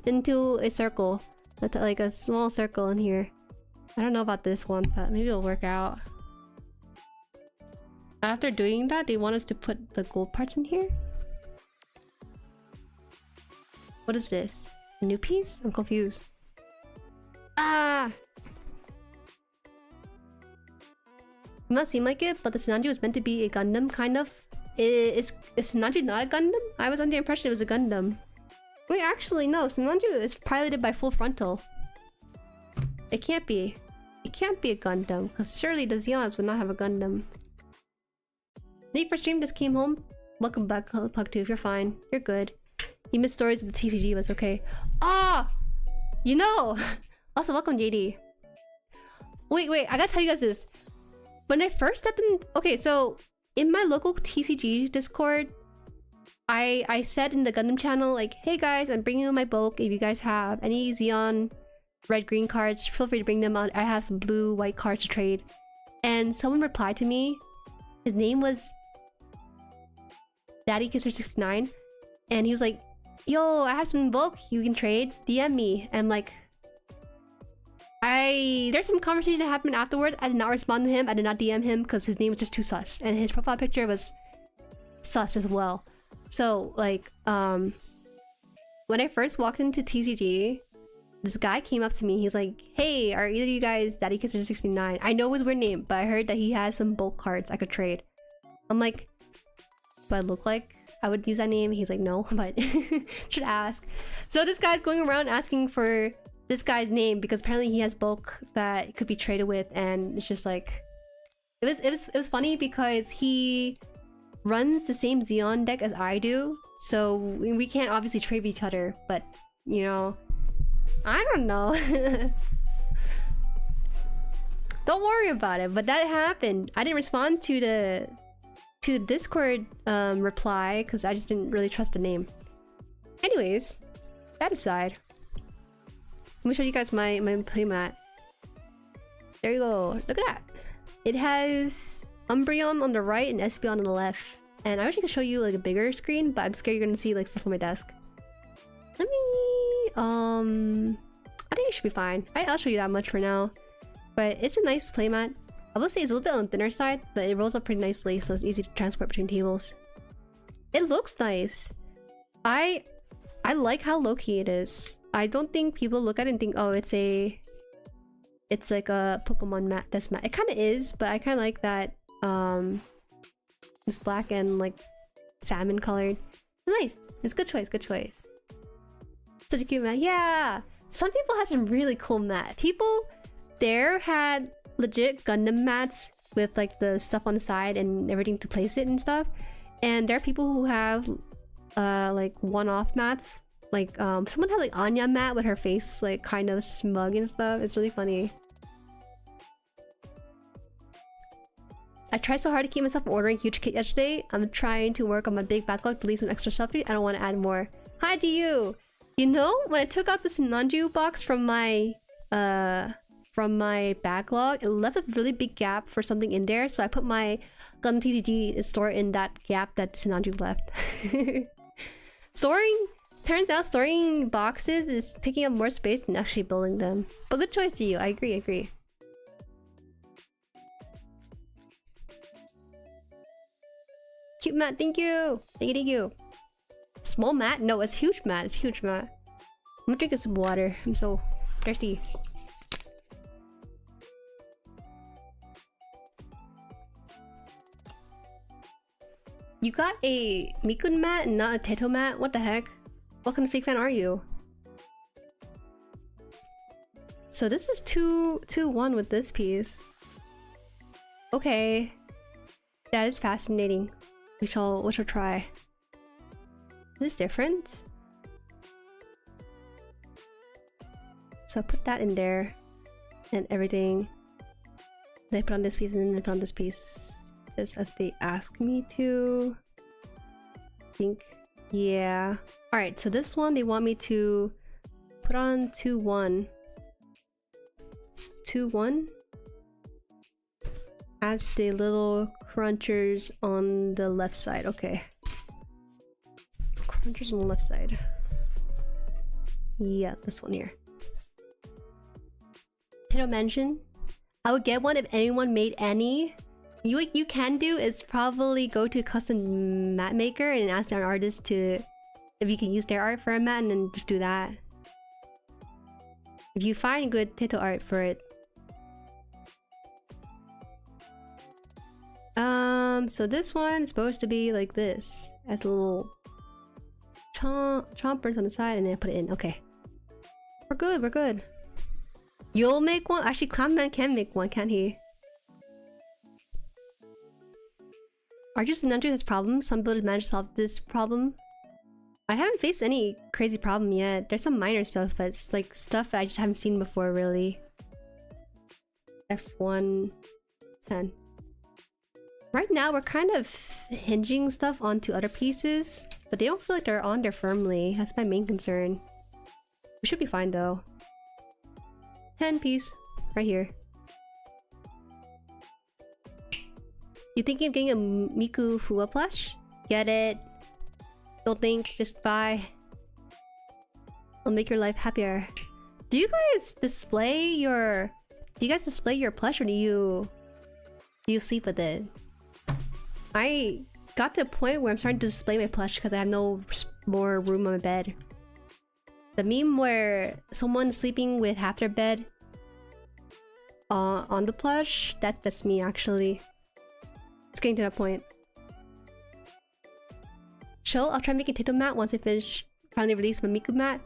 into a circle. Like a small circle in here. I don't know about this one, but maybe it'll work out. After doing that, they want us to put the gold parts in here? What is this? A new piece? I'm confused. Ah! It must seem like it, but the Sinanju was meant to be a Gundam, kind of. Is Sinanju not a Gundam? I was under the impression it was a Gundam. Wait, actually, no. Sinanju is piloted by Full Frontal. It can't be. It can't be a Gundam, because surely the Zeons would not have a Gundam. Late for stream, just came home. Welcome back, Pug2. If you're fine, you're good. You missed stories of the TCG, was okay. Ah! You know! Also, welcome, JD. Wait, I gotta tell you guys this. When I first stepped in... Okay, so in my local TCG Discord, I said in the Gundam channel, like, hey guys, I'm bringing in my bulk. If you guys have any Xeon red-green cards, feel free to bring them out. I have some blue-white cards to trade. And someone replied to me. His name was DaddyKisser69. And he was like, yo, I have some bulk you can trade. DM me. And like... There's some conversation that happened afterwards. I did not respond to him. I did not DM him because his name was just too sus. And his profile picture was sus as well. So, like, when I first walked into TCG, this guy came up to me. He's like, hey, are either of you guys DaddyKisser69? I know his weird name, but I heard that he has some bulk cards I could trade. I'm like, do I look like I would use that name? He's like, no, but should ask. So this guy's going around asking for this guy's name because apparently he has bulk that could be traded with, and it's just like it was funny because he runs the same Xeon deck as I do, so we can't obviously trade each other, but you know, I don't know. Don't worry about it, but that happened. I didn't respond to the Discord reply because I just didn't really trust the name. Anyways, that aside, let me show you guys my playmat. There you go. Look at that. It has Umbreon on the right and Espeon on the left. And I wish I could show you like a bigger screen, but I'm scared you're gonna see like stuff on my desk. Let me I think it should be fine. I'll show you that much for now. But it's a nice playmat. I will say it's a little bit on the thinner side, but it rolls up pretty nicely, so it's easy to transport between tables. It looks nice. I like how low-key it is. I don't think people look at it and think, oh, it's like a Pokemon mat, desk mat. It kind of is, but I kind of like that it's black and like salmon colored. It's nice. It's a good choice, good choice. Such a cute mat. Yeah! Some people had some really cool mat. People there had legit Gundam mats with like the stuff on the side and everything to place it and stuff. And there are people who have like one-off mats. Like someone had like Anya mat with her face like kind of smug and stuff. It's really funny. I tried so hard to keep myself from ordering huge kit yesterday. I'm trying to work on my big backlog to leave some extra stuff. I don't want to add more. Hi to you! You know, when I took out the Sinanju box from my backlog, it left a really big gap for something in there, so I put my Gundam TCG store in that gap that Sinanju left. Turns out storing boxes is taking up more space than actually building them. But good choice to you, I agree. Cute mat, thank you! Thank you. Small mat? No, it's huge mat. It's huge mat. I'm gonna drink some water. I'm so thirsty. You got a Mikun mat and not a Teto mat? What the heck? What kind of fake fan are you? So this is 2-1 with this piece. Okay. That is fascinating. We shall try. Is this different? So put that in there and everything. Then I put on this piece and then I put on this piece just as they ask me to. I think, yeah. Alright, so this one they want me to put on 2-1. 2-1 as the little crunchers on the left side. Okay. Crunchers on the left side. Yeah, this one here. Potato Mansion. I would get one if anyone made any. What you can do is probably go to a custom mat maker and ask an artist to if you can use their art for a mat, and then just do that. If you find good Teto art for it. So this one's supposed to be like this, as a little chompers on the side, and then I put it in. Okay, we're good. You'll make one? Actually, Clownman can make one, can't he? Arjun Sinanju has problems. Some builders managed to solve this problem. I haven't faced any crazy problem yet. There's some minor stuff, but it's like stuff I just haven't seen before, really. F1 10. Right now, we're kind of hinging stuff onto other pieces, but they don't feel like they're on there firmly. That's my main concern. We should be fine though. 10 piece, right here. You thinking of getting a Miku Fua plush? Get it. Don't think, just buy. It'll make your life happier. Do you guys display your plush, or do you sleep with it? I got to a point where I'm starting to display my plush because I have no more room on my bed. The meme where someone's sleeping with half their bed on the plush, that's me actually. It's getting to that point. Chill, I'll try making Teto mat once I finish finally release my Miku mat.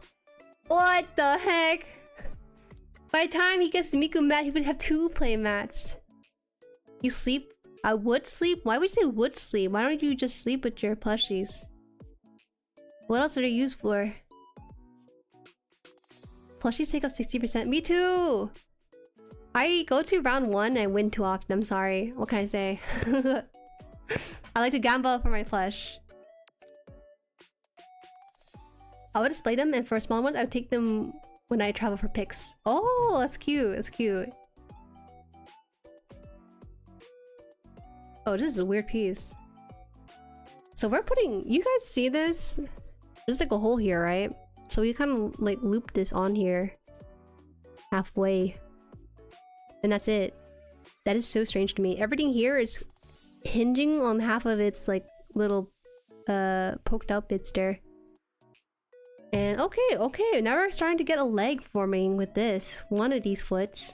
What the heck? By the time he gets the Miku mat, he would have 2 play mats. You sleep? I would sleep? Why would you say would sleep? Why don't you just sleep with your plushies? What else are they used for? Plushies take up 60%. Me too! I go to round 1 and win too often. I'm sorry. What can I say? I like to gamble for my plush. I would display them, and for small ones, I would take them when I travel for pics. Oh, that's cute. That's cute. Oh, this is a weird piece. So we're putting... You guys see this? There's like a hole here, right? So we kind of like loop this on here. Halfway. And that's it. That is so strange to me. Everything here is hinging on half of its like little poked out bits there. And okay, now we're starting to get a leg forming with this. One of these foots.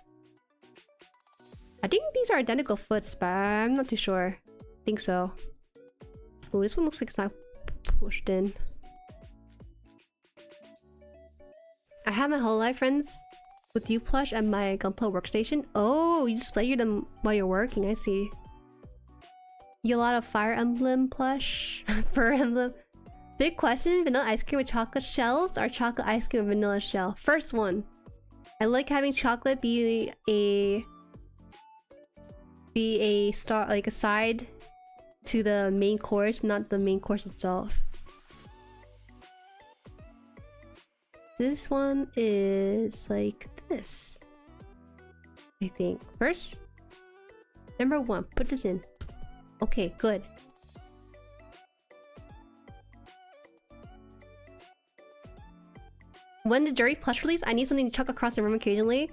I think these are identical foots, but I'm not too sure. I think so. Oh, this one looks like it's not pushed in. I have my Hololive friends with you plush at my Gunpla workstation. Oh, you display them while you're working, I see. You a lot of Fire Emblem plush? Fur Emblem? Big question, vanilla ice cream with chocolate shells or chocolate ice cream with vanilla shell? First one. I like having chocolate be a star, like a side to the main course, not the main course itself. This one is like this, I think. First, number one, put this in. Okay, good. When the Jueri plush release, I need something to chuck across the room occasionally.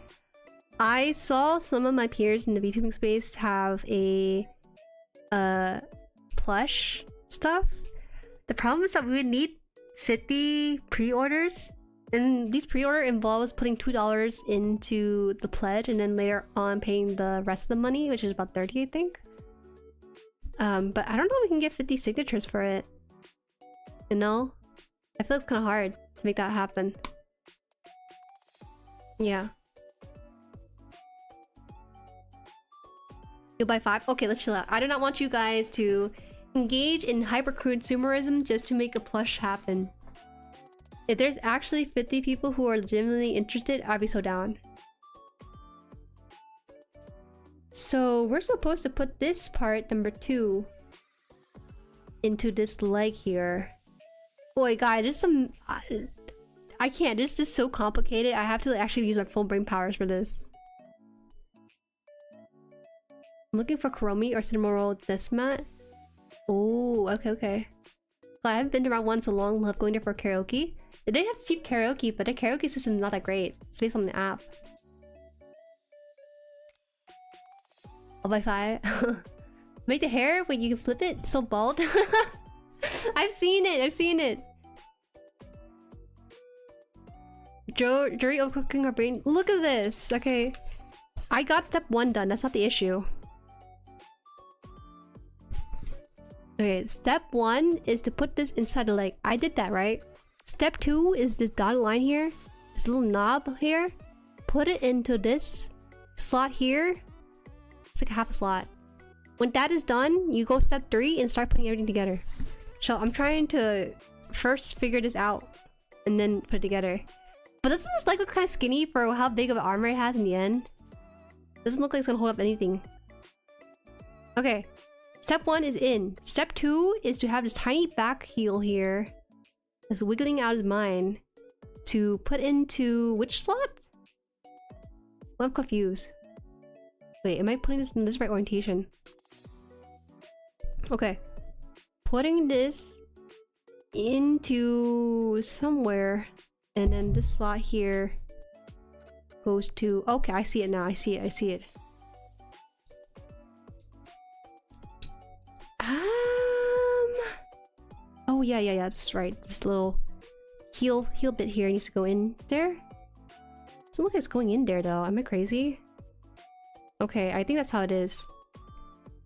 I saw some of my peers in the VTubing space have a plush stuff. The problem is that we would need 50 pre-orders, and these pre-order involves putting $2 into the pledge and then later on paying the rest of the money, which is about 30, I think. But I don't know if we can get 50 signatures for it. You know? I feel it's kind of hard to make that happen. Yeah. You'll buy 5? Okay, let's chill out. I do not want you guys to engage in hyper-consumerism just to make a plush happen. If there's actually 50 people who are legitimately interested, I'd be so down. So we're supposed to put this part, number 2, into this leg here. Boy, guys, there's some... I can't. This is so complicated. I have to actually use my full brain powers for this. I'm looking for Kuromi or Cinnamon Roll this mat. Oh, okay. I haven't been to Round 1 so long. Love going there for karaoke. They have cheap karaoke, but the karaoke system is not that great. It's based on the app. I'll buy 5. Make the hair when you can flip it so bald. I've seen it. Jueri overcooking her brain. Look at this. Okay, I got step 1 done. That's not the issue. Okay, step 1 is to put this inside the leg. I did that, right? Step 2 is this dotted line here, this little knob here. Put it into this slot here. It's like a half a slot. When that is done, you go step 3 and start putting everything together. So I'm trying to first figure this out and then put it together. But doesn't this leg look kind of skinny for how big of an armor it has in the end? Doesn't look like it's gonna hold up anything. Okay, step 1 is in. Step 2 is to have this tiny back heel here that's wiggling out of mine to put into which slot? Well, I'm confused. Wait, am I putting this in this right orientation? Okay, putting this into somewhere, and then this slot here goes to... Okay, I see it now. I see it. Oh yeah, that's right. This little heel bit here needs to go in there. Doesn't look like it's going in there though. Am I crazy? Okay, I think that's how it is.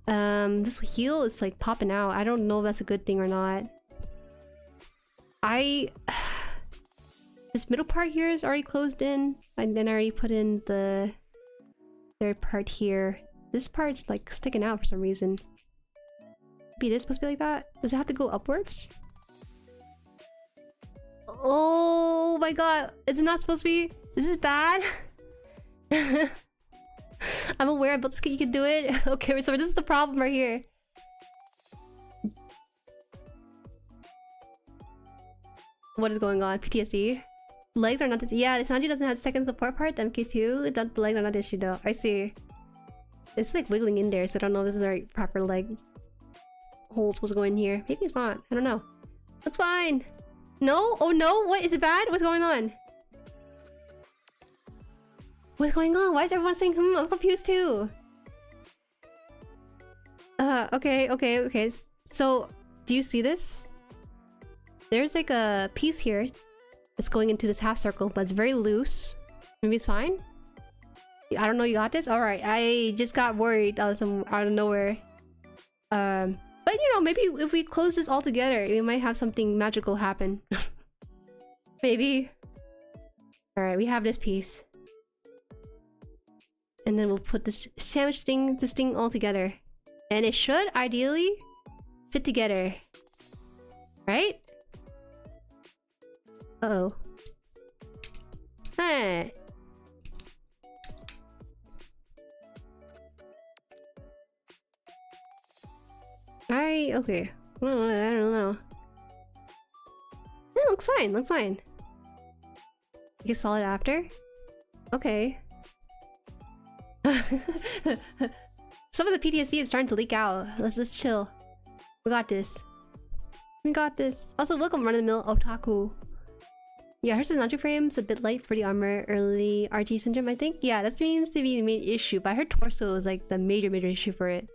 This heel is like popping out. I don't know if that's a good thing or not. This middle part here is already closed in, and then I already put in the third part here. This part's like sticking out for some reason. Maybe it is supposed to be like that? Does it have to go upwards? Oh my god, is it not supposed to be? This is bad. I'm aware, but you can do it. Okay, so this is the problem right here. What is going on? PTSD? Legs are not this. Yeah, Sinanju doesn't have second support part. The MK2. The legs are not the issue though. I see. it's like wiggling in there, so I don't know if this is the right proper like hole supposed to go in here. Maybe it's not. I don't know. Looks fine. No? Oh no? What? Is it bad? What's going on? What's going on? Why is everyone saying I'm confused too? Okay. So, do you see this? There's like a piece here that's going into this half circle, but it's very loose. Maybe it's fine? I don't know, you got this? Alright, I just got worried out of nowhere. But you know, maybe if we close this all together, we might have something magical happen. Maybe. Alright, we have this piece. And then we'll put this thing all together. And it should, ideally, fit together. Right? Uh-oh. Hey. Okay. I don't know. Yeah, looks fine. You solid after? Okay. Some of the PTSD is starting to leak out. Let's just chill. We got this. Also, welcome run-of-the-mill otaku. Yeah, her Sinanju frame's a bit light for the armor. Early RT syndrome, I think. Yeah, that seems to be the main issue. But her torso is like the major issue for it.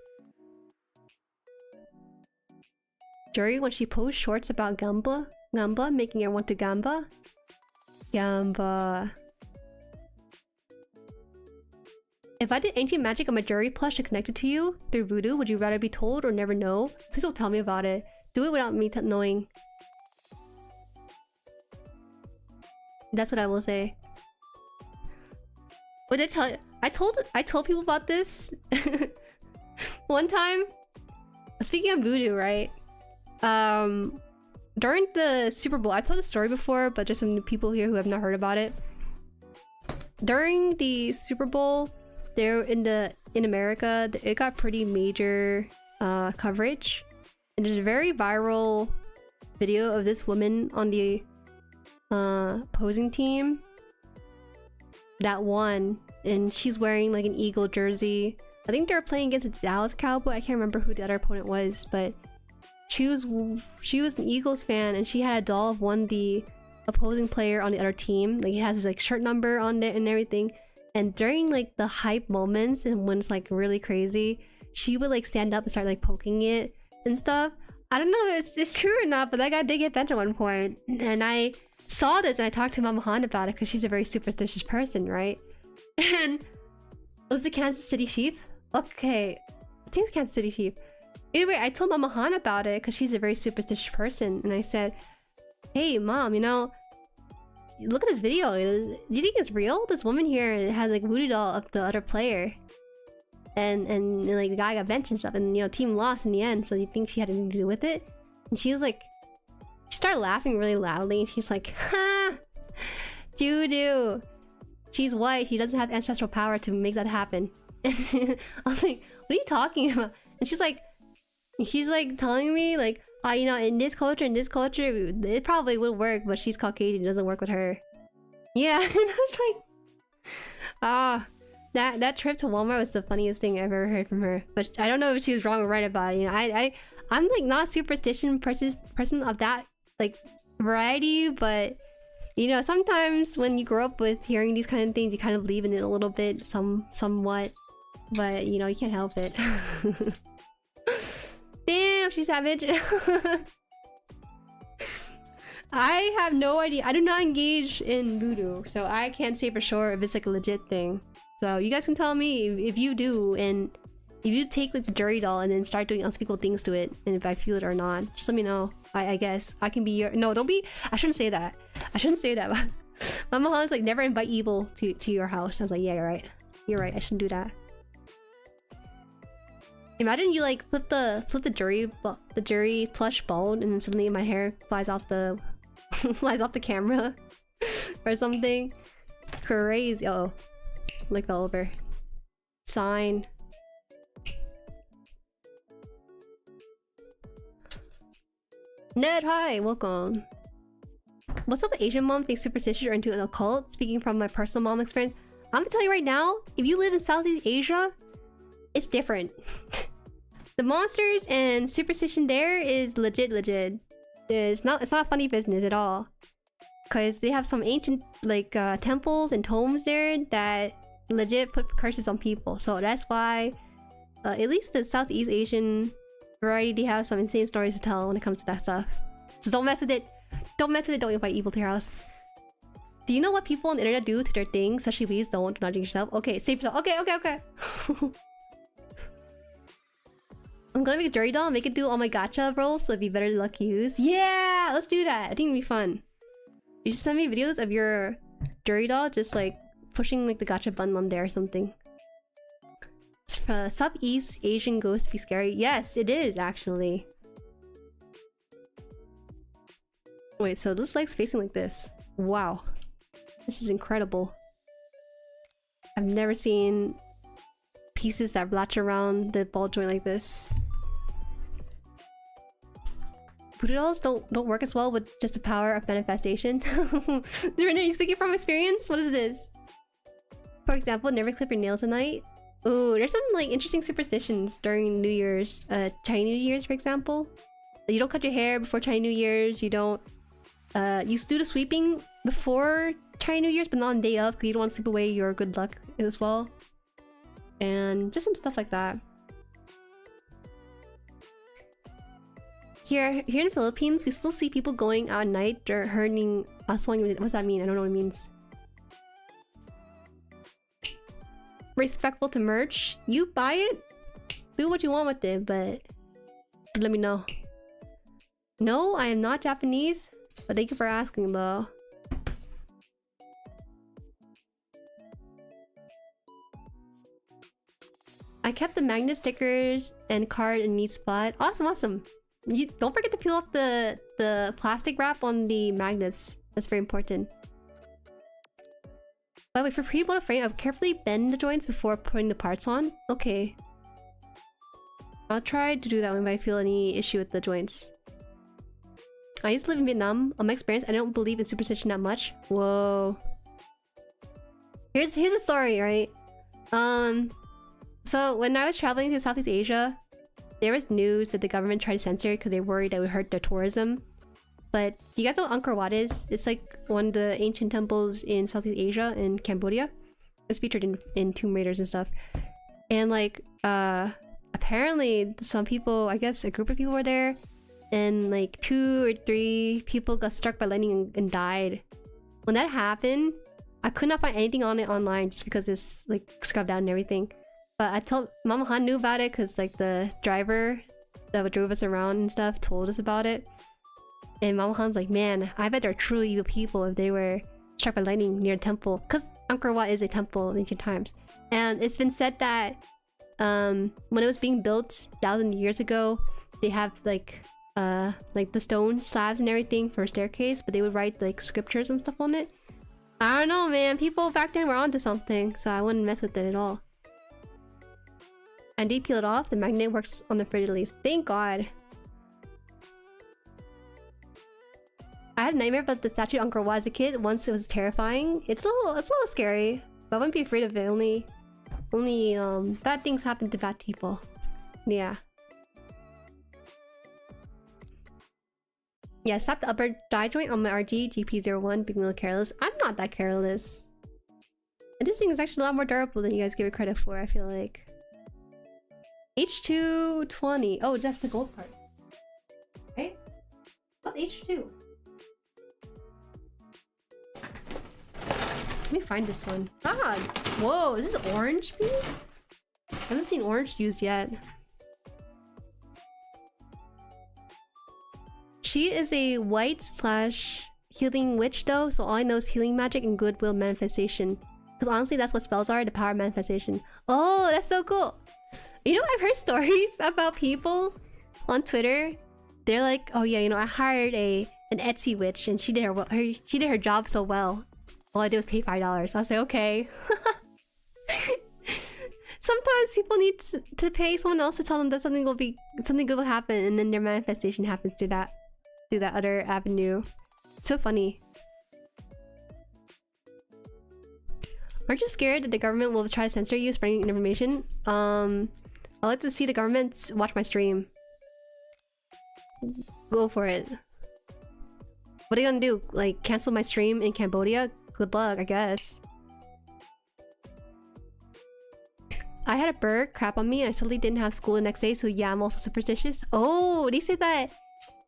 Jueri, when she posts shorts about Gunpla, making her want to Gamba. If I did ancient magic on my Jueri plush to connect it to you through voodoo, would you rather be told or never know? Please don't tell me about it. Do it without me knowing. That's what I will say. What did I tell you? I told people about this one time. Speaking of voodoo, right? During the Super Bowl, I've told the story before, but just some new people here who have not heard about it. During the Super Bowl, there in America, it got pretty major coverage, and there's a very viral video of this woman on the posing team that won, and she's wearing like an Eagle jersey. I think they were playing against the Dallas Cowboy. I can't remember who the other opponent was, but she was an Eagles fan, and she had a doll of the opposing player on the other team. Like, he has his like shirt number on there and everything. And during like the hype moments and when it's like really crazy, she would like stand up and start like poking it and stuff. I don't know if it's true or not, but that guy did get benched at one point. And I saw this and I talked to Mama Han about it because she's a very superstitious person, right? And was it Kansas City Chief? Okay, I think it's Kansas City Chief. Anyway, I told Mama Han about it because she's a very superstitious person, and I said, "Hey, Mom, you know, look at this video. Do you think it's real? This woman here has like voodoo doll of the other player, and like the guy got benched and stuff, and you know, team lost in the end. So you think she had anything to do with it?" And she was like, she started laughing really loudly, and she's like, "Ha, doo-doo. She's white. She doesn't have ancestral power to make that happen." And I was like, "What are you talking about?" And she's like telling me like, "Oh, you know, in this culture, it probably would work, but she's Caucasian, it doesn't work with her." Yeah, and I was like, that trip to Walmart was the funniest thing I've ever heard from her. But I don't know if she was wrong or right about it. You know, I'm like not a superstition person of that like variety, but you know, sometimes when you grow up with hearing these kind of things, you kind of believe in it a little bit, somewhat. But you know, you can't help it. Damn, she's savage. I have no idea. I do not engage in voodoo, so I can't say for sure if it's like a legit thing. So you guys can tell me if you do, and if you take like the Jueri doll and then start doing unspeakable things to it, and if I feel it or not. Just let me know. I guess I can be your— no, don't be— I shouldn't say that. Mama Han's like, never invite evil to your house. I was like, yeah, you're right, I shouldn't do that. Imagine you like flip the Jueri plush bald, and then suddenly my hair flies off the camera or something crazy. Oh, like fell over. Sign. Ned, hi, welcome. What's up with Asian mom being superstitious or into an occult? Speaking from my personal mom experience, I'm gonna tell you right now, if you live in Southeast Asia, it's different. The monsters and superstition there is legit. It's not a funny business at all. Cause they have some ancient like temples and tomes there that legit put curses on people. So that's why at least the Southeast Asian variety, they have some insane stories to tell when it comes to that stuff. So don't mess with it. Don't mess with it, don't invite evil to your house. Do you know what people on the internet do to their things? Especially please don't not drink yourself. Okay, save yourself. Okay. I'm gonna make a jury doll, make it do all my gacha rolls, so it'd be better luck use. Yeah, let's do that. I think it'd be fun. You should send me videos of your jury doll just like pushing like the gacha button on there or something. Southeast Asian ghosts be scary. Yes, it is actually. Wait, so this leg's facing like this. Wow. This is incredible. I've never seen pieces that latch around the ball joint like this. Voodoo dolls don't work as well with just the power of manifestation. Are you speaking from experience? What is this? For example, never clip your nails at night. Ooh, there's some like interesting superstitions during New Year's. Chinese New Year's, for example. You don't cut your hair before Chinese New Year's. You don't... you do the sweeping before Chinese New Year's, but not on the day of, because you don't want to sweep away your good luck as well. And just some stuff like that. Here in the Philippines, we still see people going out at night or hurting us. What does that mean? I don't know what it means. Respectful to merch. You buy it, do what you want with it, but let me know. No, I am not Japanese, but thank you for asking though. I kept the magnet stickers and card in a neat spot. Awesome. You don't forget to peel off the plastic wrap on the magnets. That's very important. By the way, for pre-built frame, I would carefully bend the joints before putting the parts on. Okay. I'll try to do that when I feel any issue with the joints. I used to live in Vietnam. On my experience, I don't believe in superstition that much. Whoa. Here's a story, right? So when I was traveling to Southeast Asia, there was news that the government tried to censor it because they worried that it would hurt their tourism. But do you guys know what Angkor Wat is? It's like one of the ancient temples in Southeast Asia and Cambodia. It's featured in Tomb Raiders and stuff. And like, apparently some people, I guess a group of people were there, and like 2 or 3 people got struck by lightning and died. When that happened, I could not find anything on it online just because it's like scrubbed out and everything. But I told Mama Han knew about it because like the driver that drove us around and stuff told us about it. And Mama Han's like, man, I bet they're truly evil people if they were struck by lightning near a temple. Because Angkor Wat is a temple in ancient times. And it's been said that when it was being built 1,000 years ago, they have like the stone slabs and everything for a staircase, but they would write like scriptures and stuff on it. I don't know, man. People back then were onto something, so I wouldn't mess with it at all. And they peel it off. The magnet works on the fridge at least. Thank God. I had a nightmare about the statue of Angkor Wat as a kid. Once it was terrifying. It's a little scary, but I wouldn't be afraid of it. Only bad things happen to bad people. Yeah. Yeah, slap the upper thigh joint on my RG GP01, being a little careless. I'm not that careless. And this thing is actually a lot more durable than you guys give it credit for, I feel like. H220. Oh, that's the gold part. Right? What's H2? Let me find this one. Ah! Whoa, is this orange piece? I haven't seen orange used yet. She is a white / healing witch though, so all I know is healing magic and goodwill manifestation. Because honestly, that's what spells are, the power of manifestation. Oh, that's so cool! You know, I've heard stories about people on Twitter. They're like, oh yeah, you know, I hired an Etsy witch and she did her job so well. All I did was pay $5. I was like, okay. Sometimes people need to pay someone else to tell them that something good will happen, and then their manifestation happens through that other avenue. So funny. Aren't you scared that the government will try to censor you spreading information? I like to see the government watch my stream. Go for it. What are you gonna do? Like, cancel my stream in Cambodia? Good luck, I guess. I had a bird crap on me and I suddenly didn't have school the next day, so yeah, I'm also superstitious. Oh, they say that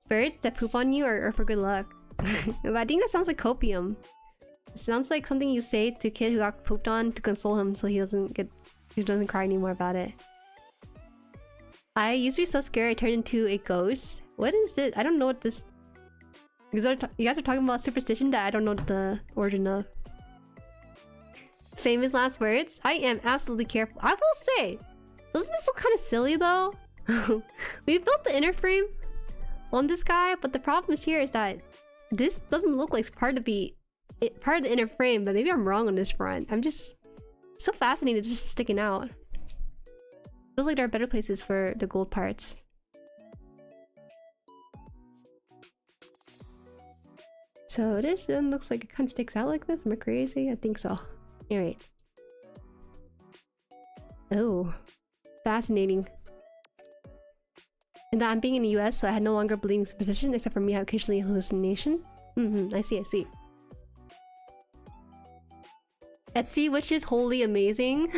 birds that poop on you are for good luck. I think that sounds like copium. It sounds like something you say to a kid who got pooped on to console him so he doesn't cry anymore about it. I used to be so scared I turned into a ghost. What is this? I don't know what this... You guys are talking about superstition that I don't know the origin of. Famous last words? I am absolutely careful. I will say, doesn't this look kind of silly though? We built the inner frame on this guy, but the problem is here is that this doesn't look like part of the inner frame, but maybe I'm wrong on this front. I'm just so fascinated, it's just sticking out. Feels like there are better places for the gold parts. So this one looks like it kind of sticks out like this. Am I crazy? I think so. Alright. Oh. Fascinating. And that I'm being in the US, so I had no longer believing superstition, except for me, I have occasionally hallucination. I see, I see. Etsy, which is wholly amazing.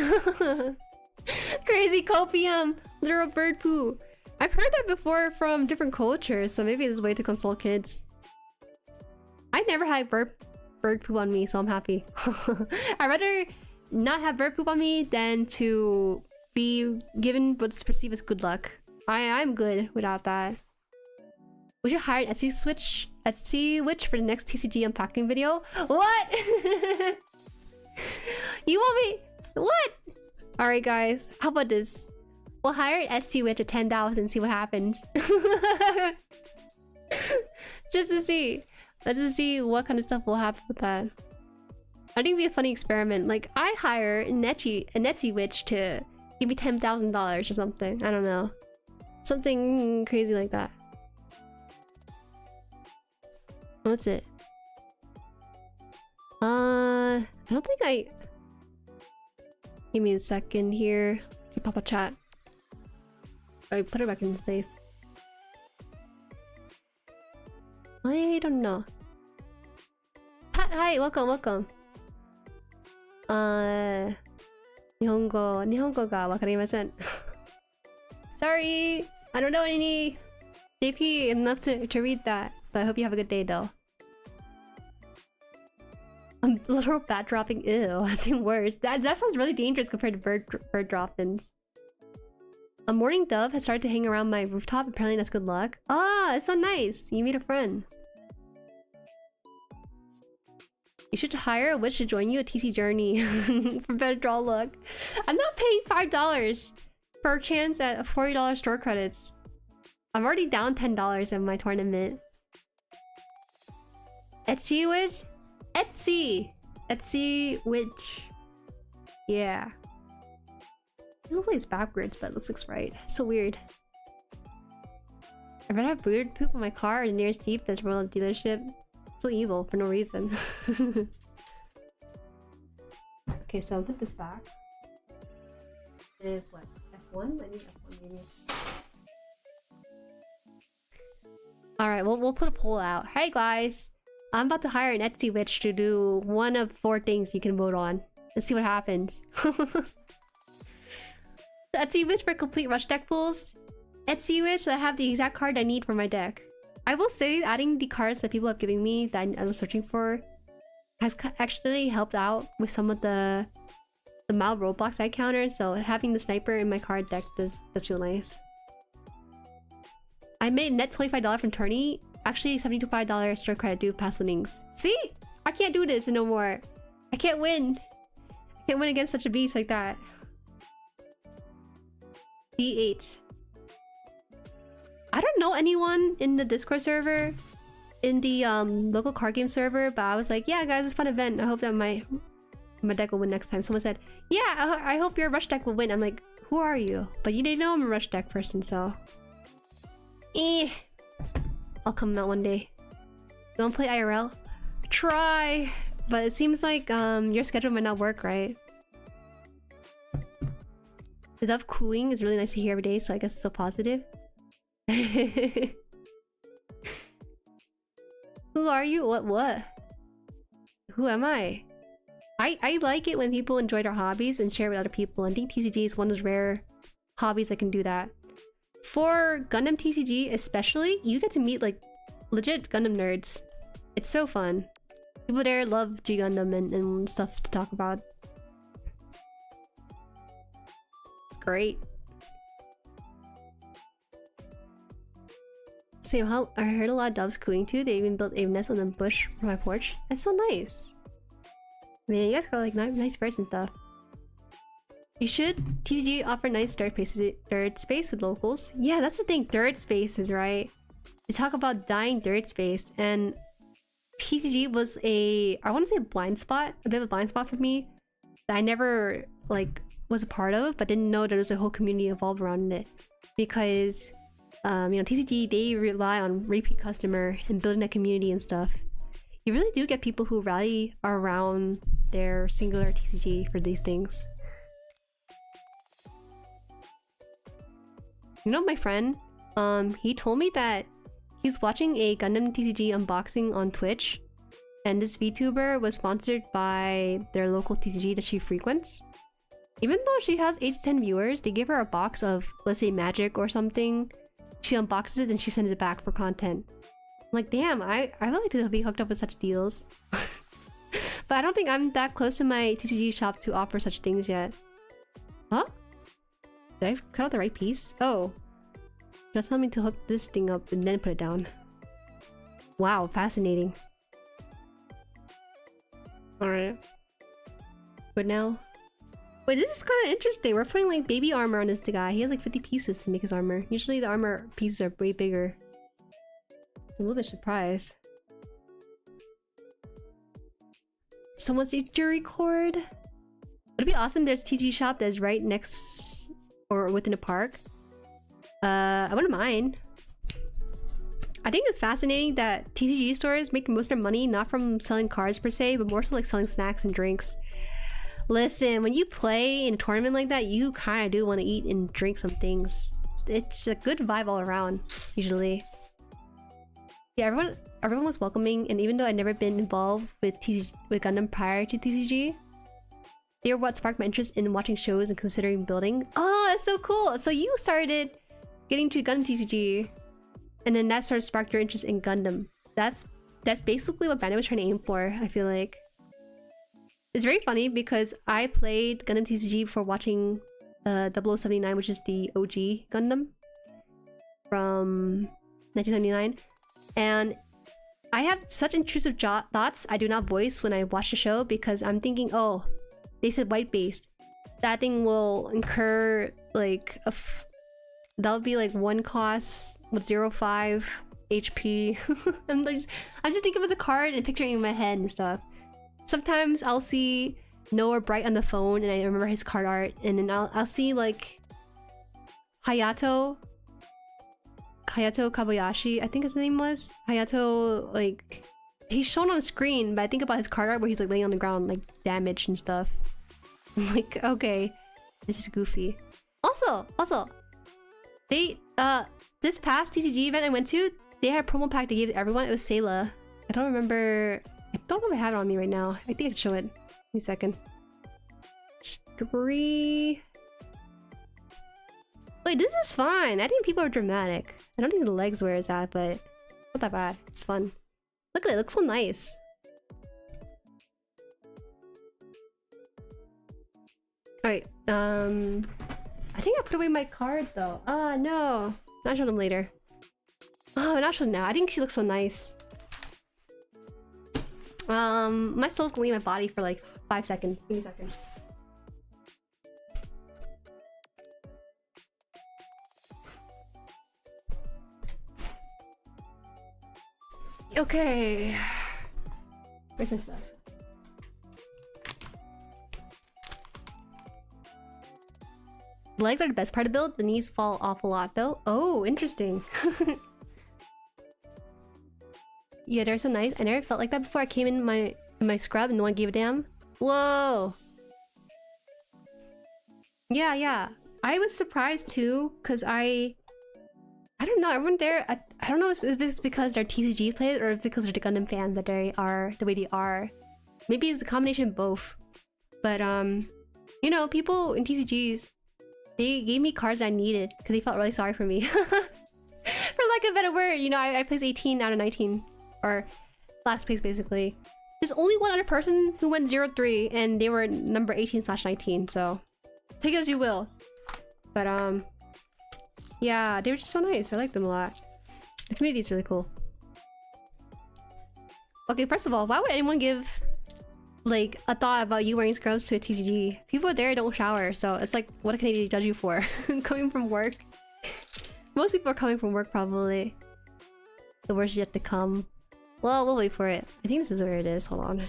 Crazy copium! Literal bird poo. I've heard that before from different cultures, so maybe it's a way to console kids. I never had bird poop on me, so I'm happy. I'd rather not have bird poop on me than to be given what's perceived as good luck. I'm good without that. We should hire an Etsy witch for the next TCG unpacking video. What? You want me? What? Alright guys, how about this? We'll hire an Etsy witch at 10,000 and see what happens. Just to see. Let's just see what kind of stuff will happen with that. I think it'd be a funny experiment. Like, I hire an Etsy witch to give me $10,000 or something. I don't know. Something crazy like that. What's it? I don't think I... Give me a second here to pop a chat. I put it back in place. I don't know. Pat, hi, welcome, welcome. Nihongo ga wakarimasen. Sorry, I don't know any JP enough to read that, but I hope you have a good day though. I'm literal bat dropping. Ew, that's even worse. That sounds really dangerous compared to bird drop-ins. A mourning dove has started to hang around my rooftop. Apparently that's good luck. Ah, it's so nice. You meet a friend. You should hire a witch to join you at TC Journey for better draw luck. I'm not paying $5 for a chance at $40 store credits. I'm already down $10 in my tournament. Etsy witch? Etsy witch. Yeah. It looks like it's backwards, but it looks like it's right. It's so weird. I'd rather have bird poop in my car or the nearest Jeep that's from a dealership. So evil for no reason. Okay, so I'll put this back. It is what? F1? I need F1 maybe. Alright, we'll put a poll out. Hey guys! I'm about to hire an Etsy witch to do one of 4 things you can vote on. Let's see what happens. The Etsy witch for complete rush deck pulls. Etsy witch that have the exact card I need for my deck. I will say adding the cards that people have given me that I was searching for has actually helped out with some of the mild roadblocks I counter. So having the sniper in my card deck does feel nice. I made net $25 from tourney. Actually $75 store credit due past winnings. See? I can't do this no more. I can't win. I can't win against such a beast like that. D8. I don't know anyone in the Discord server, in the local card game server, but I was like, yeah guys, it's a fun event. I hope that my deck will win next time. Someone said, yeah, I hope your rush deck will win. I'm like, who are you? But you didn't know I'm a rush deck person, so... I'll come out one day. You wanna play IRL? Try! But it seems like your schedule might not work, right? The dove cooing is really nice to hear every day, so I guess it's so positive. Who are you? What? Who am I? I like it when people enjoy their hobbies and share with other people. I think TCG is one of those rare hobbies that can do that. For Gundam TCG especially, you get to meet like legit Gundam nerds. It's so fun. People there love G Gundam and stuff to talk about. It's great. Same how I heard a lot of doves cooing too. They even built a nest on the bush for my porch. That's so nice. Man, you guys got like nice birds and stuff. You should. TCG offer nice third space with locals. Yeah, that's the thing. Third spaces, right? They talk about dying third space, and TCG was I want to say a blind spot, a bit of a blind spot for me that I never like was a part of, but didn't know there was a whole community involved around it. Because you know, TCG, they rely on repeat customer and building that community and stuff. You really do get people who rally around their singular TCG for these things. You know, my friend, he told me that he's watching a Gundam TCG unboxing on Twitch, and this VTuber was sponsored by their local TCG that she frequents. Even though she has 8 to 10 viewers, they give her a box of, let's say, magic or something. She unboxes it and she sends it back for content. I'm like, damn, I would like to be hooked up with such deals. But I don't think I'm that close to my TCG shop to offer such things yet. Huh? Did I cut out the right piece? Oh. Just tell me to hook this thing up and then put it down. Wow, fascinating. Alright. Good now. Wait, this is kind of interesting. We're putting like baby armor on this guy. He has like 50 pieces to make his armor. Usually the armor pieces are way bigger. I'm a little bit surprised. Someone's a Jueri cord. It'd be awesome. There's a TCG shop that's right next or within a park. I wouldn't mind. I think it's fascinating that TCG stores make most of their money not from selling cards per se, but more so like selling snacks and drinks. Listen, when you play in a tournament like that, you kind of do want to eat and drink some things. It's a good vibe all around, usually. Yeah, everyone was welcoming, and even though I'd never been involved with Gundam prior to TCG, they were what sparked my interest in watching shows and considering building. Oh, that's so cool! So you started getting to Gundam TCG, and then that sort of sparked your interest in Gundam. That's basically what Bandai was trying to aim for, I feel like. It's very funny because I played Gundam TCG before watching 0079, which is the OG Gundam from 1979. And I have such intrusive thoughts I do not voice when I watch the show because I'm thinking, oh, they said white-based. That thing will incur like that'll be like 1 cost with 0.5 HP. I'm just thinking of the card and picturing it in my head and stuff. Sometimes I'll see Noah Bright on the phone and I remember his card art, and then I'll see like Hayato Kabayashi, I think his name was. Hayato, like, he's shown on the screen, but I think about his card art where he's like laying on the ground, like damaged and stuff. I'm like, okay, this is goofy. Also, they this past TCG event I went to, they had a promo pack they gave everyone. It was Sayla. I don't know if I have it on me right now. I think I can show it. Give me a second. Wait, this is fine. I think people are dramatic. I don't think the legs where it's at, but not that bad. It's fun. Look at it. It looks so nice. Alright, I think I put away my card though. No. Not show them later. Oh, not show them now. I think she looks so nice. My soul's gonna leave my body for like 5 seconds. Give me a second. Okay. Where's my stuff? The legs are the best part of the build. The knees fall off a lot though. Oh, interesting. Yeah, they're so nice. I never felt like that before. I came in my scrub and no one gave a damn. Whoa. Yeah. I was surprised too, because I don't know, everyone there, I don't know if it's because they're TCG players or if it's because they're the Gundam fans that they are the way they are. Maybe it's a combination of both. But you know, people in TCGs, they gave me cards I needed because they felt really sorry for me. For lack of a better word, you know, I placed 18 out of 19. Or last place basically. There's only one other person who went 0-3 and they were number 18/19, so take it as you will. But yeah, they were just so nice. I liked them a lot. The community is really cool. Okay, first of all, why would anyone give like a thought about you wearing scrubs to a TCG? People there don't shower, so it's like, what can they judge you for? Coming from work. Most people are coming from work probably. The worst yet to come. Well, we'll wait for it. I think this is where it is. Hold on.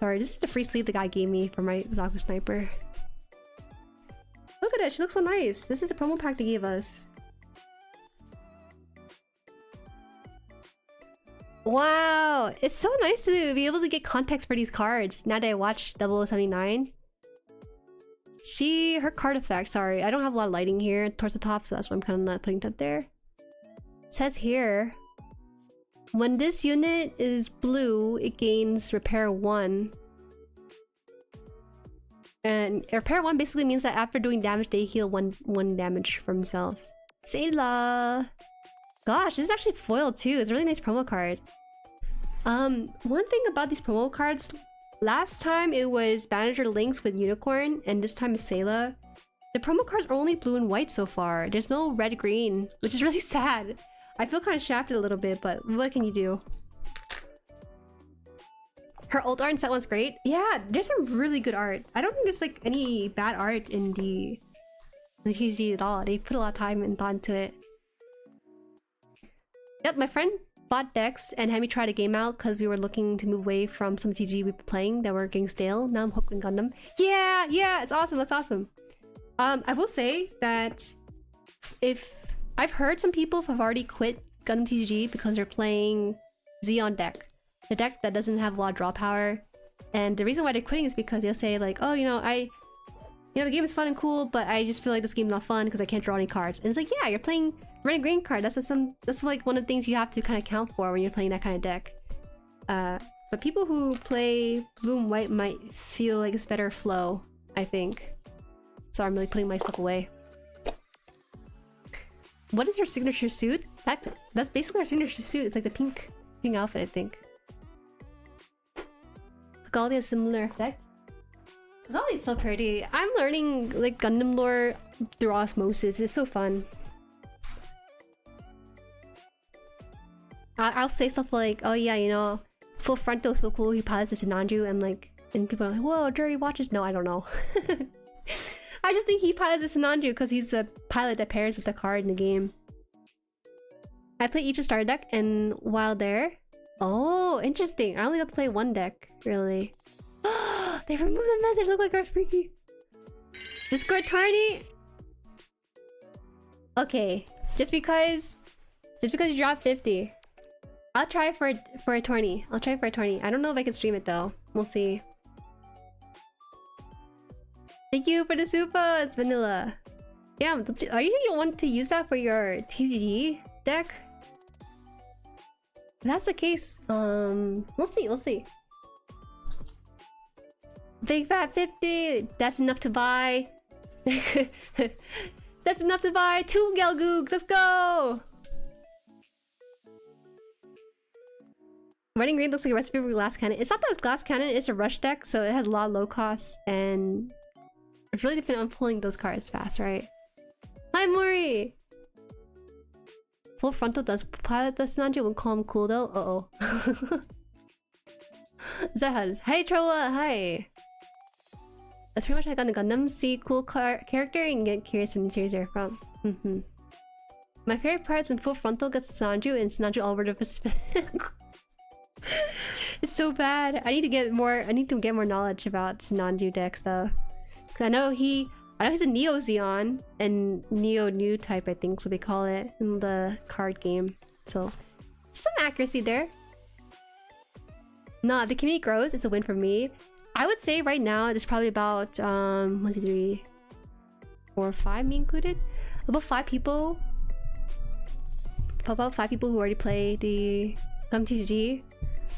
Sorry, this is the free sleeve the guy gave me for my Zaku sniper. Look at it, she looks so nice. This is the promo pack they gave us. Wow, it's so nice to be able to get context for these cards now that I watched 0079. Her card effect, sorry, I don't have a lot of lighting here towards the top, so that's why I'm kind of not putting that there. It says here, when this unit is blue, it gains repair 1. And repair 1 basically means that after doing damage, they heal one damage for themselves. Sayla! Gosh, this is actually foiled too. It's a really nice promo card. One thing about these promo cards, last time it was Manager Lynx with Unicorn, and this time it's Sayla. The promo cards are only blue and white so far. There's no red-green, which is really sad. I feel kind of shafted a little bit, but what can you do? Her old art in set one's great. Yeah, there's some really good art. I don't think there's like any bad art in the TCG at all. They put a lot of time and thought into it. Yep, my friend bought decks and had me try the game out because we were looking to move away from some TCG we were playing that were getting stale. Now I'm hooked in Gundam. Yeah, it's awesome. That's awesome. I will say that if I've heard some people have already quit Gundam TCG because they're playing Xeon deck. The deck that doesn't have a lot of draw power. And the reason why they're quitting is because they'll say like, oh, you know, the game is fun and cool, but I just feel like this game's not fun because I can't draw any cards. And it's like, yeah, you're playing red and green card. That's like one of the things you have to kind of count for when you're playing that kind of deck. But people who play blue and white might feel like it's better flow, I think. So I'm really putting my stuff away. What is her signature suit? That's basically her signature suit. It's like the pink outfit, I think. Gali has similar effect. Gali is so pretty. I'm learning like Gundam lore through osmosis. It's so fun. I'll say stuff like, oh yeah, you know, Full Fronto's so cool, he pilots the Sinanju, and people are like, whoa, Jueri watches. No, I don't know. I just think he pilots the Sinanju because he's a pilot that pairs with the card in the game. I play each starter deck, and while there... Oh, interesting. I only got to play one deck, really. They removed the message. Look like our freaky. Discord tourney? Okay. Just because you dropped 50. I'll try for a tourney. I don't know if I can stream it though. We'll see. Thank you for the super. It's vanilla. Damn, are you want to use that for your TCG deck? If that's the case, we'll see. Big fat 50. That's enough to buy. That's enough to buy 2 Gelgoogs. Let's go. Red and green looks like a recipe for glass cannon. It's not that it's glass cannon. It's a rush deck, so it has a lot of low costs, and it's really dependent on pulling those cards fast, right? Hi, Mori. Full Frontal does pilot the Sinanju. Wouldn't call him cool though. Uh-oh. Is that how it is? Hey, Troa! Hi! That's pretty much how I got the Gundam. See cool character and get curious from the series they're from. My favorite part is when Full Frontal gets Sinanju and Sinanju all over the Pacific. It's so bad. I need to get more knowledge about Sinanju decks though. Cause I know he's a Neo Xeon and Neo New type, I think, so they call it in the card game. So some accuracy there. No, if the community grows, it's a win for me. I would say right now there's probably about 1, 2, 3, or 5, me included. About 5 people. About 5 people who already play the Gundam TCG.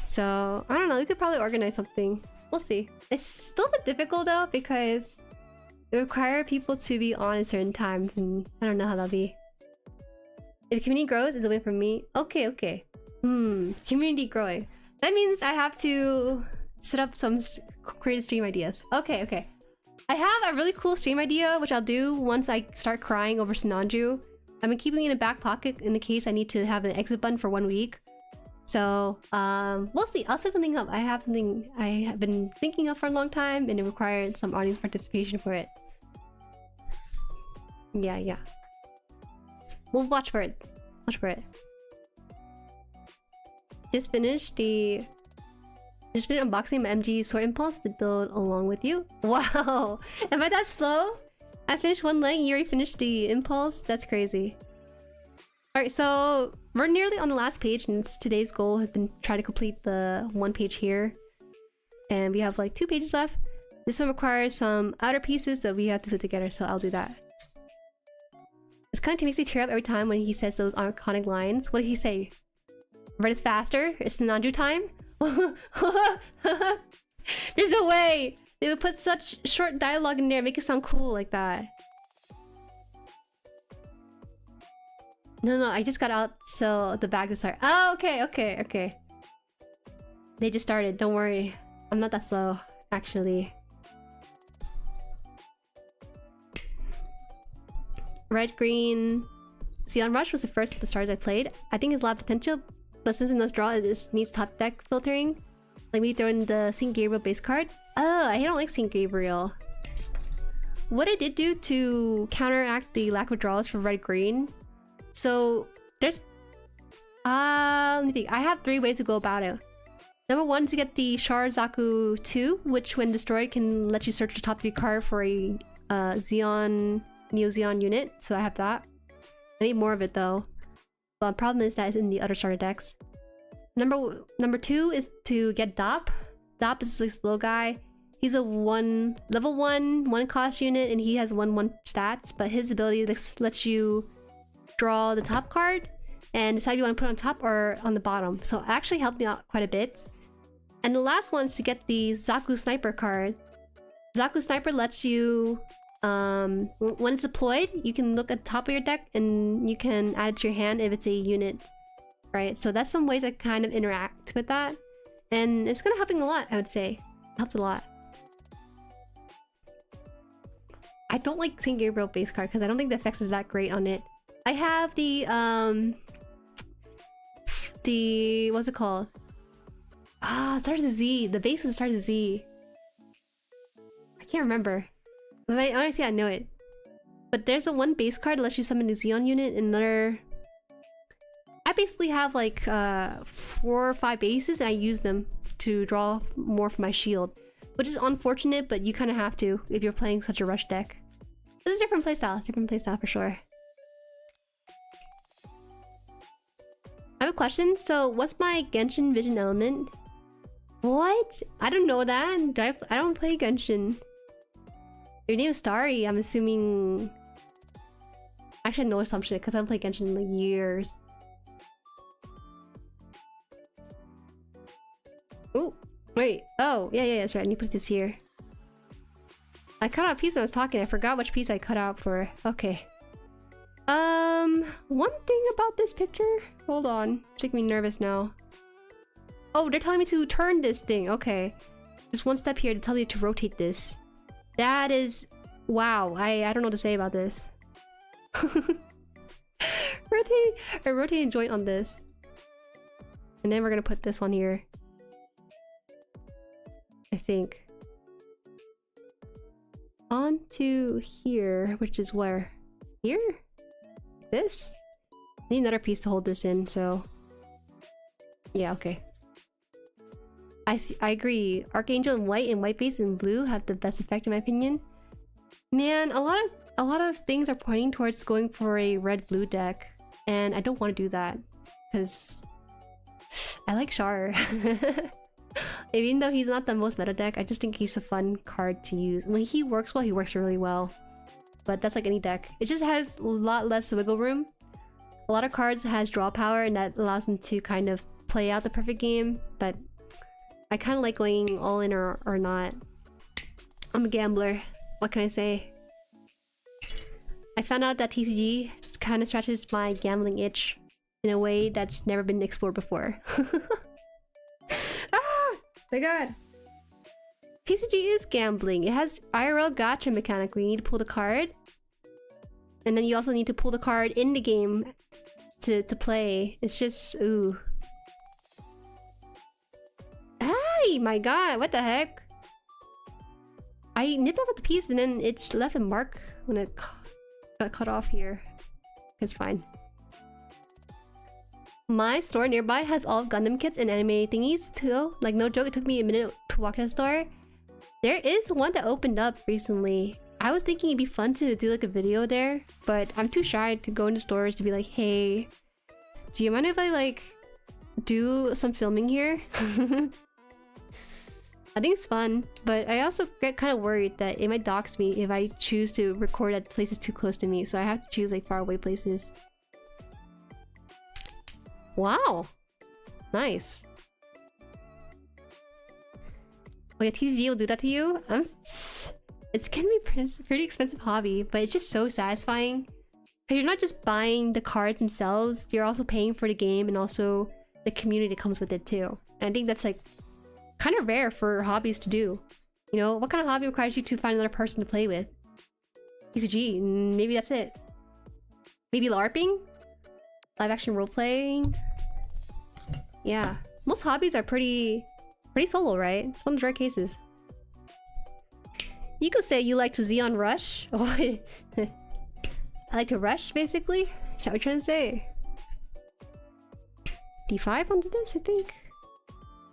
So I don't know. We could probably organize something. We'll see. It's still a bit difficult though because it requires people to be on at certain times, and I don't know how that'll be. If the community grows, it's a win for me. Okay, okay. Community growing. That means I have to set up some creative stream ideas. Okay, okay. I have a really cool stream idea, which I'll do once I start crying over Sinanju. I've been keeping it in a back pocket in the case I need to have an exit button for 1 week. So, we'll see. I'll set something up. I have something I have been thinking of for a long time, and it required some audience participation for it. Yeah, yeah. We'll watch for it. Watch for it. Just finished unboxing my MG Sword Impulse to build along with you. Wow! Am I that slow? I finished one leg, you already finished the Impulse? That's crazy. Alright, so we're nearly on the last page, and today's goal has been try to complete the 1 page here. And we have like 2 pages left. This one requires some outer pieces that we have to put together, so I'll do that. This kind of makes me tear up every time when he says those iconic lines. What did he say? Red is faster? It's Sinanju time? There's no way! They would put such short dialogue in there and make it sound cool like that. No, I just got out so the bag to start. Oh, okay, okay, okay. They just started, don't worry. I'm not that slow, actually. Red, green... Xeon Rush was the first of the stars I played. I think it's a lot of potential, but since it knows draw, it just needs top deck filtering. Like me throwing the St. Gabriel base card. Oh, I don't like St. Gabriel. What I did do to counteract the lack of draws for red-green. So, there's... let me think. I have 3 ways to go about it. Number 1 is to get the Sharazaku 2, which when destroyed can let you search the top 3 card for a Xeon... Neo Xeon unit, so I have that. I need more of it though. But the problem is that it's in the other starter decks. Number 2 is to get Dop. Dop is this little guy. He's a level 1 cost unit, and he has 1/1 stats, but his ability lets you draw the top card and decide you want to put it on top or on the bottom. So it actually helped me out quite a bit. And the last one is to get the Zaku Sniper card. Zaku Sniper lets you when it's deployed, you can look at the top of your deck and you can add it to your hand if it's a unit, right? So that's some ways I kind of interact with that, and it's kind of helping a lot. I would say it helps a lot. I don't like St. Gabriel base card because I don't think the effects is that great on it. I have the what's it called? It starts with Z. The base one starts with Z. I can't remember. But honestly, I know it. But there's a 1 base card that lets you summon a Xeon unit, and another... I basically have like 4 or 5 bases, and I use them to draw more for my shield. Which is unfortunate, but you kind of have to if you're playing such a rush deck. This is a different playstyle for sure. I have a question. So what's my Genshin Vision element? What? I don't know that. I don't play Genshin. Your name is Starry, I'm assuming... Actually, no assumption, because I haven't played Genshin in like years. Oh, wait. Oh, yeah, that's right. I need to put this here. I cut out a piece when I was talking. I forgot which piece I cut out for. Okay. One thing about this picture... Hold on. It's making me nervous now. Oh, they're telling me to turn this thing. Okay. There's 1 step here to tell me to rotate this. That is... Wow, I don't know what to say about this. Rotating joint on this. And then we're gonna put this on here. I think. Onto here, which is where? Here? This? I need another piece to hold this in, so... Yeah, okay. I agree. Archangel in white and white base in blue have the best effect in my opinion. Man, a lot of things are pointing towards going for a red-blue deck, and I don't want to do that because I like Char. Even though he's not the most meta deck, I just think he's a fun card to use. When he works well, he works really well. but that's like any deck. It just has a lot less wiggle room. A lot of cards has draw power, and that allows them to kind of play out the perfect game, but I kind of like going all in or not. I'm a gambler. What can I say? I found out that TCG kind of scratches my gambling itch in a way that's never been explored before. Ah! My god! TCG is gambling. It has IRL gacha mechanic where you need to pull the card. And then you also need to pull the card in the game to play. It's just... ooh. Hey! My god! What the heck? I nipped off the piece and then it's left a mark when it got cut off here. It's fine. My store nearby has all Gundam kits and anime thingies too. Like, no joke, it took me a minute to walk to the store. There is one that opened up recently. I was thinking it'd be fun to do like a video there, but I'm too shy to go into stores to be like, hey, do you mind if I like do some filming here? I think it's fun, but I also get kind of worried that it might dox me if I choose to record at places too close to me, so I have to choose like far away places. Wow! Nice. Oh yeah, TCG will do that to you? It's gonna be a pretty expensive hobby, but it's just so satisfying. Because you're not just buying the cards themselves, you're also paying for the game and also the community that comes with it too. And I think that's like kind of rare for hobbies to do. You know, what kind of hobby requires you to find another person to play with? TCG, maybe that's it. Maybe LARPing? Live action role playing? Yeah. Most hobbies are pretty solo, right? It's one of the rare cases. You could say you like to Xeon Rush. I like to rush, basically. Is that what you're trying to say? D5 onto this, I think.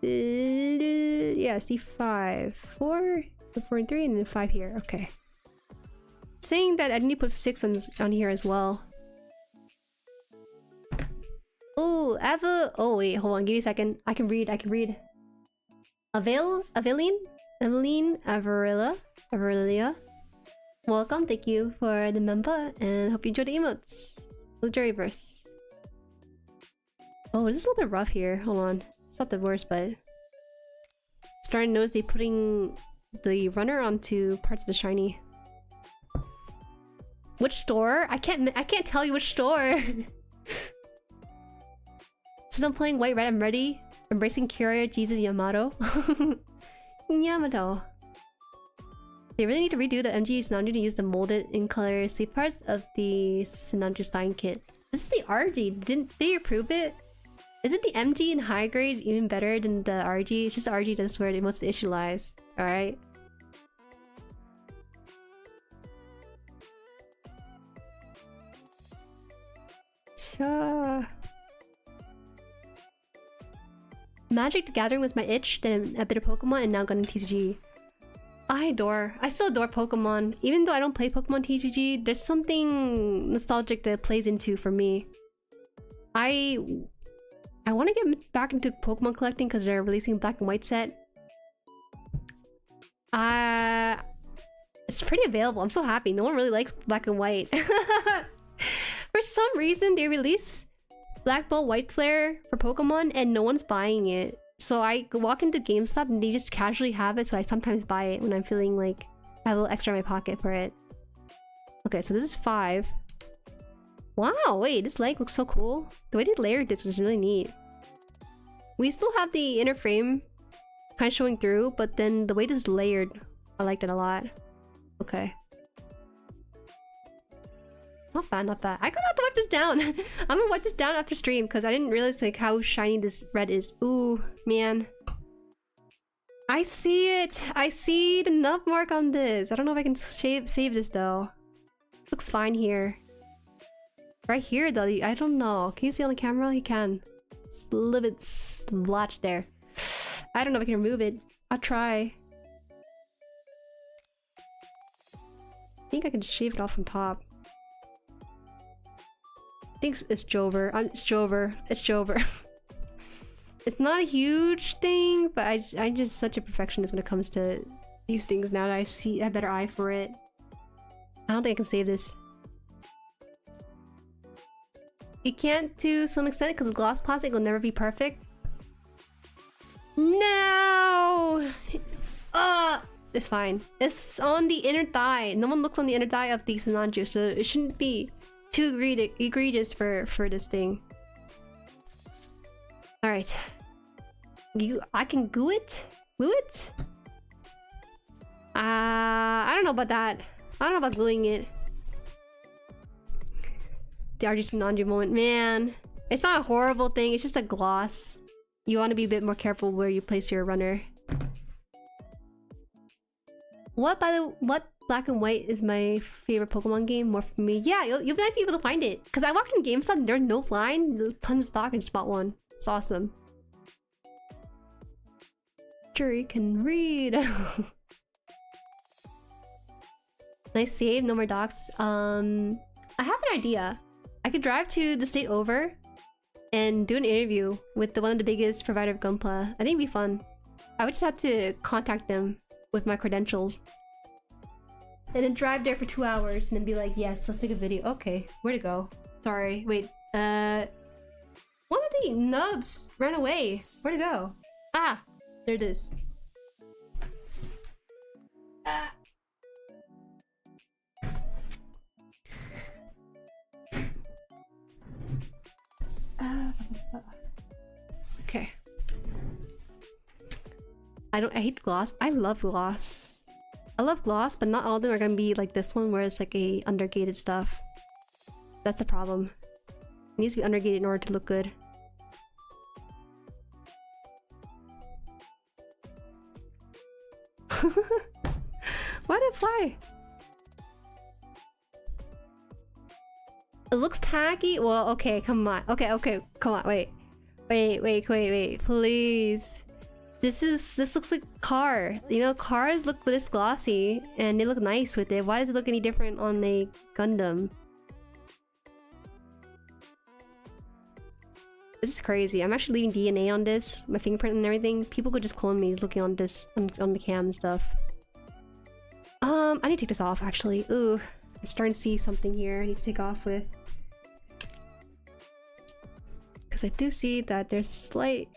Yeah, it's D5. 4, 4 and 3, and then 5 here. Okay. Saying that I need to put 6 on here as well. Oh, oh wait, hold on, give me a second. I can read. Aveline, Averilia. Welcome, thank you for the member, and hope you enjoyed the emotes. Jueriverse. Oh, this is a little bit rough here. Hold on. It's not the worst, but starting to notice they putting the runner onto parts of the shiny. Which store? I can't tell you which store. Since I'm playing White Red, I'm ready. Embracing Kira, Jesus, Yamato. Yamato. They really need to redo the MG Sinanju to use the molded in color sleeve parts of the Sinanju Stein kit. This is the RG. Didn't they approve it? Isn't the MG in high grade even better than the RG? It's just the RG that's where most of the issue lies. Alright. Magic the Gathering was my itch, then a bit of Pokemon, and now Gundam TCG. I still adore Pokemon. Even though I don't play Pokemon TCG, there's something nostalgic that it plays into for me. I want to get back into Pokemon collecting because they're releasing a black and white set. It's pretty available. I'm so happy. No one really likes black and white. For some reason, they release Black Ball White Flare for Pokemon and no one's buying it. So I walk into GameStop and they just casually have it, so I sometimes buy it when I'm feeling like I have a little extra in my pocket for it. Okay, so this is 5. Wow, wait, this leg looks so cool. The way they layered this was really neat. We still have the inner frame kind of showing through, but then the way this is layered, I liked it a lot. Okay. Not bad, not bad. I gotta have to wipe this down. I'm gonna wipe this down after stream because I didn't realize like how shiny this red is. Ooh, man. I see it. I see the nub mark on this. I don't know if I can save this though. Looks fine here. Right here though, I don't know. Can you see on the camera? You can. It's a little bit splotched there. I don't know if I can remove it. I'll try. I think I can shave it off from top. I think it's Jover. It's Jover. It's Jover. It's not a huge thing, but I'm just such a perfectionist when it comes to these things now that I see a better eye for it. I don't think I can save this. You can't to some extent because the gloss plastic will never be perfect. No! It's fine. It's on the inner thigh. No one looks on the inner thigh of the Sinanju, so it shouldn't be too egregious for this thing. Alright. I can glue it? Glue it? I don't know about that. I don't know about gluing it. The RG Sinanju moment. Man, it's not a horrible thing. It's just a gloss. You want to be a bit more careful where you place your runner. What Black and White is my favorite Pokemon game? More for me. Yeah, you'll be able to find it. Because I walked in GameStop and there's no line. Tons of stock and just bought one. It's awesome. Jueri can read. Nice save. No more docs. I have an idea. I could drive to the state over and do an interview with one of the biggest provider of Gunpla. I think it'd be fun. I would just have to contact them with my credentials. And then drive there for 2 hours and then be like, yes, let's make a video. Okay, where to go? Sorry, wait. One of the nubs ran away. Where to go? Ah, there it is. Okay. I hate gloss. I love gloss. I love gloss, but not all of them are gonna be like this one where it's like a undergated stuff. That's a problem. It needs to be undergated in order to look good. Why did it fly? It looks tacky. Well, okay, come on. Okay, come on. Wait, please. This looks like car. You know, cars look this glossy and they look nice with it. Why does it look any different on a Gundam? This is crazy. I'm actually leaving DNA on this, my fingerprint and everything. People could just clone me looking on this on the cam and stuff. I need to take this off actually. Ooh, I'm starting to see something here I need to take off with. Because I do see that there's slight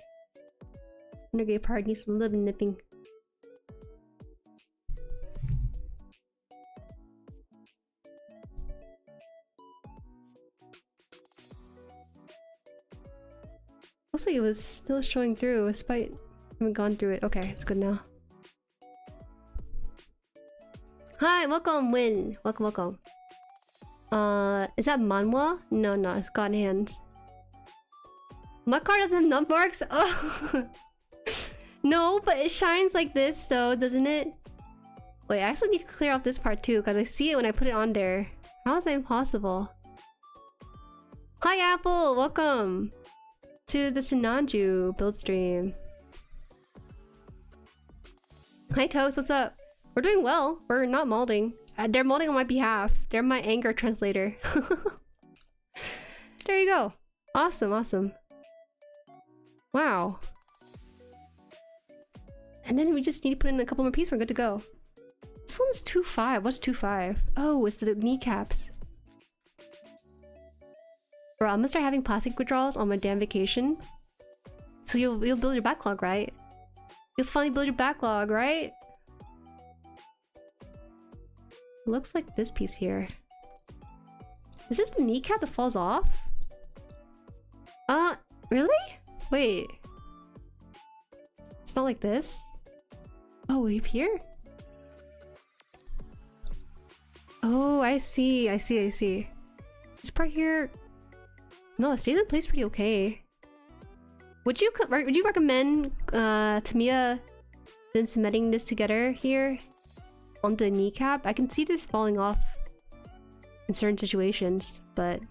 undergate part needs a little nipping. Looks like it was still showing through despite I haven't gone through it. Okay, it's good now. Hi, welcome, Win. Welcome. Is that manhwa? No, it's God Hands. My car doesn't have nub marks. Oh. No, but it shines like this though, doesn't it? Wait, I actually need to clear off this part too, because I see it when I put it on there. How is that impossible? Hi Apple, welcome to the Sinanju build stream. Hi Toast, what's up? We're doing well. We're not molding. They're molding on my behalf. They're my anger translator. There you go. Awesome. Wow. And then we just need to put in a couple more pieces. We're good to go. This one's 2.5. What's 2.5? Oh, it's the kneecaps. Bro, I'm gonna start having plastic withdrawals on my damn vacation. So you'll build your backlog, right? You'll finally build your backlog, right? Looks like this piece here. Is this the kneecap that falls off? Really? Wait. It's not like this? Oh, up here? Oh, I see. This part here... No, it stays in place pretty okay. Would you recommend Tamiya then cementing this together here onto the kneecap? I can see this falling off in certain situations, but...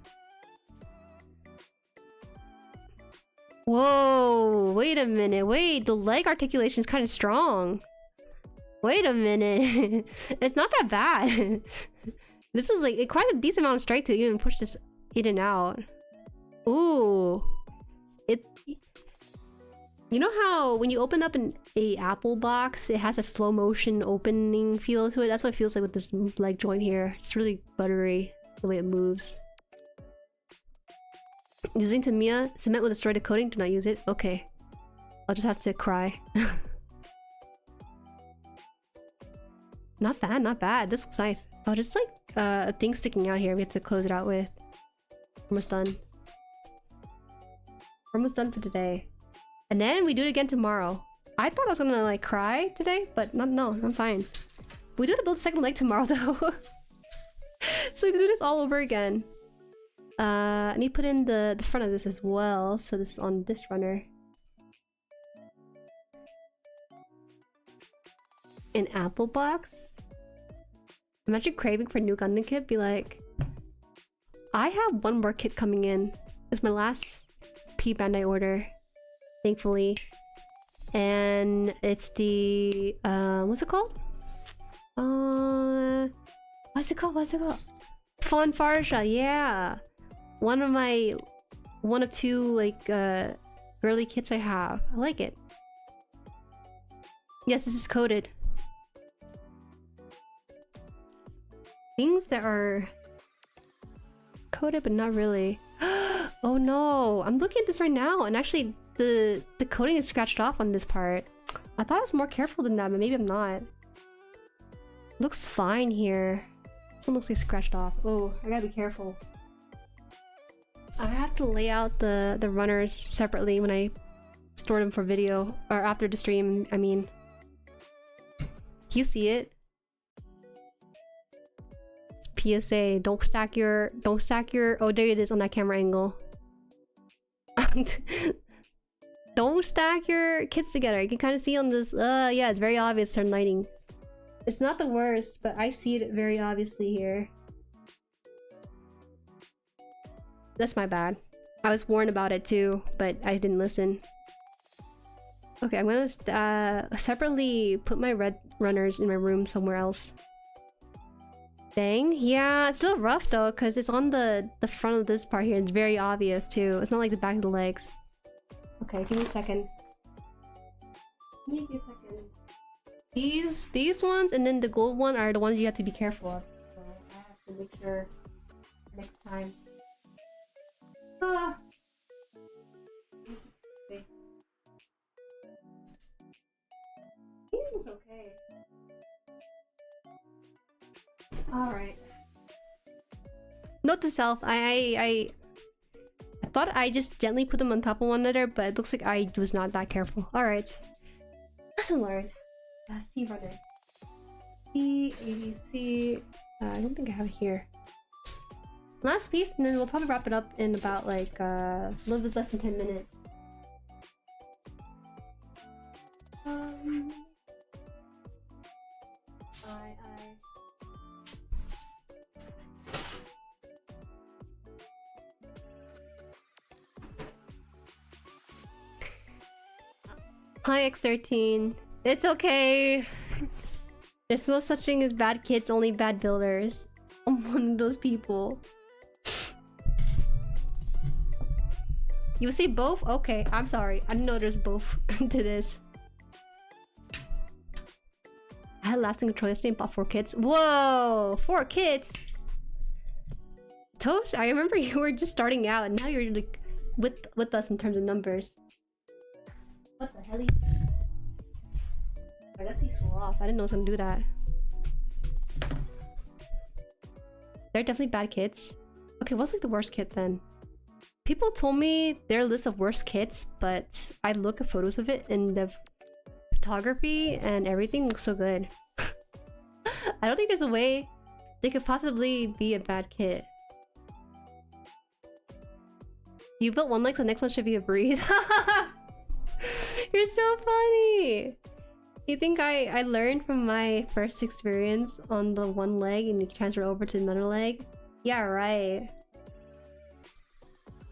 Whoa, wait a minute. Wait, the leg articulation is kind of strong. Wait a minute. It's not that bad. This is like quite a decent amount of strength to even push this in and out. Ooh. You know how when you open up a Apple box, it has a slow motion opening feel to it? That's what it feels like with this leg joint here. It's really buttery, the way it moves. Using Tamiya, cement with destroyed coating, do not use it. Okay. I'll just have to cry. Not bad, not bad. This looks nice. Oh, just like a thing sticking out here we have to close it out with. Almost done. Almost done for today. And then we do it again tomorrow. I thought I was gonna like cry today, but no, I'm fine. We do have to build a second leg tomorrow though. So we can do this all over again. I need to put in the front of this as well. So this is on this runner. An Apple box? Imagine craving for new Gundam kit, be like, I have one more kit coming in. It's my last Bandai order, thankfully. And it's the what's it called? What's it called? Fanfarja, yeah. One of two like girly kits I have. I like it. Yes, this is coded. Things that are coded but not really. Oh no, I'm looking at this right now and actually the coating is scratched off on this part. I thought I was more careful than that, but maybe I'm not. Looks fine here. This one looks like scratched off. Oh, I gotta be careful. I have to lay out the runners separately when I store them for video, or after the stream, I mean. Can you see it? It's PSA, don't stack your oh there it is on that camera angle. Don't stack your kits together. You can kind of see on this, yeah, it's very obvious turn lighting. It's not the worst, but I see it very obviously here. That's my bad. I was warned about it too, but I didn't listen. Okay, I'm gonna separately put my red runners in my room somewhere else. Dang, yeah, it's still rough though, because it's on the front of this part here. It's very obvious too. It's not like the back of the legs. Okay, give me a second. Give me a second. These ones and then the gold one are the ones you have to be careful of. So I have to make sure next time. Ah. Okay. This is okay. Alright. Note to self, I thought I just gently put them on top of one another, but it looks like I was not that careful. Alright. Lesson learned. C runner. C, ABC. I don't think I have it here. Last piece, and then we'll probably wrap it up in about like a little bit less than 10 minutes. Hi X13. It's okay. There's no such thing as bad kids, only bad builders. I'm one of those people. You would say both? Okay, I'm sorry. I didn't know there's both to this. I had lasting control yesterday and bought 4 kits. Whoa! 4 kits? Toast, I remember you were just starting out and now you're like with us in terms of numbers. What the hell? That piece fell off. I didn't know I was gonna do that. They're definitely bad kits. Okay, what's like the worst kit then? People told me their list of worst kits, but I look at photos of it and the photography and everything looks so good. I don't think there's a way they could possibly be a bad kit. You built one leg, so the next one should be a breeze. You're so funny! You think I learned from my first experience on the one leg and you transfer over to another leg? Yeah, right.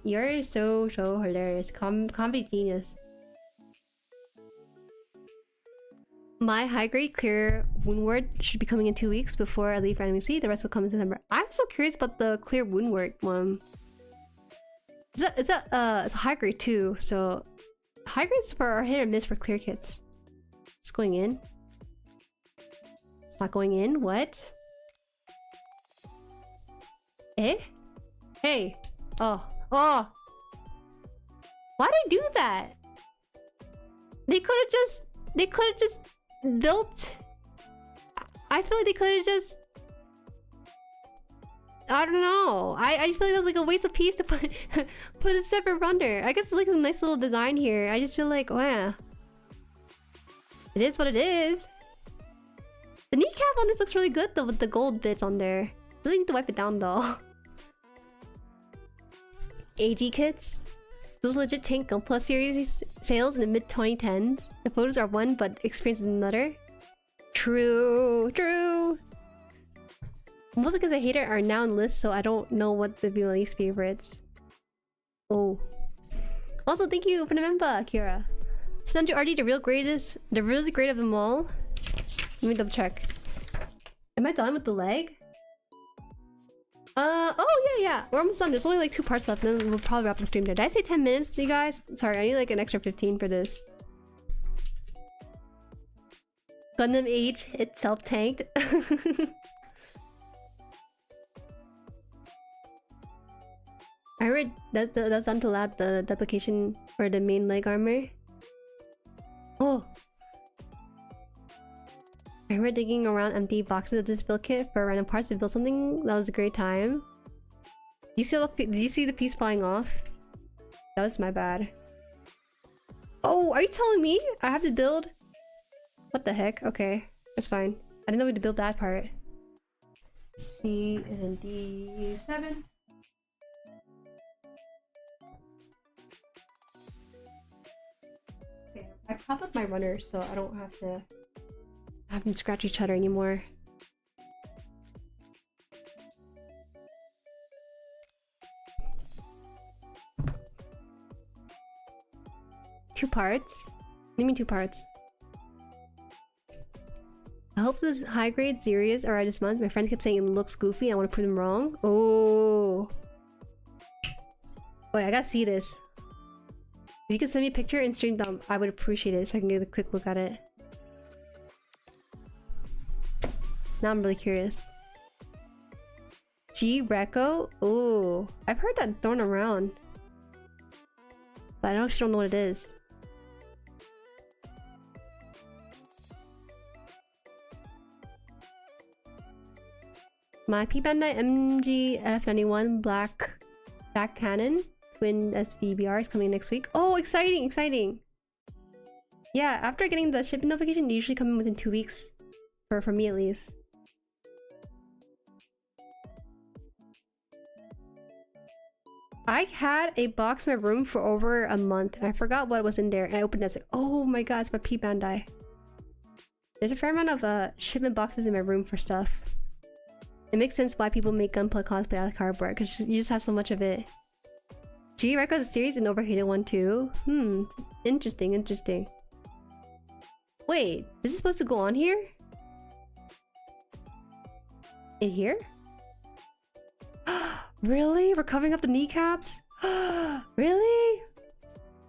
You're so hilarious. Comedy genius. My high-grade clear wound ward should be coming in 2 weeks before I leave for NMC. The rest will come in December. I'm so curious about the clear wound ward one. It's a high grade too, so high grades for are hit or miss for clear kits. It's going in. It's not going in. What? Eh? Hey. Oh. Oh. Why'd I do that? They could have just built. I feel like they could have just. I don't know. I feel like that was like a waste of piece to put put a separate render. I guess it's like a nice little design here. I just feel like, oh yeah. It is what it is. The kneecap on this looks really good though with the gold bits on there. Really need to wipe it down though. AG kits. Those legit tank Gunpla series sales in the mid-2010s. The photos are one, but experience is another. True, true. Most because I hate it are now in lists, so I don't know what the least favorites. Oh. Also, thank you for the member, Kira. Sinanju RD, the really great of them all. Let me double check. Am I done with the leg? Oh yeah. We're almost done. There's only like 2 parts left, and then we'll probably wrap the stream there. Did I say 10 minutes to you guys? Sorry, I need like an extra 15 for this. Gundam Age itself tanked. I heard that's done to lab the duplication for the main leg armor. Oh. I remember digging around empty boxes of this build kit for random parts to build something. That was a great time. Did you see the piece flying off? That was my bad. Oh, are you telling me I have to build? What the heck? Okay, that's fine. I didn't know we had to build that part. C and D7. Okay, I propped up my runner so I don't have to have them scratch each other anymore. Two parts? What do you mean 2 parts? I hope this high grade series are this month. My friends kept saying it looks goofy and I want to prove them wrong. Oh. Wait, I gotta see this. If you could send me a picture and stream them, I would appreciate it so I can get a quick look at it. Now I'm really curious. G Reco? Ooh, I've heard that thrown around, but I actually don't know what it is. My P Bandai MGF91 Black Cannon Twin SVBR is coming next week. Oh, exciting, exciting! Yeah, after getting the shipping notification, they usually come in within 2 weeks, for me at least. I had a box in my room for over a month and I forgot what was in there, and I opened it and I was like, oh my god, it's my P Bandai. There's a fair amount of shipment boxes in my room for stuff. It makes sense why people make Gunpla cosplay out of cardboard, because you just have so much of it. G Record series an overhated one too? Interesting, interesting. Wait, this is supposed to go on here? In here? Really? We're covering up the kneecaps? Really?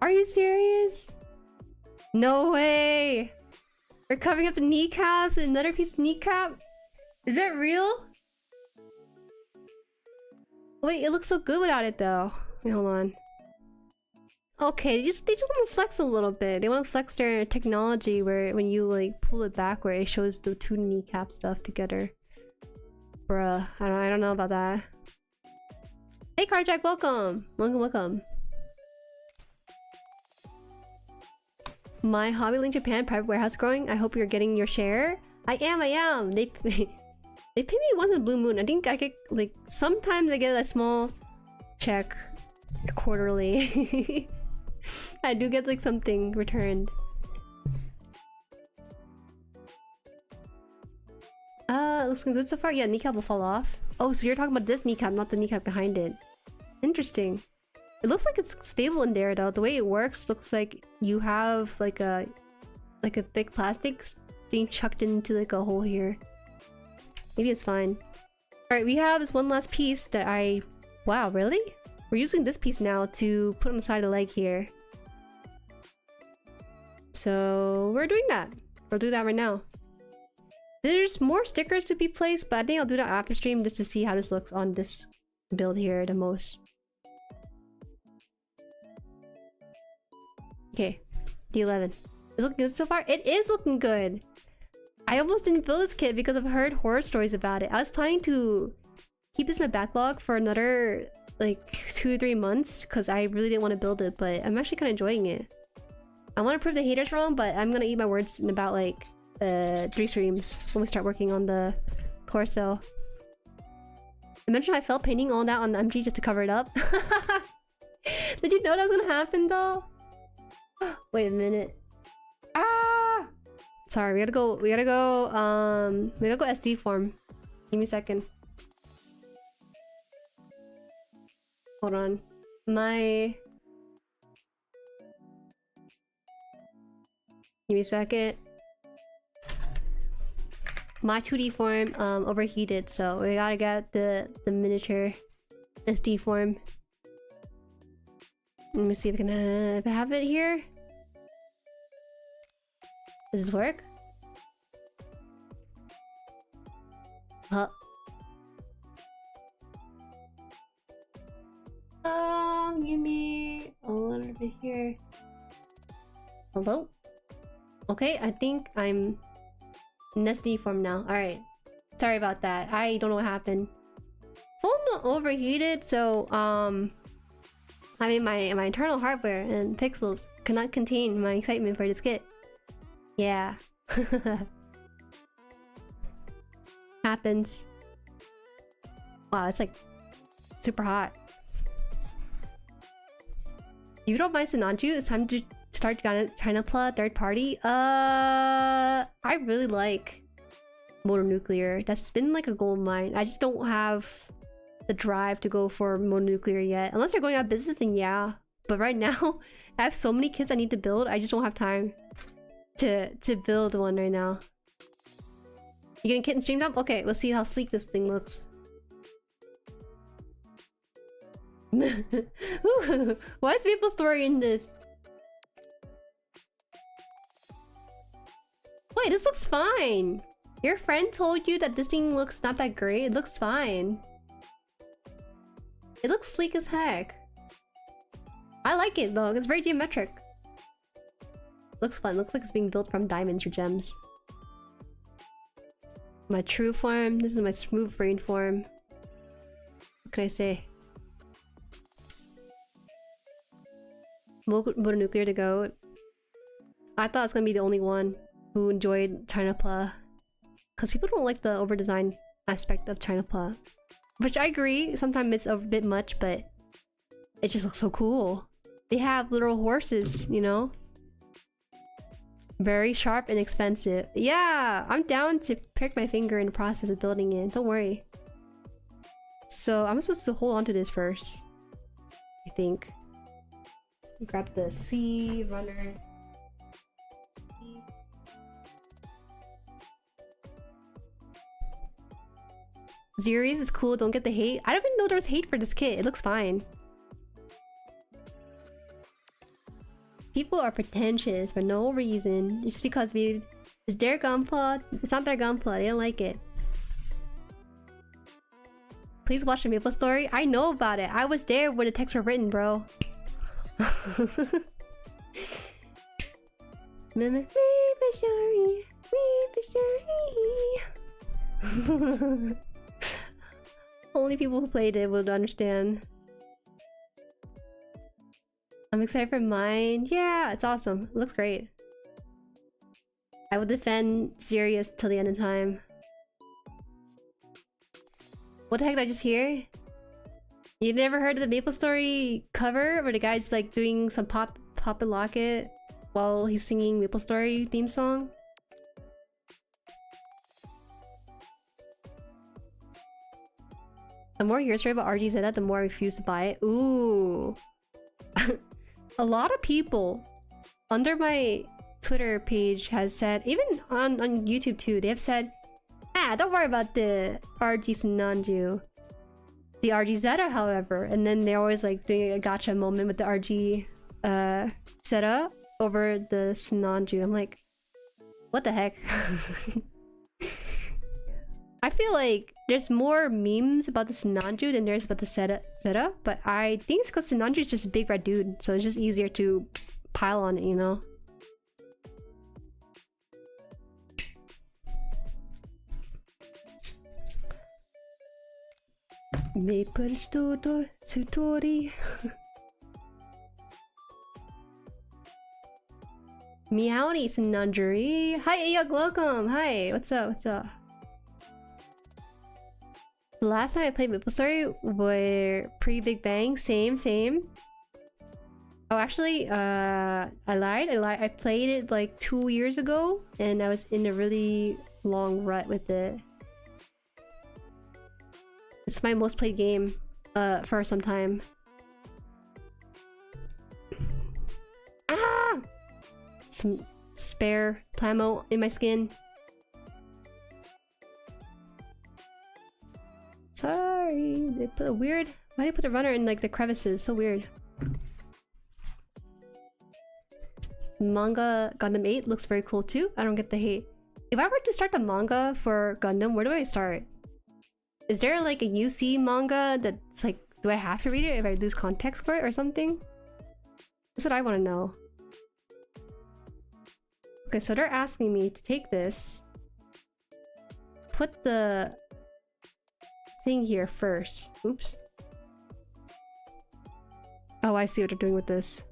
Are you serious? No way! We're covering up the kneecaps and another piece of kneecap? Is that real? Wait, it looks so good without it though. Wait, hold on. Okay, they just want to flex a little bit. They want to flex their technology where when you like pull it back where it shows the 2 kneecap stuff together. Bruh, I don't know about that. Hey Carjack, welcome! Welcome. My Hobby Link Japan private warehouse growing. I hope you're getting your share. I am. They pay me once in a blue moon. I think I get like sometimes I get a small check quarterly. I do get like something returned. Looks good so far. Yeah, kneecap will fall off. Oh, so you're talking about this kneecap, not the kneecap behind it. Interesting. It looks like it's stable in there though. The way it works looks like you have like a thick plastic being chucked into like a hole here. Maybe it's fine. Alright, we have this one last piece that I... Wow, really? We're using this piece now to put on the side of the leg here. So we're doing that. We'll do that right now. There's more stickers to be placed, but I think I'll do that after stream just to see how this looks on this build here the most. Okay, D11. Is it looking good so far? It is looking good. I almost didn't build this kit because I've heard horror stories about it. I was planning to keep this in my backlog for another like 2 or 3 months because I really didn't want to build it, but I'm actually kind of enjoying it. I want to prove the haters wrong, but I'm gonna eat my words in about like 3 streams when we start working on the torso. I mentioned I felt painting all that on the MG just to cover it up. Did you know that was gonna happen though? Wait a minute. Ah! Sorry, we gotta go SD form. Give me a second. Hold on. Give me a second. My 2D form overheated, so we gotta get the miniature SD form. Let me see if I can if I have it here. Does this work? Give me a little bit here. Hello? Okay, I think I'm in SD form now. Alright. Sorry about that. I don't know what happened. Phone overheated, so I mean my internal hardware and pixels cannot contain my excitement for this kit. Yeah. Happens. Wow, it's like super hot. You don't mind Sinanju? It's time to start China-Pla third party. I really like Motor Nuclear. That's been like a goal of mine. I just don't have the drive to go for Motor Nuclear yet. Unless they're going out of business, then yeah. But right now, I have so many kits I need to build. I just don't have time to build one right now. You getting kit and stream dump? Okay, we'll see how sleek this thing looks. Why is Maple Story in this? Wait, this looks fine. Your friend told you that this thing looks not that great. It looks fine. It looks sleek as heck. I like it though. It's very geometric. Looks fun. Looks like it's being built from diamonds or gems. My true form. This is my smooth brain form. What can I say? Motor Nuclear to go. I thought I was gonna be the only one who enjoyed China-Pla, because people don't like the over-design aspect of China-Pla, which I agree. Sometimes it's a bit much, but it just looks so cool. They have literal horses, you know, very sharp and expensive. Yeah, I'm down to prick my finger in the process of building it. Don't worry. So I'm supposed to hold on to this first, I think. Grab the C runner. Jueri's is cool, don't get the hate. I don't even know there was hate for this kit. It looks fine. People are pretentious for no reason. Just because it's their Gunpla. It's not their Gunpla. They don't like it. Please watch the Maple Story. I know about it. I was there when the texts were written, bro. Only people who played it would understand. I'm excited for mine. Yeah, it's awesome. It looks great. I will defend Sirius till the end of time. What the heck did I just hear? You never heard of the Maple Story cover where the guy's like doing some pop and lock it while he's singing Maple Story theme song? The more I hear story about RGZ, the more I refuse to buy it. Ooh. A lot of people under my Twitter page has said, even on YouTube too, they have said, ah, don't worry about the RG Sinanju. The RG Zeta, however, and then they're always like doing a gotcha moment with the RG setup. over the Sinanju. I'm like, what the heck? I feel like there's more memes about the Sinanju than there's about the Zeta, but I think it's because Sinanju is just a big red dude, so it's just easier to pile on it, you know? Maple Sutori. Meowdy Sinanju. Hi Ayuk, welcome. Hi, what's up? What's up? The last time I played Maple Story were pre-Big Bang. Same. Oh, actually, I lied. I played it like 2 years ago, and I was in a really long rut with it. It's my most played game, for some time. Ah! Some spare plamo in my skin. Sorry, they put a weird... Why did they put a runner in like the crevices? So weird. Manga Gundam 8 looks very cool too. I don't get the hate. If I were to start the manga for Gundam, where do I start? Is there like a UC manga that's like... Do I have to read it if I lose context for it or something? That's what I want to know. Okay, so they're asking me to take this. Put the... thing here first. Oops. Oh, I see what they're doing with this.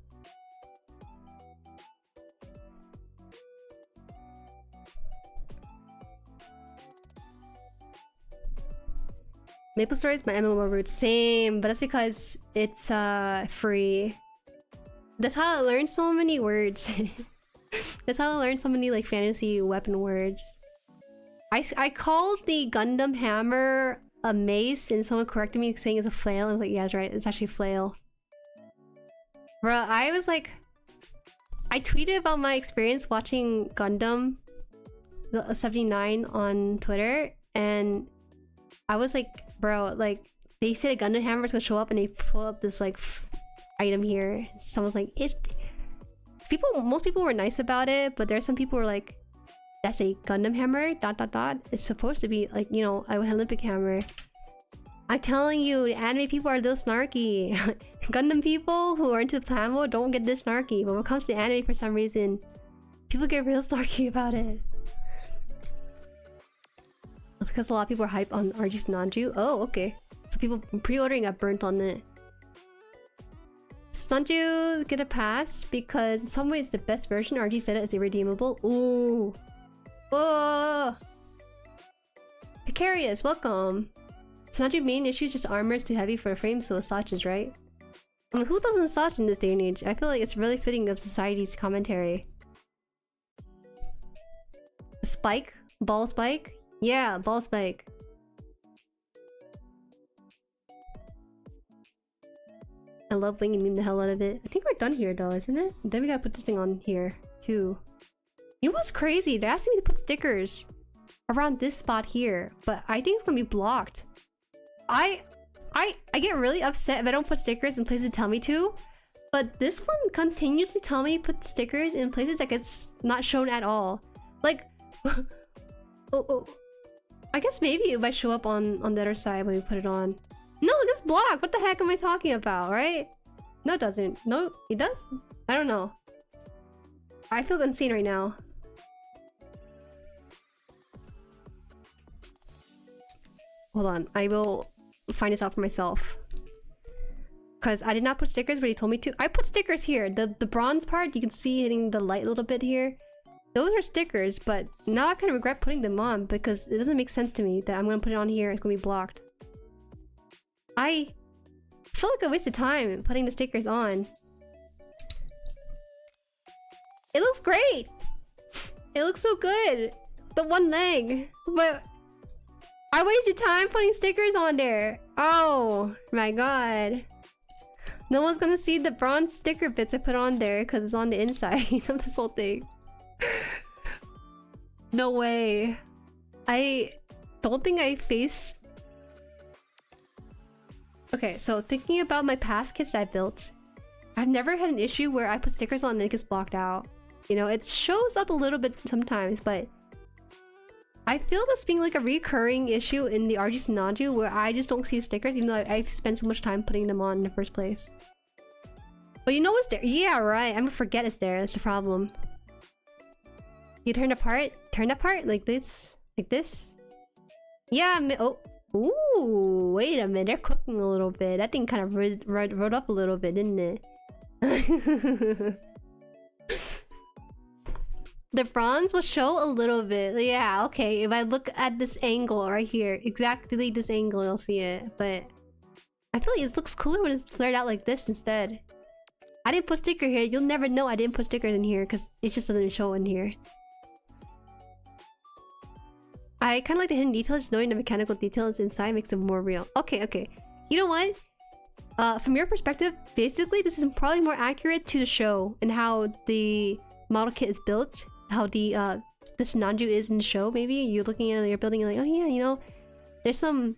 Maple Story is my MMO route. Same, but that's because it's free. That's how I learned so many words. That's how I learned so many like fantasy weapon words. I called the Gundam hammer a mace, and someone corrected me saying it's a flail. I was like, yeah, that's right, it's actually a flail. Bruh, I was like... I tweeted about my experience watching Gundam 79 on Twitter, and I was like, bro, like, they said a Gundam hammer is gonna show up, and they pull up this like item here. Someone's like, it's... Most people were nice about it, but there's some people who were like, that's a Gundam hammer, ... It's supposed to be like, you know, an Olympic hammer. I'm telling you, the anime people are a little snarky. Gundam people who are into Plamo don't get this snarky, but when it comes to anime, for some reason, people get real snarky about it. That's because a lot of people are hyped on RG Sinanju. Oh, okay. So people pre-ordering got burnt on it. Sinanju get a pass because in some ways the best version, RG said it, is irredeemable. Ooh. Oh! Precarious, welcome! Sinanju main issue is just armor is too heavy for a frame, so it slouches, right? I mean, who doesn't slouch in this day and age? I feel like it's really fitting of society's commentary. Spike? Ball spike? Yeah, ball spike. I love winging meme the hell out of it. I think we're done here though, isn't it? Then we gotta put this thing on here, too. You know what's crazy? They're asking me to put stickers around this spot here, but I think it's gonna be blocked. I get really upset if I don't put stickers in places tell me to, but this one continuously tell me to put stickers in places that it's not shown at all. Like, oh, I guess maybe it might show up on the other side when we put it on. No, it gets blocked. What the heck am I talking about, right? No, it doesn't. No, it does? I don't know. I feel insane right now. Hold on, I will find this out for myself. Because I did not put stickers, but he told me to. I put stickers here. The bronze part, you can see hitting the light a little bit here. Those are stickers, but now I kind of regret putting them on because it doesn't make sense to me that I'm going to put it on here. It's going to be blocked. I feel like I wasted time putting the stickers on. It looks great! It looks so good! The one leg! But I wasted time putting stickers on there! Oh my god. No one's gonna see the bronze sticker bits I put on there because it's on the inside of this whole thing. No way. I don't think I face... Okay, so thinking about my past kits that I built, I've never had an issue where I put stickers on and it gets blocked out. You know, it shows up a little bit sometimes, but I feel this being like a recurring issue in the RG Sinanju where I just don't see stickers even though I've spent so much time putting them on in the first place. But you know what's there? Yeah, right. I'm gonna forget it's there. That's the problem. You turn apart? Turn apart? Like this? Like this? Yeah, oh. Ooh, wait a minute. They're cooking a little bit. That thing kind of rode up a little bit, didn't it? The bronze will show a little bit. Yeah, okay. If I look at this angle right here, exactly this angle, you'll see it. But I feel like it looks cooler when it's flared out like this instead. I didn't put sticker here. You'll never know I didn't put stickers in here because it just doesn't show in here. I kind of like the hidden details. Just knowing the mechanical details inside makes them more real. Okay, okay. You know what? From your perspective, basically this is probably more accurate to the show and how the model kit is built. How the Sinanju is in the show. Maybe you're looking at it, you're building it like, oh yeah, you know, there's some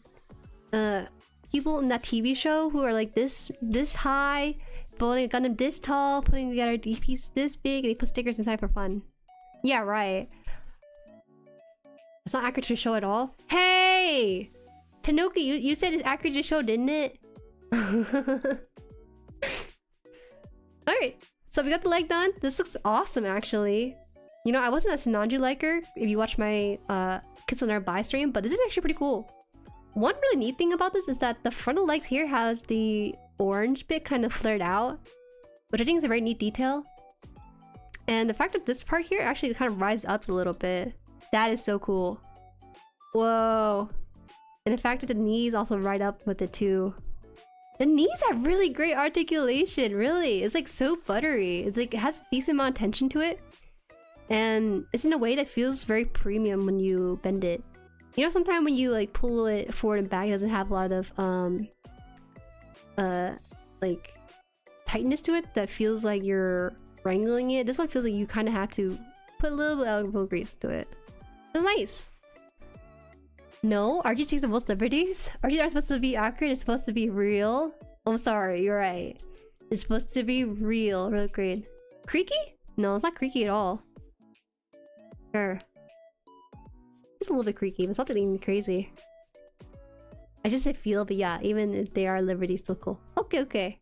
people in that TV show who are like this high, building a Gundam this tall, putting together these pieces this big, and they put stickers inside for fun. Yeah, right. It's not accurate to the show at all. Hey! Tanuki, you said it's accurate to the show, didn't it? Alright, so we got the leg done. This looks awesome, actually. You know, I wasn't a Sinanju liker if you watch my Kids on Our Buy stream, but this is actually pretty cool. One really neat thing about this is that the frontal legs here has the orange bit kind of flared out, which I think is a very neat detail. And the fact that this part here actually kind of rises up a little bit. That is so cool. Whoa. And the fact that the knees also ride up with it too. The knees have really great articulation, really. It's like so buttery. It's like it has a decent amount of tension to it. And it's in a way that feels very premium when you bend it. You know, sometimes when you like pull it forward and back, it doesn't have a lot of like tightness to it that feels like you're wrangling it. This one feels like you kind of have to put a little bit of elbow grease to it. It's nice. No, RG takes the most liberties. RG aren't supposed to be accurate, it's supposed to be real. Oh, I'm sorry, you're right. It's supposed to be real, real great. Creaky? No, it's not creaky at all. Sure. Just a little bit creaky, but it's not anything crazy. I just say feel, but yeah, even if they are liberties, still cool. Okay, okay.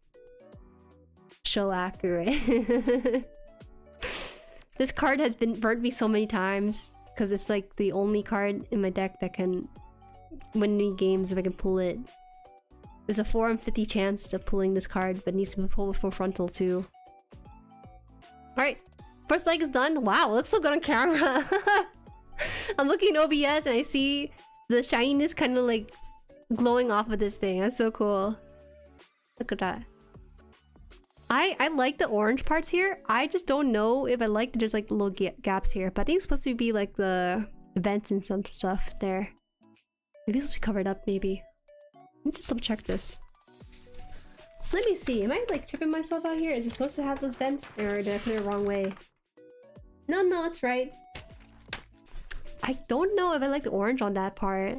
Show accurate. This card has been burnt me so many times because it's like the only card in my deck that can win me games if I can pull it. There's a 4 in 50 chance of pulling this card, but it needs to be pulled before frontal too. Alright, first leg is done. Wow, it looks so good on camera. I'm looking at OBS and I see the shininess kind of like glowing off of this thing. That's so cool. Look at that. I like the orange parts here. I just don't know if I like that there's like little gaps here. But I think it's supposed to be like the vents and some stuff there. Maybe it's supposed to be covered up, maybe. Let me just double check this. Let me see. Am I like tripping myself out here? Is it supposed to have those vents? Or did I put it the wrong way? No, no, it's right. I don't know if I like the orange on that part.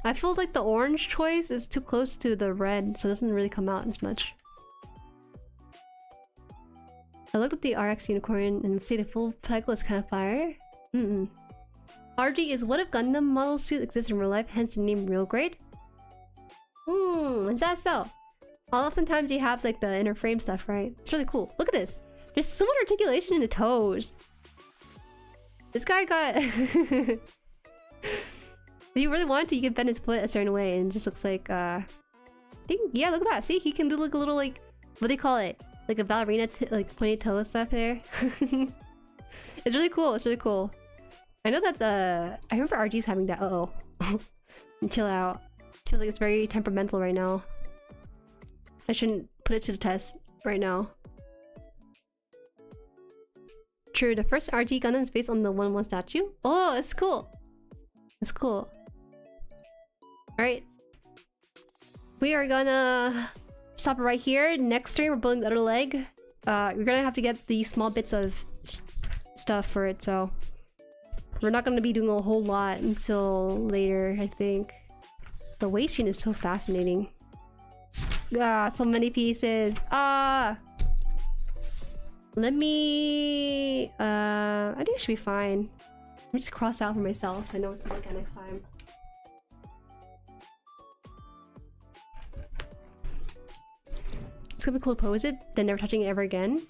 I feel like the orange choice is too close to the red, so it doesn't really come out as much. I looked at the RX unicorn and see the full cycle is kind of fire. RG is what if Gundam model suit exists in real life, hence the name real grade? Is that so? Oftentimes you have like the inner frame stuff, right? It's really cool. Look at this. There's so much articulation in the toes. This guy got... If you really wanted to, you could bend his foot a certain way and it just looks like I think, yeah, look at that. See, he can do like a little like, what do you call it? Like a ballerina like pointed toe stuff there. It's really cool. It's really cool. I know that I remember RG's having that. Uh-oh. Chill out. Feels like it's very temperamental right now. I shouldn't put it to the test right now. True, the first RG Gundam is based on the 1-1 statue. Oh, it's cool. It's cool. Alright. We are gonna stop it right here. Next stream, we're building the other leg. We're gonna have to get the small bits of stuff for it, so we're not gonna be doing a whole lot until later, I think. The weight sheet is so fascinating. Ah, so many pieces. Ah! Let me... I think it should be fine. Let me just cross out for myself so I know what to look at next time. It's gonna be cool to pose it, then never touching it ever again.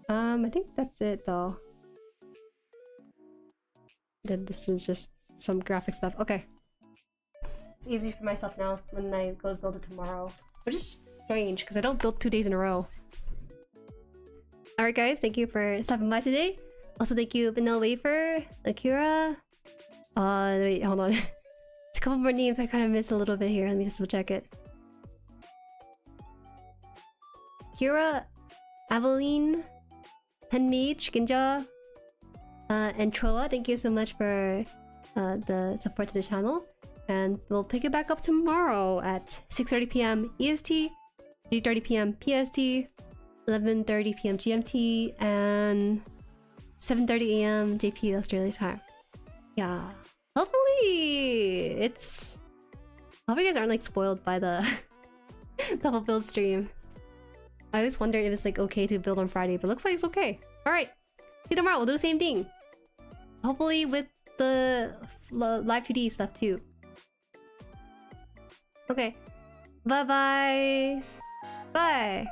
I think that's it though. Then this is just some graphic stuff. Okay. It's easy for myself now when I go build it tomorrow. Which is strange because I don't build 2 days in a row. Alright guys, thank you for stopping by today. Also thank you Vanilla Wafer, Akira. Wait, hold on. There's a couple more names I kind of missed a little bit here. Let me just double check it. Kira, Aveline, Penmage, Ginja, and Troa, thank you so much for the support to the channel. And we'll pick it back up tomorrow at 6:30 PM EST, 3:30 PM PST, 11:30 PM GMT, and 7:30 AM JP Australia time. Yeah. Hopefully it's... I hope you guys aren't like spoiled by the double build stream. I always wondered if it's like okay to build on Friday, but looks like it's okay. Alright. See you tomorrow, we'll do the same thing. Hopefully with the live 2D stuff too. Okay. Bye-bye. Bye.